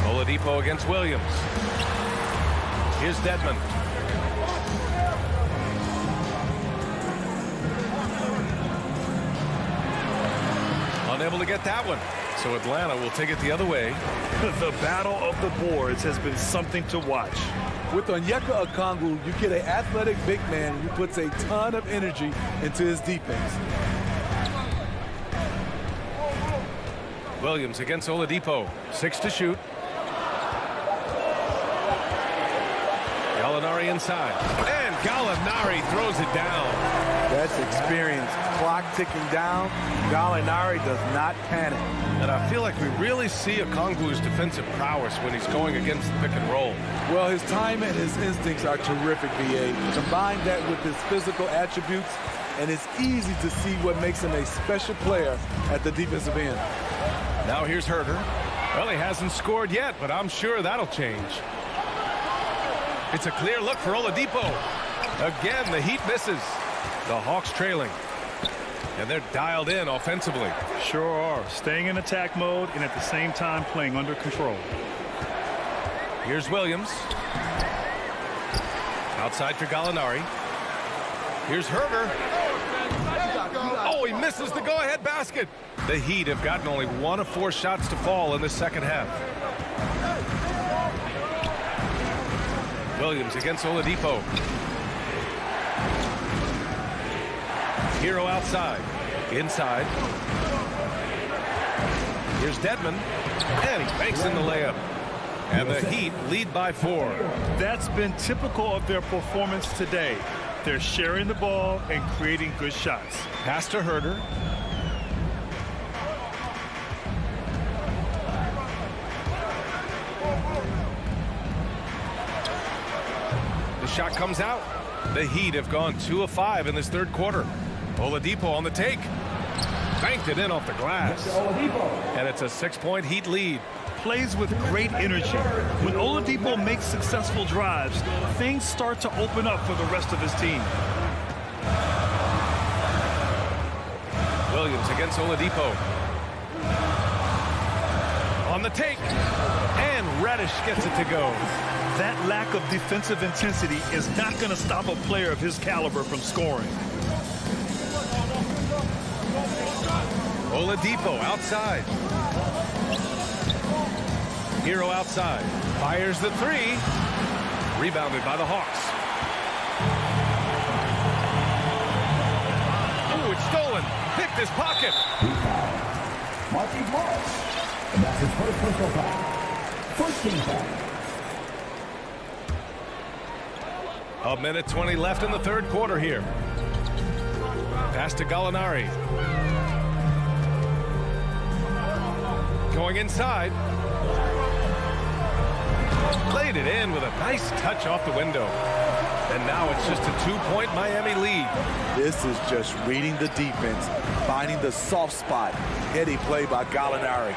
Oladipo against Williams. Here's Dedmon. Unable to get that one. So Atlanta will take it the other way. The battle of the boards has been something to watch. With Onyeka Okongwu, you get an athletic big man who puts a ton of energy into his defense. Williams against Oladipo. 6 to shoot. Gallinari inside. And Gallinari throws it down. That's experience. Clock ticking down. Gallinari does not panic. And I feel like we really see Okongwu's defensive prowess when he's going against the pick and roll. Well, his time and his instincts are terrific, B.A. Combine that with his physical attributes, and it's easy to see what makes him a special player at the defensive end. Now here's Herter. Well, he hasn't scored yet, but I'm sure that'll change. It's a clear look for Oladipo. Again, the Heat misses. The Hawks trailing. And they're dialed in offensively. Sure are. Staying in attack mode and at the same time playing under control. Here's Williams. Outside for Gallinari. Here's Herter. Oh, he misses the go-ahead basket. The Heat have gotten only 1 of 4 shots to fall in the second half. Williams against Oladipo. Hero outside. Inside. Here's Dedmon. And he banks in the layup. And the Heat lead by 4. That's been typical of their performance today. They're sharing the ball and creating good shots. Pass to Herter. shot comes out. The Heat have gone 2 of 5 in this third quarter. Oladipo on the take. Banked it in off the glass. And it's a 6-point Heat lead. Plays with great energy. When Oladipo makes successful drives, things start to open up for the rest of his team. Williams against Oladipo. On the take. And Reddish gets it to go. That lack of defensive intensity is not going to stop a player of his caliber from scoring. Oladipo outside. Hero outside. Fires the three. Rebounded by the Hawks. Oh, it's stolen. Picked his pocket. Marquise Morris. And that's his first personal foul. First team foul. A minute 20 left in the third quarter here. Pass to Gallinari. Going inside. Laid it in with a nice touch off the window. And now it's just a 2-point Miami lead. This is just reading the defense, finding the soft spot. Heady play by Gallinari.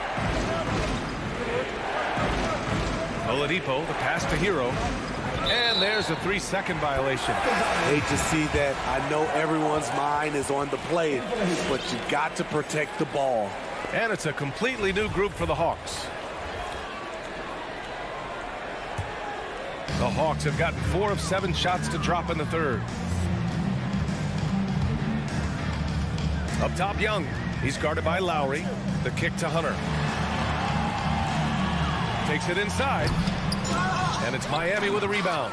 Oladipo, the pass to Hero. And there's a 3-second violation. Hate to see that. I know everyone's mind is on the play, but you got to protect the ball. And it's a completely new group for the Hawks. The Hawks have gotten 4 of 7 shots to drop in the third. Up top, Young. He's guarded by Lowry. The kick to Hunter. Takes it inside. And it's Miami with a rebound.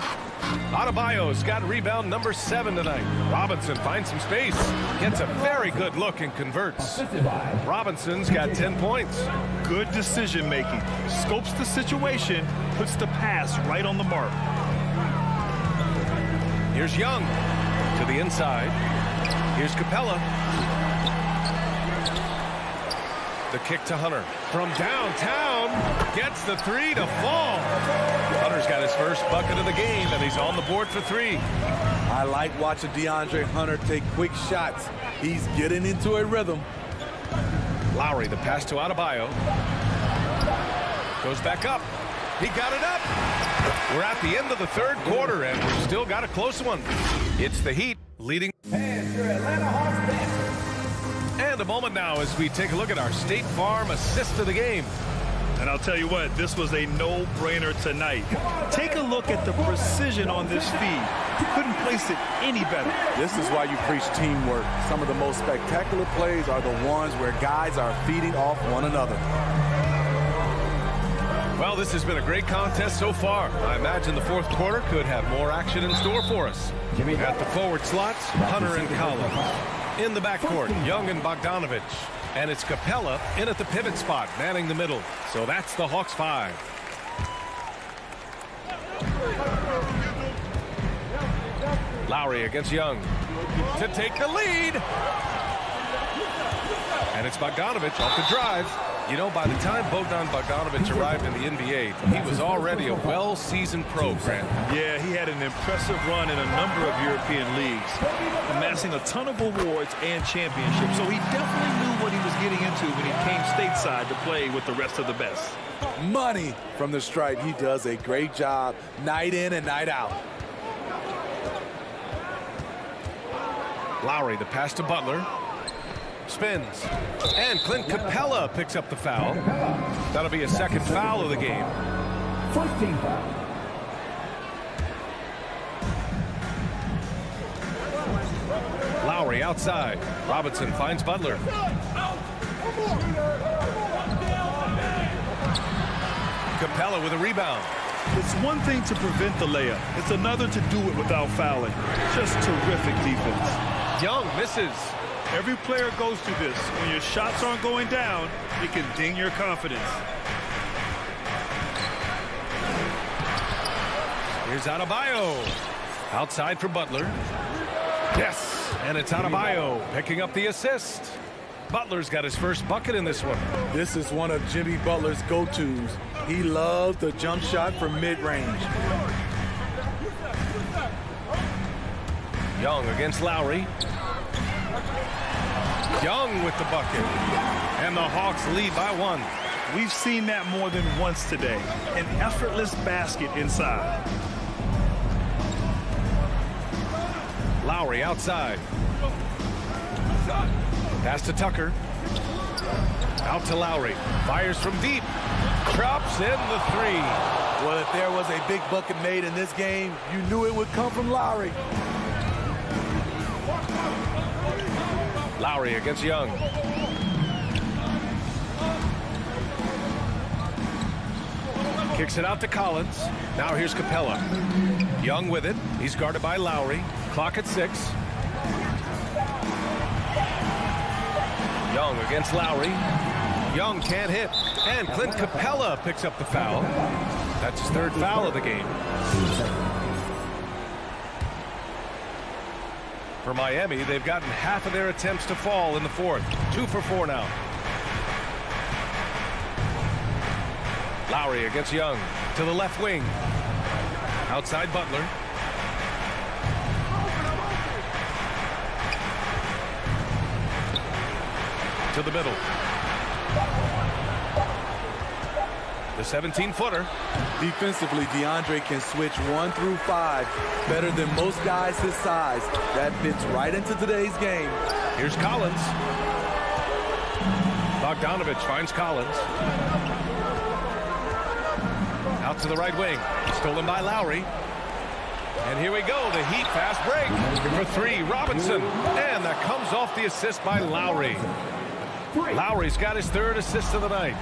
Adebayo's got rebound number 7 tonight. Robinson finds some space. Gets a very good look and converts. Robinson's got 10 points. Good decision making. Scopes the situation, puts the pass right on the mark. Here's Young to the inside. Here's Capella. The kick to Hunter from downtown. Gets the 3 to fall. Hunter's got his first bucket of the game, and he's on the board for 3. I like watching DeAndre Hunter take quick shots. He's getting into a rhythm. Lowry, the pass to Adebayo. Goes back up. He got it up. We're at the end of the third quarter, and we've still got a close one. It's the Heat leading. And your Atlanta Hawks bench. And a moment now as we take a look at our State Farm assist of the game. And I'll tell you what, this was a no-brainer tonight. Take a look at the precision on this feed. Couldn't place it any better. This is why you preach teamwork. Some of the most spectacular plays are the ones where guys are feeding off one another. Well, this has been a great contest so far. I imagine the fourth quarter could have more action in store for us. At the forward slots, Hunter and Collins. In the backcourt, Young and Bogdanovich. And it's Capella in at the pivot spot, manning the middle. So that's the Hawks 5. Lowry against Young to take the lead. And it's Bogdanovich off the drive. You know, by the time Bogdanovich arrived in the NBA, he was already a well-seasoned pro, Grant. Yeah, he had an impressive run in a number of European leagues, amassing a ton of awards and championships. So he definitely knew what he was getting into when he came stateside to play with the rest of the best. Money from the stripe. He does a great job night in and night out. Lowry, the pass to Butler. Spins. And Clint Capella picks up the foul. That'll be a second foul of the game. First team foul. Lowry outside. Robinson finds Butler. Capella with a rebound. It's one thing to prevent the layup. It's another to do it without fouling. Just terrific defense. Young misses. Every player goes through this. When your shots aren't going down, it can ding your confidence. Here's Adebayo. Outside for Butler. Yes, and it's Adebayo picking up the assist. Butler's got his first bucket in this one. This is one of Jimmy Butler's go-tos. He loves the jump shot from mid-range. Young against Lowry. Young with the bucket. And the Hawks lead by 1. We've seen that more than once today. An effortless basket inside. Lowry outside. Pass to Tucker. Out to Lowry. Fires from deep. Drops in the 3. Well, if there was a big bucket made in this game, you knew it would come from Lowry. Lowry against Young. Kicks it out to Collins. Now here's Capella. Young with it. He's guarded by Lowry. Clock at 6. Young against Lowry. Young can't hit. And Clint Capella picks up the foul. That's his 3rd foul of the game. For Miami, they've gotten half of their attempts to fall in the 4th. 2 for 4 now. Lowry against Young. To the left wing. Outside Butler. To the middle. The 17-footer. Defensively, DeAndre can switch 1 through 5 better than most guys his size. That fits right into today's game. Here's Collins. Bogdanovich finds Collins. Out to the right wing. Stolen by Lowry. And here we go. The Heat fast break. For 3, Robinson. And that comes off the assist by Lowry. Lowry's got his 3rd assist of the night.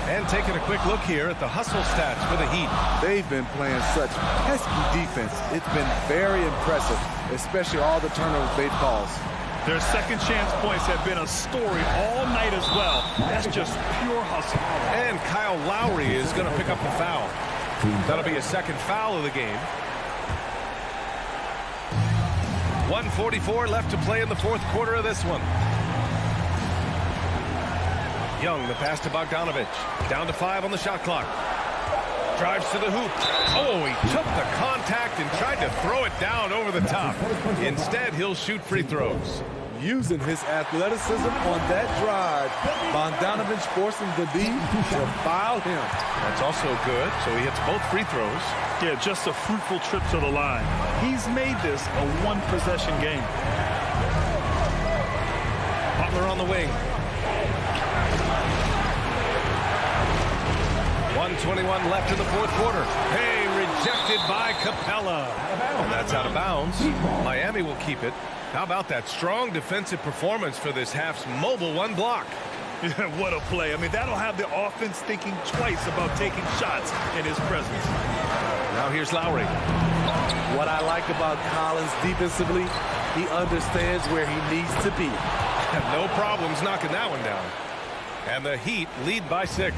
And taking a quick look here at the hustle stats for the Heat. They've been playing such pesky defense. It's been very impressive, especially all the turnovers they've caused. Their second chance points have been a story all night as well. That's just pure hustle. And Kyle Lowry is going to pick up the foul. That'll be his 2nd foul of the game. 1:44 left to play in the 4th quarter of this one. Young, the pass to Bogdanovich. Down to 5 on the shot clock. Drives to the hoop. Oh, he took the contact and tried to throw it down over the top. Instead, he'll shoot free throws. Using his athleticism on that drive, Bogdanovich forcing the D to foul him. That's also good, so he hits both free throws. Yeah, just a fruitful trip to the line. He's made this a 1-possession game. Butler on the wing. 1:21 left in the 4th quarter. Hey, rejected by Capella. And that's out of bounds. Miami will keep it. How about that strong defensive performance for this half's mobile 1 block? Yeah, what a play. I mean, that'll have the offense thinking twice about taking shots in his presence. Now here's Lowry. What I like about Collins defensively, he understands where he needs to be. No problems knocking that one down. And the Heat lead by 6.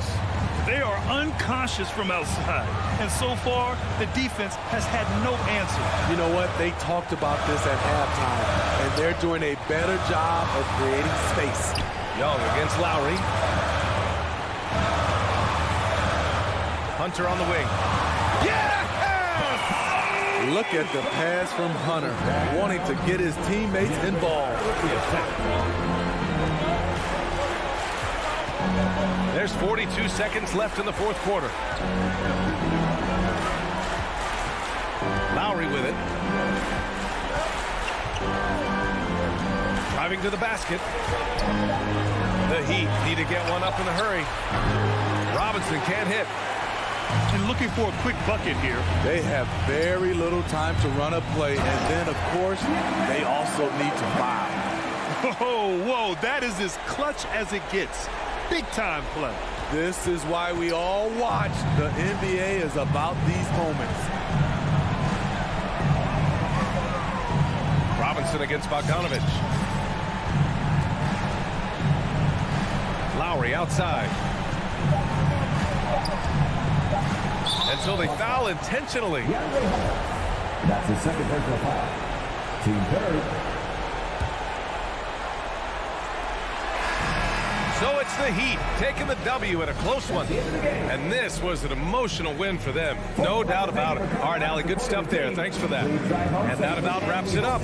They are unconscious from outside. And so far, the defense has had no answer. You know what? They talked about this at halftime, and they're doing a better job of creating space. Young against Lowry. Hunter on the wing. Yes! Look at the pass from Hunter, wanting to get his teammates involved. There's 42 seconds left in the 4th quarter. Lowry with it. Driving to the basket. The Heat need to get one up in a hurry. Robinson can't hit. And looking for a quick bucket here. They have very little time to run a play, and then, of course, they also need to foul. Whoa, that is as clutch as it gets. Big-time play. This is why we all watch. The NBA is about these moments. Robinson against Bogdanovich. Lowry outside. And so they foul intentionally. That's the 2nd personal foul. Team 3rd. So it's the the Heat taking the W in a close one. And this was an emotional win for them. No doubt about it. All right, Allie, good stuff there. Thanks for that. And that about wraps it up.